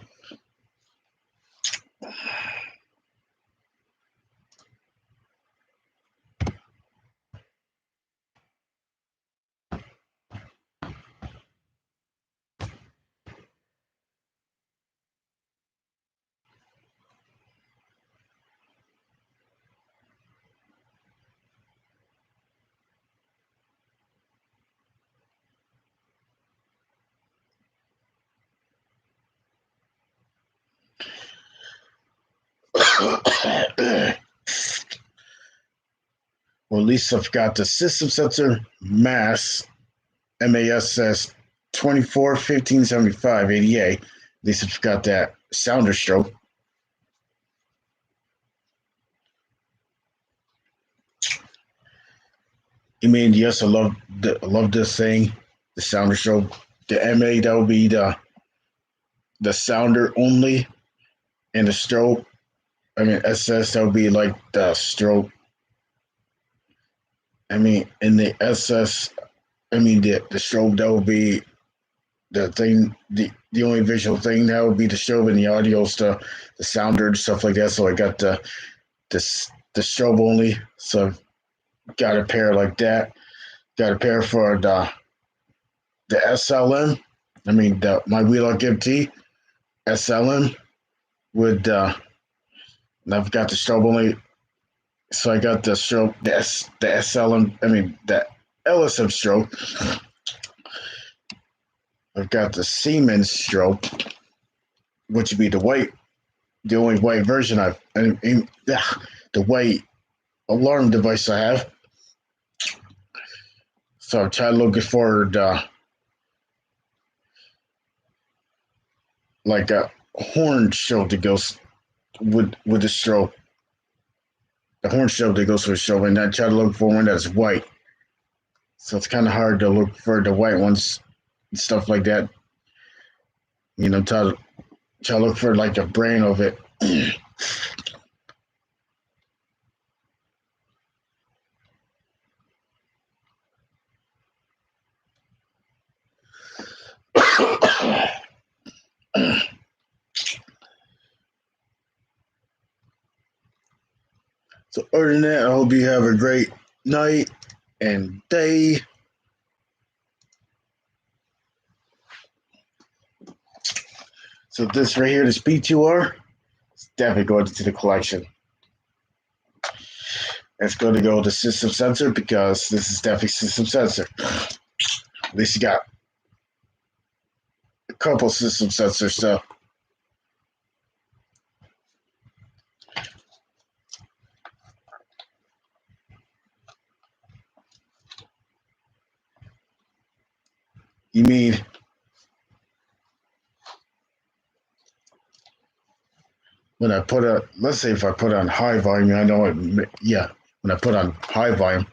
Well, at least I've got the system sensor MAS says 24 15 75 88. At least I've got that sounder stroke. I mean, yes, I love this thing, the sounder strobe. The MA that would be the sounder only, and the strobe. I mean, SS that would be like the strobe. I mean, in the SS, I mean the strobe that would be the thing. The only visual thing that would be the strobe, and the audio stuff, the sounder and stuff like that. So I got the strobe only. So got a pair like that. Got a pair for the SLM. I mean, my Wheelock MT SLM with I've got the strobe only. So I got the strobe, the SLM. I mean, the LSM strobe. I've got the Siemens strobe, which would be the only white version the white alarm device I have. So I'm trying looking for like a horn strobe that goes with the strobe. The horn strobe that goes with the strobe, and I try to look for one that's white. So it's kind of hard to look for the white ones and stuff like that. You know, try to look for like a brand of it. So other than that, I hope you have a great night and day. So this right here, this P2R, it's definitely going into the collection. It's going to go to system sensor because this is definitely system sensor. At least you got a couple system sensor stuff. You mean when I put let's say if I put on high volume, I know yeah, when I put on high volume,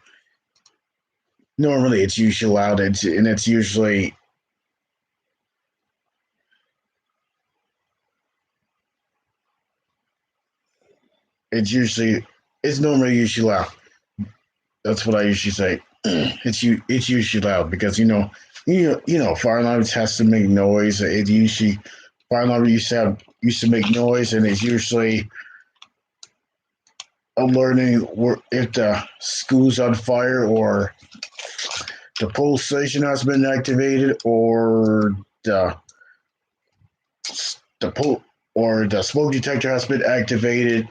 normally it's usually loud, and it's usually it's usually it's normally usually loud. That's what I usually say. It's usually loud because fire alarms has to make noise. It usually fire alarm used to make noise, and it's usually alerting if the school's on fire or the police station has been activated or the the smoke detector has been activated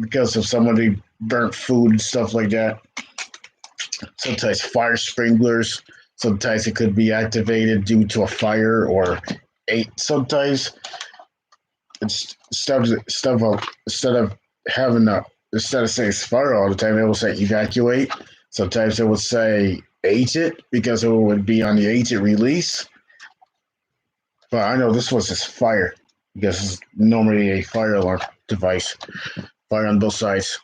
because of somebody burnt food and stuff like that. Sometimes fire sprinklers. Sometimes it could be activated due to a fire or sometimes it's instead of having a instead of saying fire all the time, it will say evacuate. Sometimes it would say agent because it would be on the agent release. But I know this was just fire because it's normally a fire alarm device. Fire on both sides.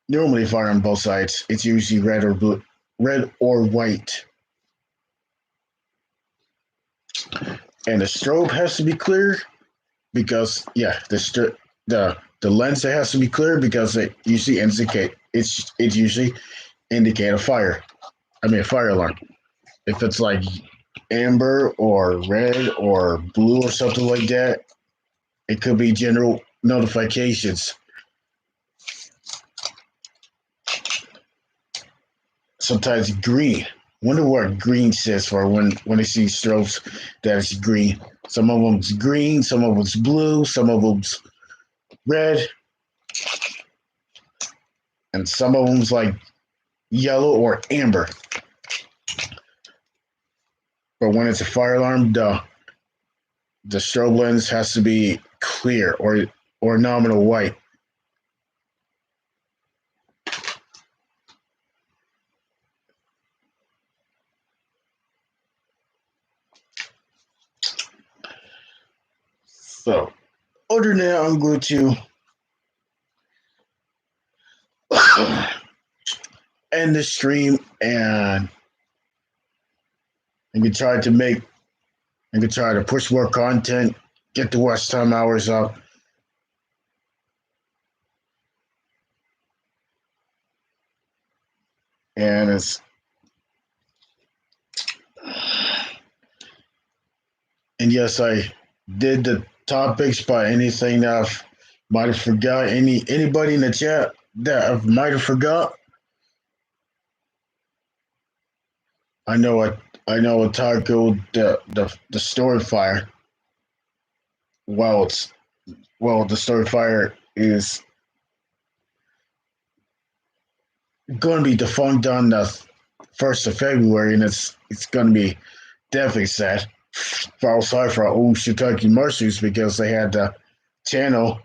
Normally fire on both sides. It's usually red or blue, red or white. And the strobe has to be clear because the lens has to be clear because it usually it usually indicate a fire. I mean a fire alarm. If it's like amber or red or blue or something like that, it could be general notifications. Sometimes green. Wonder what green says for when I see strobes that is green. Some of them's green, some of them's blue, some of them's red, and some of them's like yellow or amber. But when it's a fire alarm, the strobe lens has to be clear or nominal white. So other than that, I'm going to end the stream and I can try to make I can try to push more content, get the watch time hours up. And yes, I did the topics, but anything that I might have forgot, anybody in the chat that I might have forgot, I know what Otaku the story fire. Well, the story fire is going to be defunct on the 1st of February, and it's going to be definitely sad. Felt sorry for old Kentucky Mercies because they had the channel.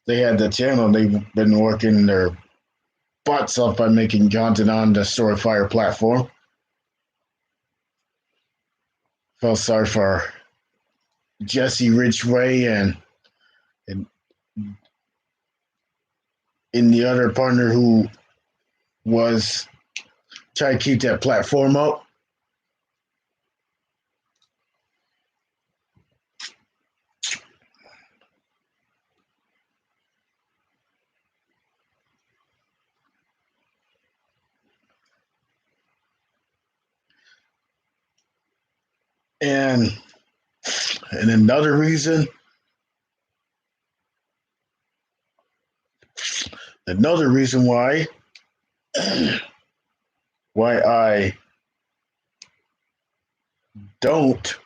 They've been working their butts off by making content on the Storyfire platform. Felt sorry for Jesse Ridgway and in the other partner who was trying to keep that platform up. And another reason why I don't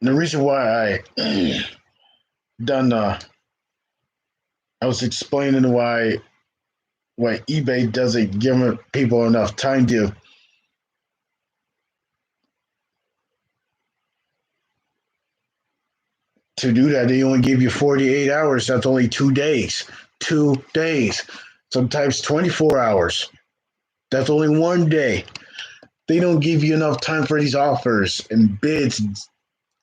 the reason why I done I was explaining why eBay doesn't give people enough time to do that. They only give you 48 hours. That's only 2 days. 2 days. Sometimes 24 hours. That's only one day. They don't give you enough time for these offers and bids and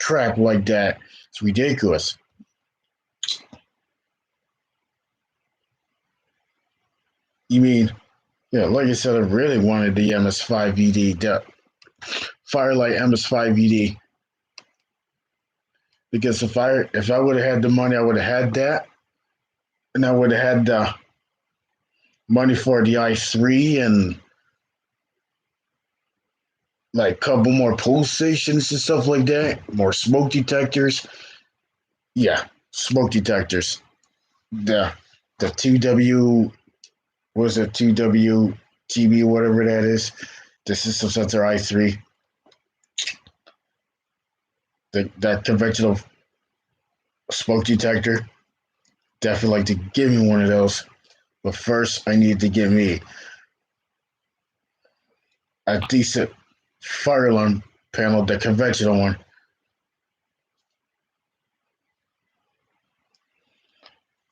crap like that. It's ridiculous. You mean, yeah, like I said, I really wanted the MS5 VD, the Firelight MS5 VD. Because if I would have had the money, I would have had that. And I would have had the money for the i3 and like a couple more pull stations and stuff like that, more smoke detectors. Yeah, smoke detectors. The 2W, what is it, 2W TB, whatever that is, the system sensor i3. That conventional smoke detector. Definitely like to give me one of those. But first, I need to get me a decent fire alarm panel, the conventional one.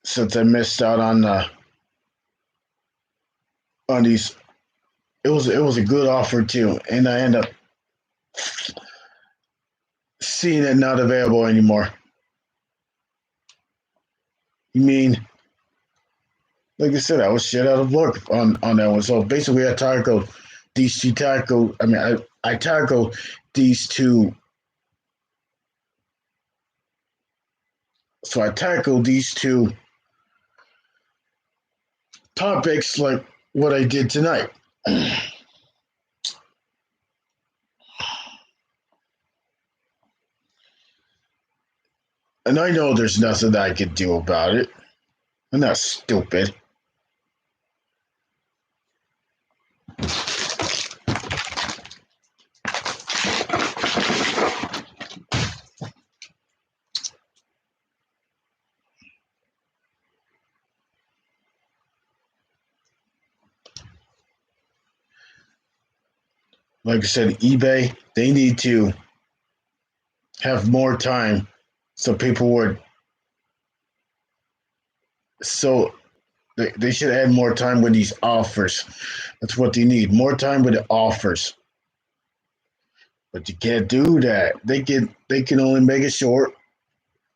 Since I missed out on these, it was a good offer too, and I end up seeing it not available anymore. You mean, like I said, I was shit out of luck on that one. So basically, I tackled these two tackle. I mean, I tackled these two. So I tackled these two topics like what I did tonight. And I know there's nothing I could do about it. I'm not stupid. Like I said, eBay, they need to have more time so people would. So they should add more time with these offers. That's what they need. More time with the offers. But you can't do that. They can only make it short.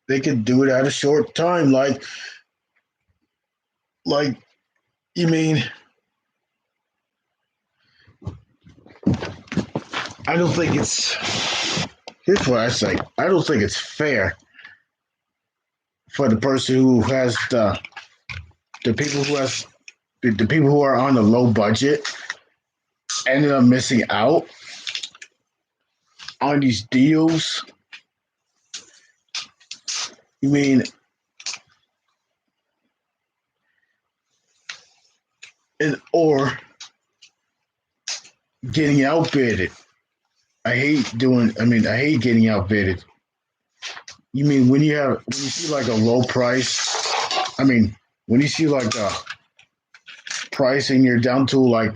They can do it at a short time. Like you mean I don't think it's here's what I say. I don't think it's fair for the person who has the people who has the people who are on a low budget ended up missing out on these deals. You mean or getting outbidded. I hate getting outbidded. You mean when you see like a low price, I mean when you see like a price and you're down to like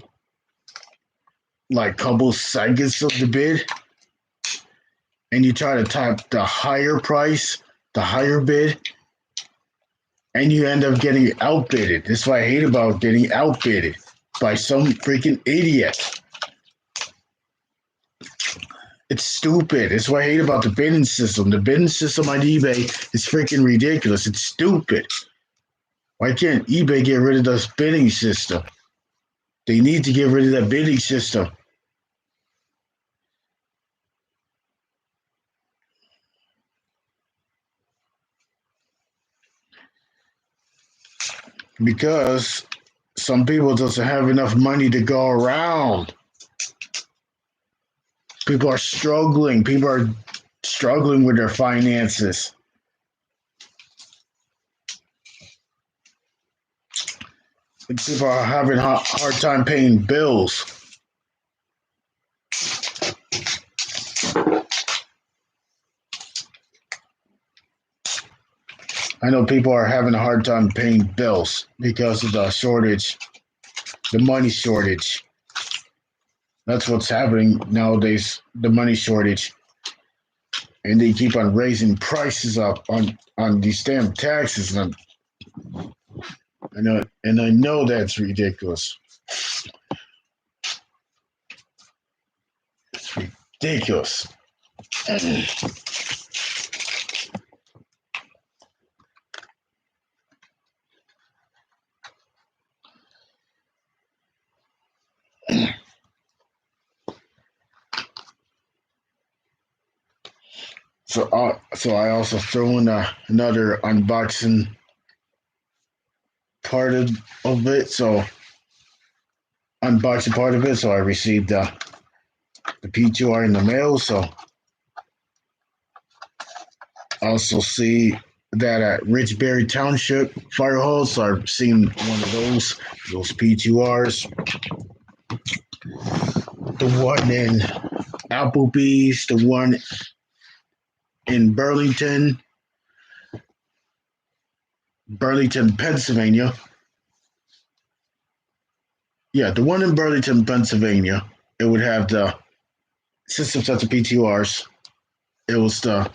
couple seconds of the bid and you try to type the higher price, the higher bid, and you end up getting outbidded. That's what I hate about getting outbidded by some freaking idiot. It's stupid. It's what I hate about the bidding system. The bidding system on eBay is freaking ridiculous. It's stupid. Why can't eBay get rid of this bidding system? They need to get rid of that bidding system. Because some people doesn't have enough money to go around. People are struggling. People are struggling with their finances. People are having a hard time paying bills. I know people are having a hard time paying bills because of the shortage, the money shortage. That's what's happening nowadays, the money shortage. And they keep on raising prices up on these damn taxes. And I know that's ridiculous. It's ridiculous. So I also throw in another unboxing part of it. So unboxing part of it. So I received the P2R in the mail. So I also see that at Richberry Township Fire Hall. So I've seen one of those P2Rs. The one in Applebee's, the one in Burlington, Pennsylvania. Yeah, the one in Burlington, Pennsylvania. It would have the system sets of P2Rs. It was the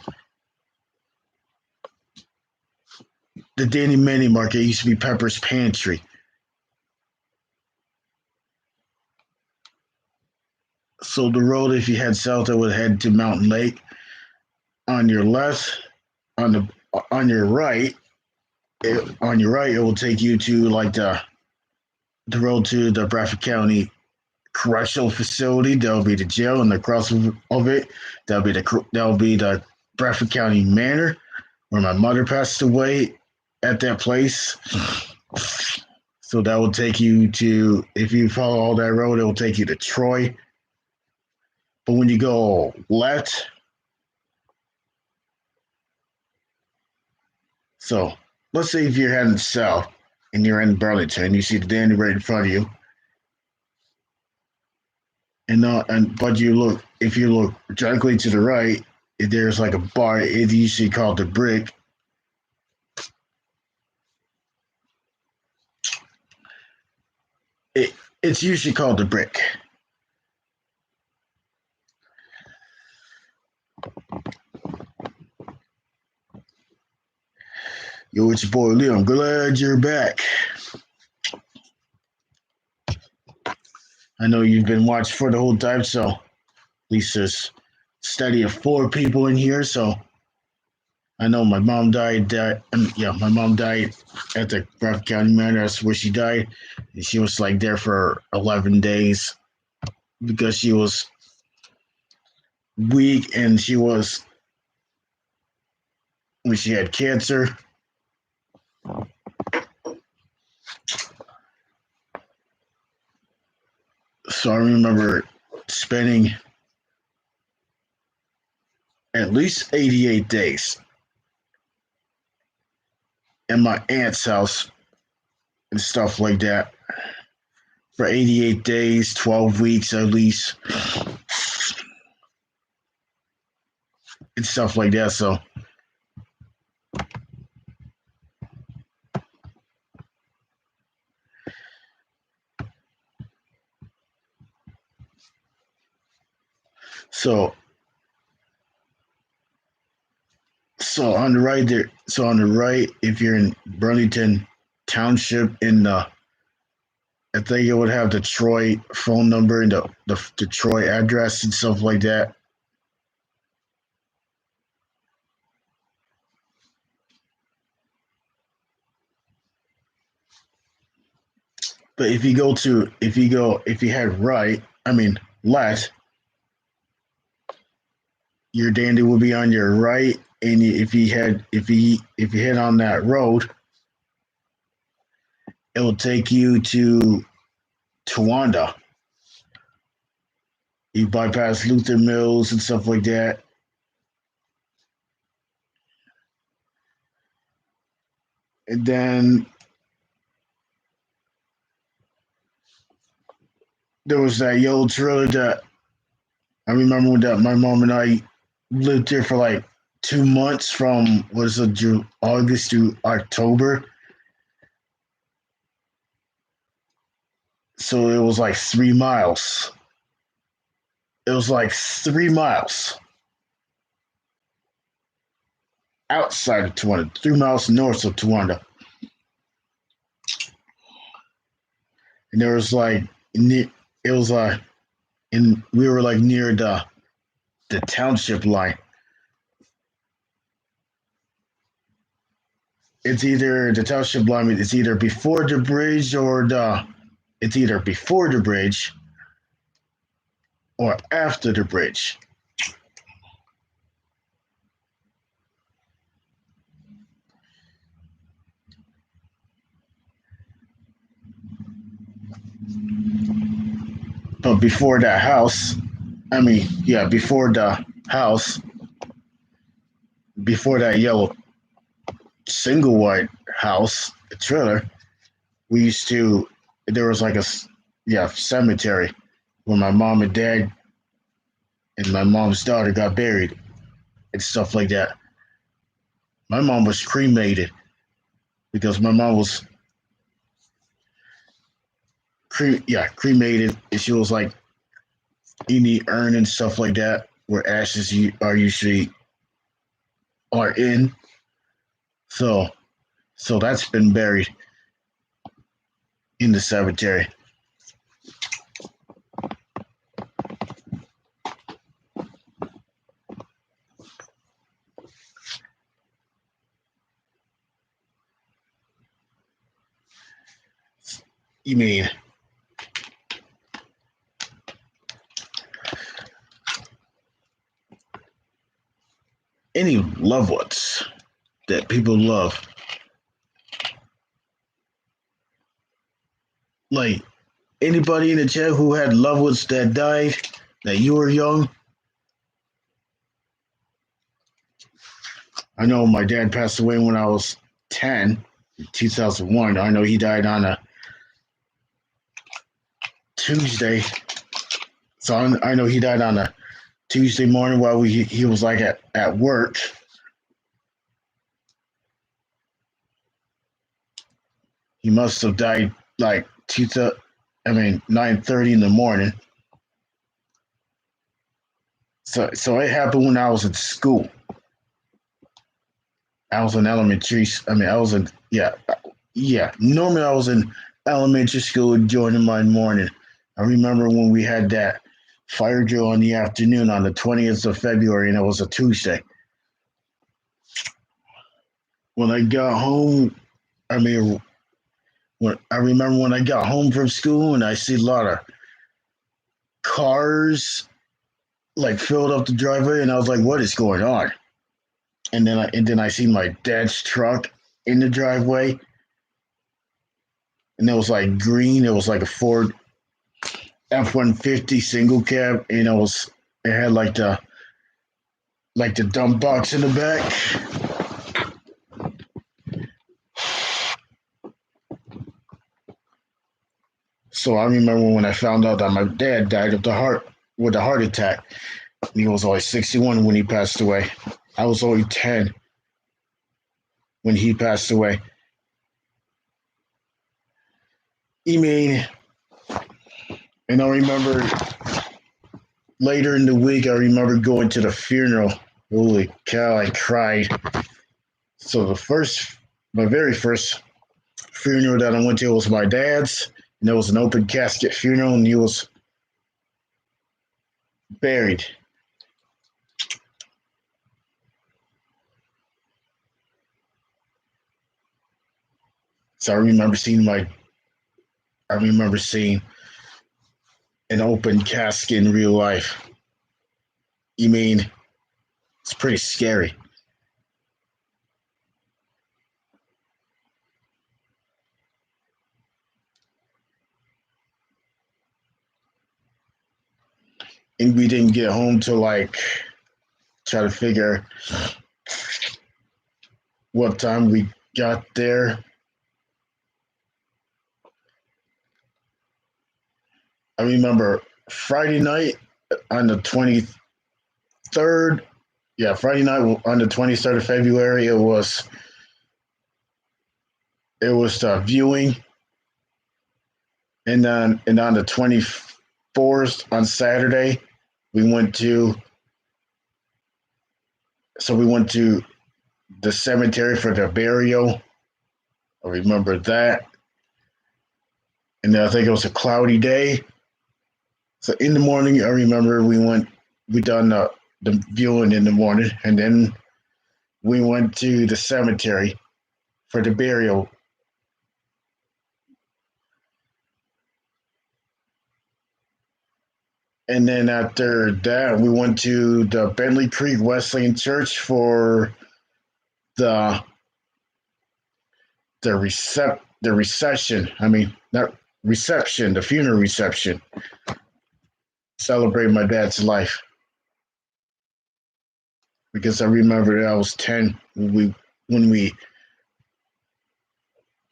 Danny Mini Market. It used to be Pepper's Pantry. So the road, if you head south, it would head to Mountain Lake. On your left, on the on your right, it will take you to like the road to the Bradford County Correctional Facility. That'll be the jail, and across of it, that'll be the Bradford County Manor, where my mother passed away at that place. So that will take you to, if you follow all that road, it will take you to Troy. But when you go left, so let's say if you're heading south and you're in Burlington, you see the Danny right in front of you, but if you look directly to the right, there's like a bar. It's usually called the Brick. It's usually called the Brick. Yo, it's your boy Leo. I'm glad you're back. I know you've been watching for the whole time, so at least there's study of four people in here. So I know my mom died. My mom died at the Crawford County Manor. That's where she died. And she was like there for 11 days because she was weak and she had cancer. So I remember spending at least 88 days in my aunt's house and stuff like that for 88 days, 12 weeks at least, and stuff like that. So on the right there, if you're in Burlington Township I think it would have the Troy phone number and the Troy address and stuff like that. But if you had left, your dandy will be on your right, and if you head on that road, it will take you to Towanda. You bypass Luther Mills and stuff like that. And then there was that yellow trailer that I remember that my mom and I lived there for like 2 months from August to October. So it was like 3 miles. It was like 3 miles outside of Towanda, 3 miles north of Towanda. And there was like it was and we were like near the township line. It's either the township line. It's either before the bridge it's either before the bridge or after the bridge. But before that house, before the house, before that yellow single wide house, a trailer, there was like a cemetery where my mom and dad and my mom's daughter got buried and stuff like that. My mom was cremated because my mom was cremated, and she was like in the urn and stuff like that where ashes are usually are in. So that's been buried in the cemetery. You mean any loved ones that people love? Like anybody in the chat who had loved ones that died that you were young? I know my dad passed away when I was 10, 2001. I know he died on a Tuesday. So I know he died on a Tuesday morning while he was like at work. He must have died like 9:30 in the morning. So it happened when I was in school. I was in elementary. I was in Normally I was in elementary school during my morning. I remember when we had that fire drill in the afternoon on the 20th of February, and it was a Tuesday. When I got home, I mean, I remember when I got home from school and I see a lot of cars like filled up the driveway, and I was like, "What is going on?" And then I seen my dad's truck in the driveway, and it was like green. It was like a Ford F-150 single cab, and it had like the dump box in the back. So I remember when I found out that my dad died of the heart with a heart attack. He was only 61 when he passed away. I was only 10 when he passed away. I mean, and I remember later in the week, I remember going to the funeral. Holy cow, I cried. So my very first funeral that I went to was my dad's, and it was an open casket funeral, and he was buried. So I remember seeing an open casket in real life. You mean, it's pretty scary. And we didn't get home till like try to figure what time we got there. I remember Friday night on the 23rd. Yeah, Friday night on the 23rd of February. It was the viewing, and on the 24th on Saturday, we went to we went to the cemetery for the burial. I remember that, and then I think it was a cloudy day. So in the morning, I remember we done the viewing in the morning, and then we went to the cemetery for the burial. And then after that, we went to the Bentley Creek Wesleyan Church for the the reception. I mean, not reception, the funeral reception. Celebrate my dad's life because I remember that I was 10 when we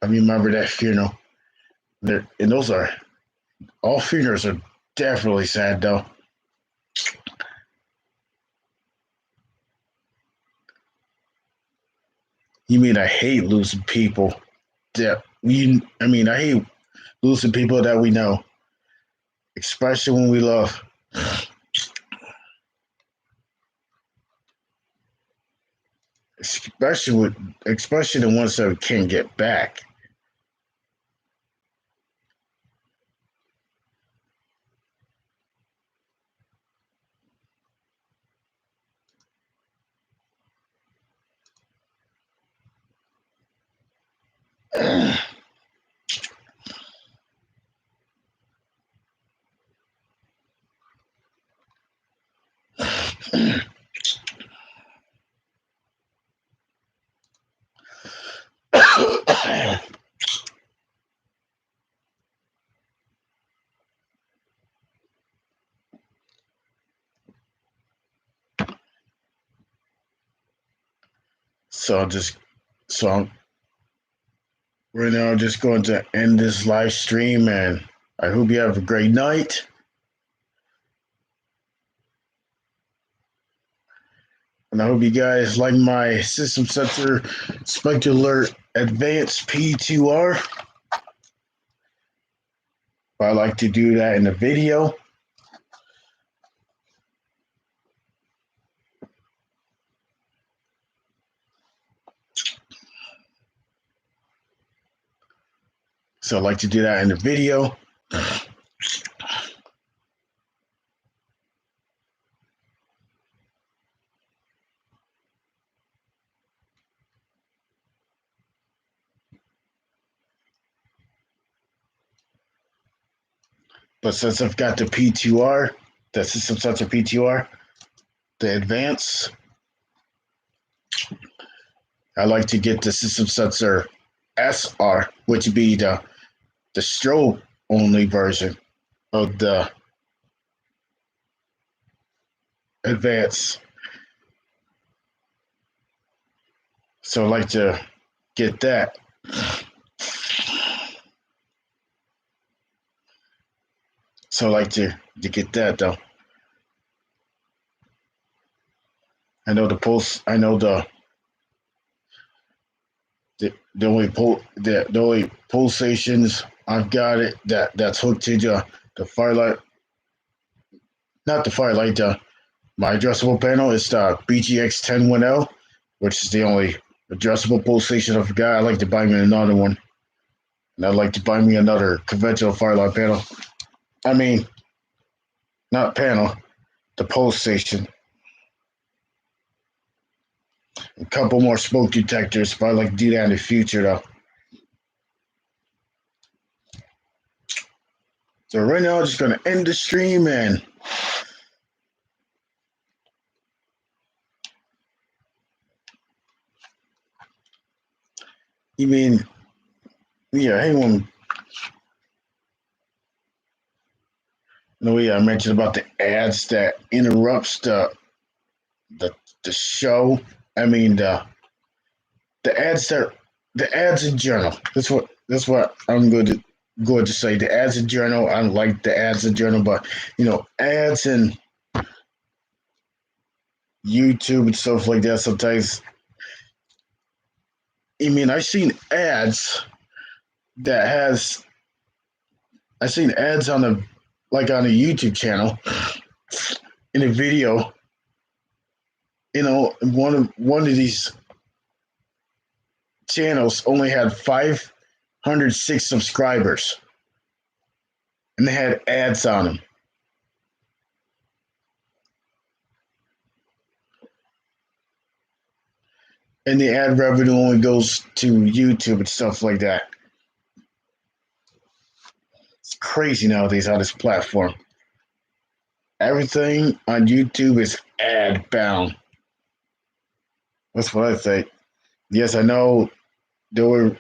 I remember that funeral. And those are all funerals are definitely sad though. You mean I hate losing people that we I mean I hate losing people that we know, especially when we love. Especially the ones that we can't get back. so just so I'm, right now I'm just going to end this live stream, and I hope you have a great night. And I hope you guys like my system sensor Spectre Alert Advanced P2R. I like to do that in the video. So I like to do that in the video. But since I've got the P2R, the System Sensor P2R, the Advance, I like to get the System Sensor SR, which would be the strobe only version of the Advance. So I like to get that. So I like to get that though. I know the pulse. I know the only the only pulsations I've got it that's hooked to the Firelight, not the Firelight. My adjustable panel is the BGX 101L, which is the only adjustable pulsation I've got. I like to buy me another one, and I'd like to buy me another conventional Firelight panel. I mean, not panel, the pulsation. A couple more smoke detectors, but I'd like to do that in the future though. So right now, I'm just gonna end the stream and you mean, yeah, hang on. No, yeah, I mentioned about the ads that interrupts the the show. I mean the ads that the ads in general. That's what I'm going to say. The ads in general. I like the ads in general, but ads and YouTube and stuff like that. Sometimes, I mean, that has I've seen ads on on a YouTube channel in a video. One of these channels only had 506 subscribers, and they had ads on them. And the ad revenue only goes to YouTube and stuff like that. It's crazy nowadays on this platform. Everything on YouTube is ad bound. That's what I think. Yes, I know there were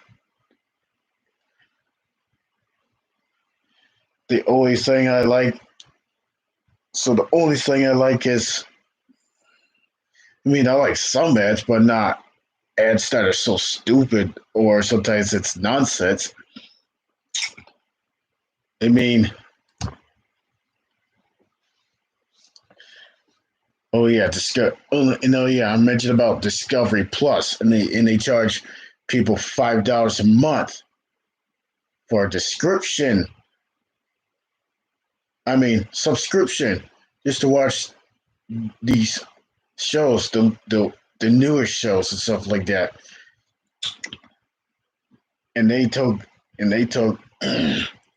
the only thing I like. So the only thing I like is, I mean, I like some ads, but not ads that are so stupid or sometimes it's nonsense. I mean, oh yeah, I mentioned about Discovery Plus, and they charge people $5 a month for a description. I mean, subscription just to watch these shows, the newest shows and stuff like that. And they took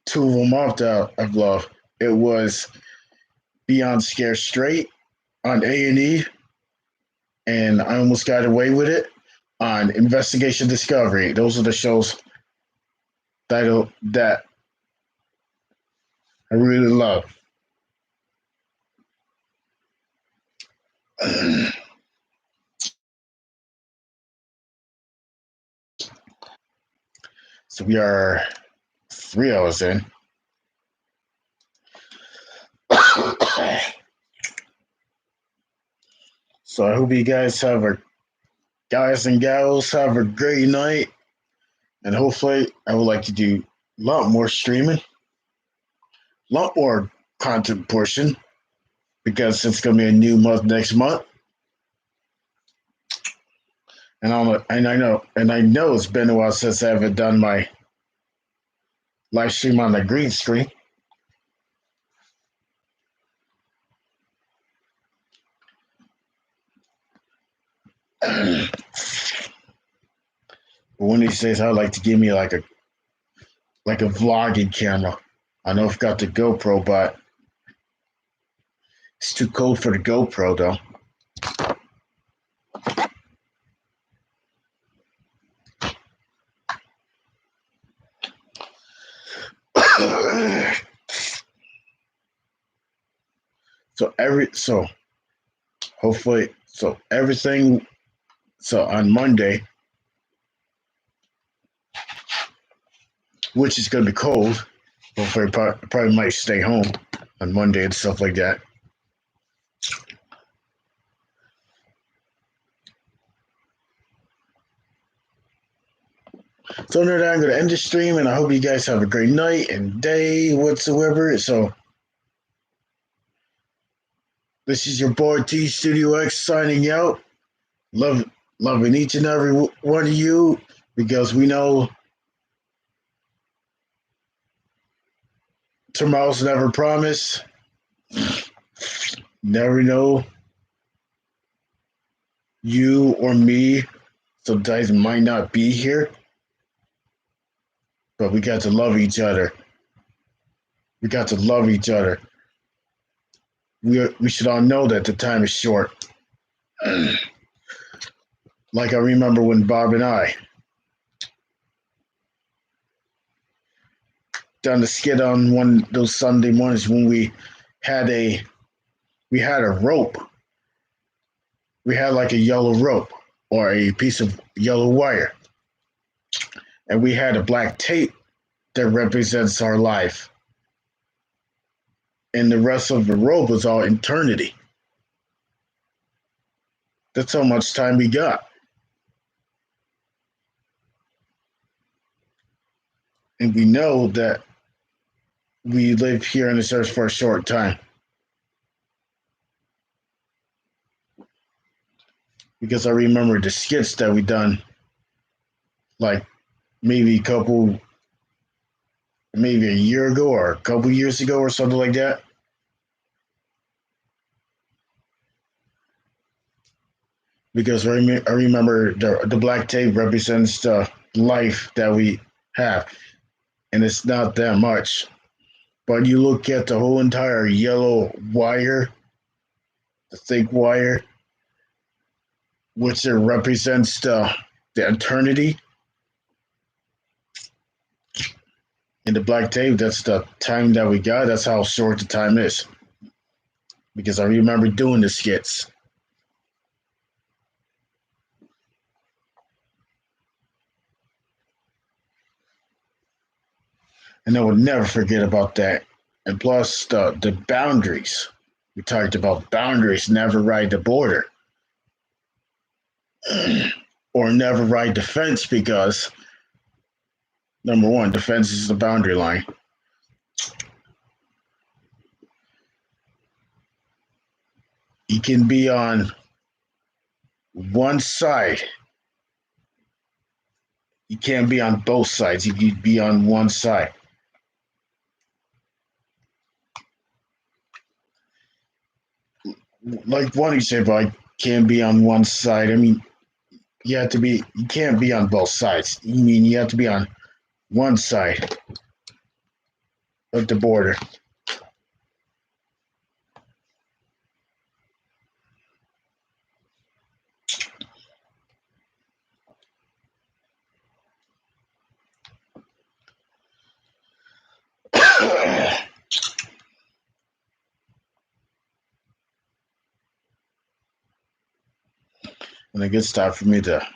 two of them off of love. It was Beyond Scare Straight on A&E, and I almost got away with it on Investigation Discovery. Those are the shows that I really love. So we are 3 hours in. So I hope you guys and gals have a great night, and hopefully I would like to do a lot more streaming, a lot more content portion, because it's going to be a new month next month. And I know it's been a while since I haven't done my live stream on the green screen. But one of these days, I'd like to give me like a vlogging camera. I know I've got the GoPro, but it's too cold for the GoPro though. hopefully everything. So on Monday, which is going to be cold, hopefully probably might stay home on Monday and stuff like that. So other than that, I'm going to end the stream, and I hope you guys have a great night and day whatsoever. So this is your boy T Studio X signing out. Loving each and every one of you, because we know tomorrow's never promised. Never know, you or me sometimes might not be here, but we got to love each other. We got to love each other. We should all know that the time is short. Like I remember when Bob and I done the skit on one of those Sunday mornings when we had a rope. We had like a yellow rope or a piece of yellow wire, and we had a black tape that represents our life, and the rest of the rope was all eternity. That's how much time we got. And we know that we live here on this earth for a short time. Because I remember the skits that we done, like maybe a year ago or a couple years ago or something like that. Because I remember the black tape represents the life that we have, and it's not that much. But you look at the whole entire yellow wire, the thick wire, which it represents the eternity. In the black tape, that's the time that we got. That's how short the time is. Because I remember doing the skits. And I would never forget about that. And plus the boundaries. We talked about boundaries, never ride the border. Or never ride the fence, because number one, the fence is the boundary line. You can be on one side. You can't be on both sides. You can be on one side. Like one example, I can't be on one side. I mean, you can't be on both sides. You have to be on one side of the border. And a good start for me to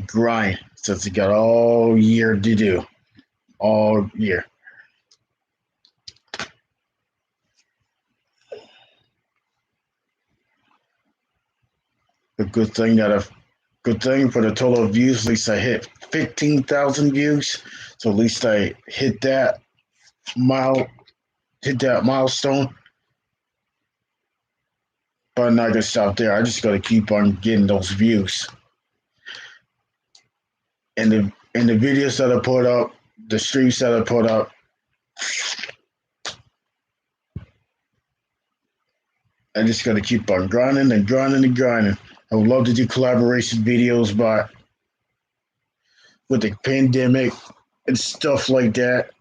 grind, since you got all year to do. All year. A good thing for the total of views, at least I hit 15,000 views. So at least I hit that milestone. But I'm not gonna stop there. I just gotta keep on getting those views. And the videos that I put up, the streams that I put up, I just gotta keep on grinding and grinding and grinding. I would love to do collaboration videos, but with the pandemic and stuff like that,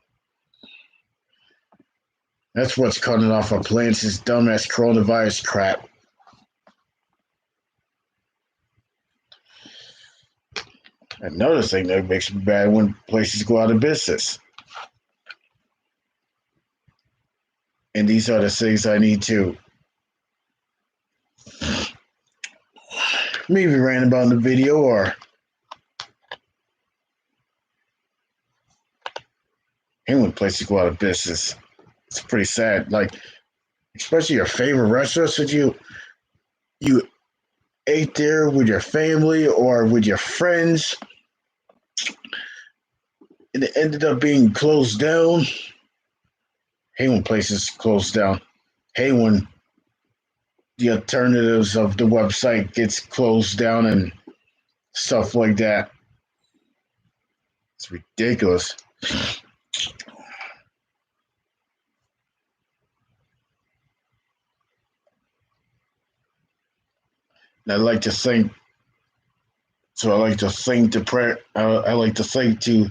that's what's cutting off our plans, this dumbass coronavirus crap. Another thing that makes me bad when places go out of business. And these are the things I need to maybe ran about in the video, or anyone places go out of business. It's pretty sad. Like, especially your favorite restaurants that you ate there with your family or with your friends, and it ended up being closed down. Hey, when places closed down. Hey, when the alternatives of the website gets closed down and stuff like that. It's ridiculous. And I like to think. So I like to thank the prayer. I like to thank to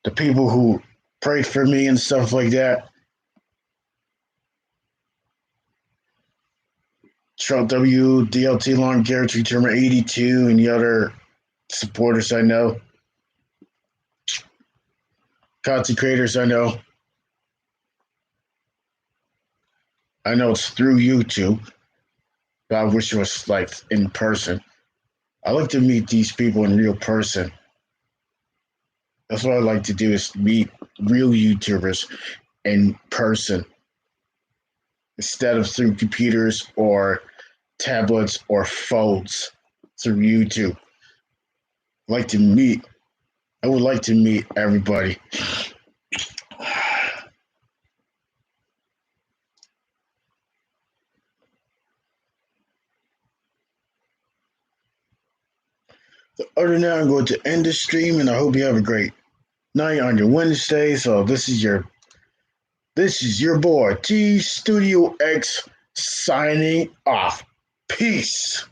the people who prayed for me and stuff like that. Trump W, DLT Long Guarantee Term 82, and the other supporters I know. Content creators I know. I know it's through YouTube, but I wish it was like in person. I like to meet these people in real person. That's what I like to do is meet real YouTubers in person instead of through computers or tablets or phones through YouTube. Like to meet. I would like to meet everybody. So other than that, I'm going to end the stream, and I hope you have a great night on your Wednesday. So this is your boy T Studio X signing off. Peace.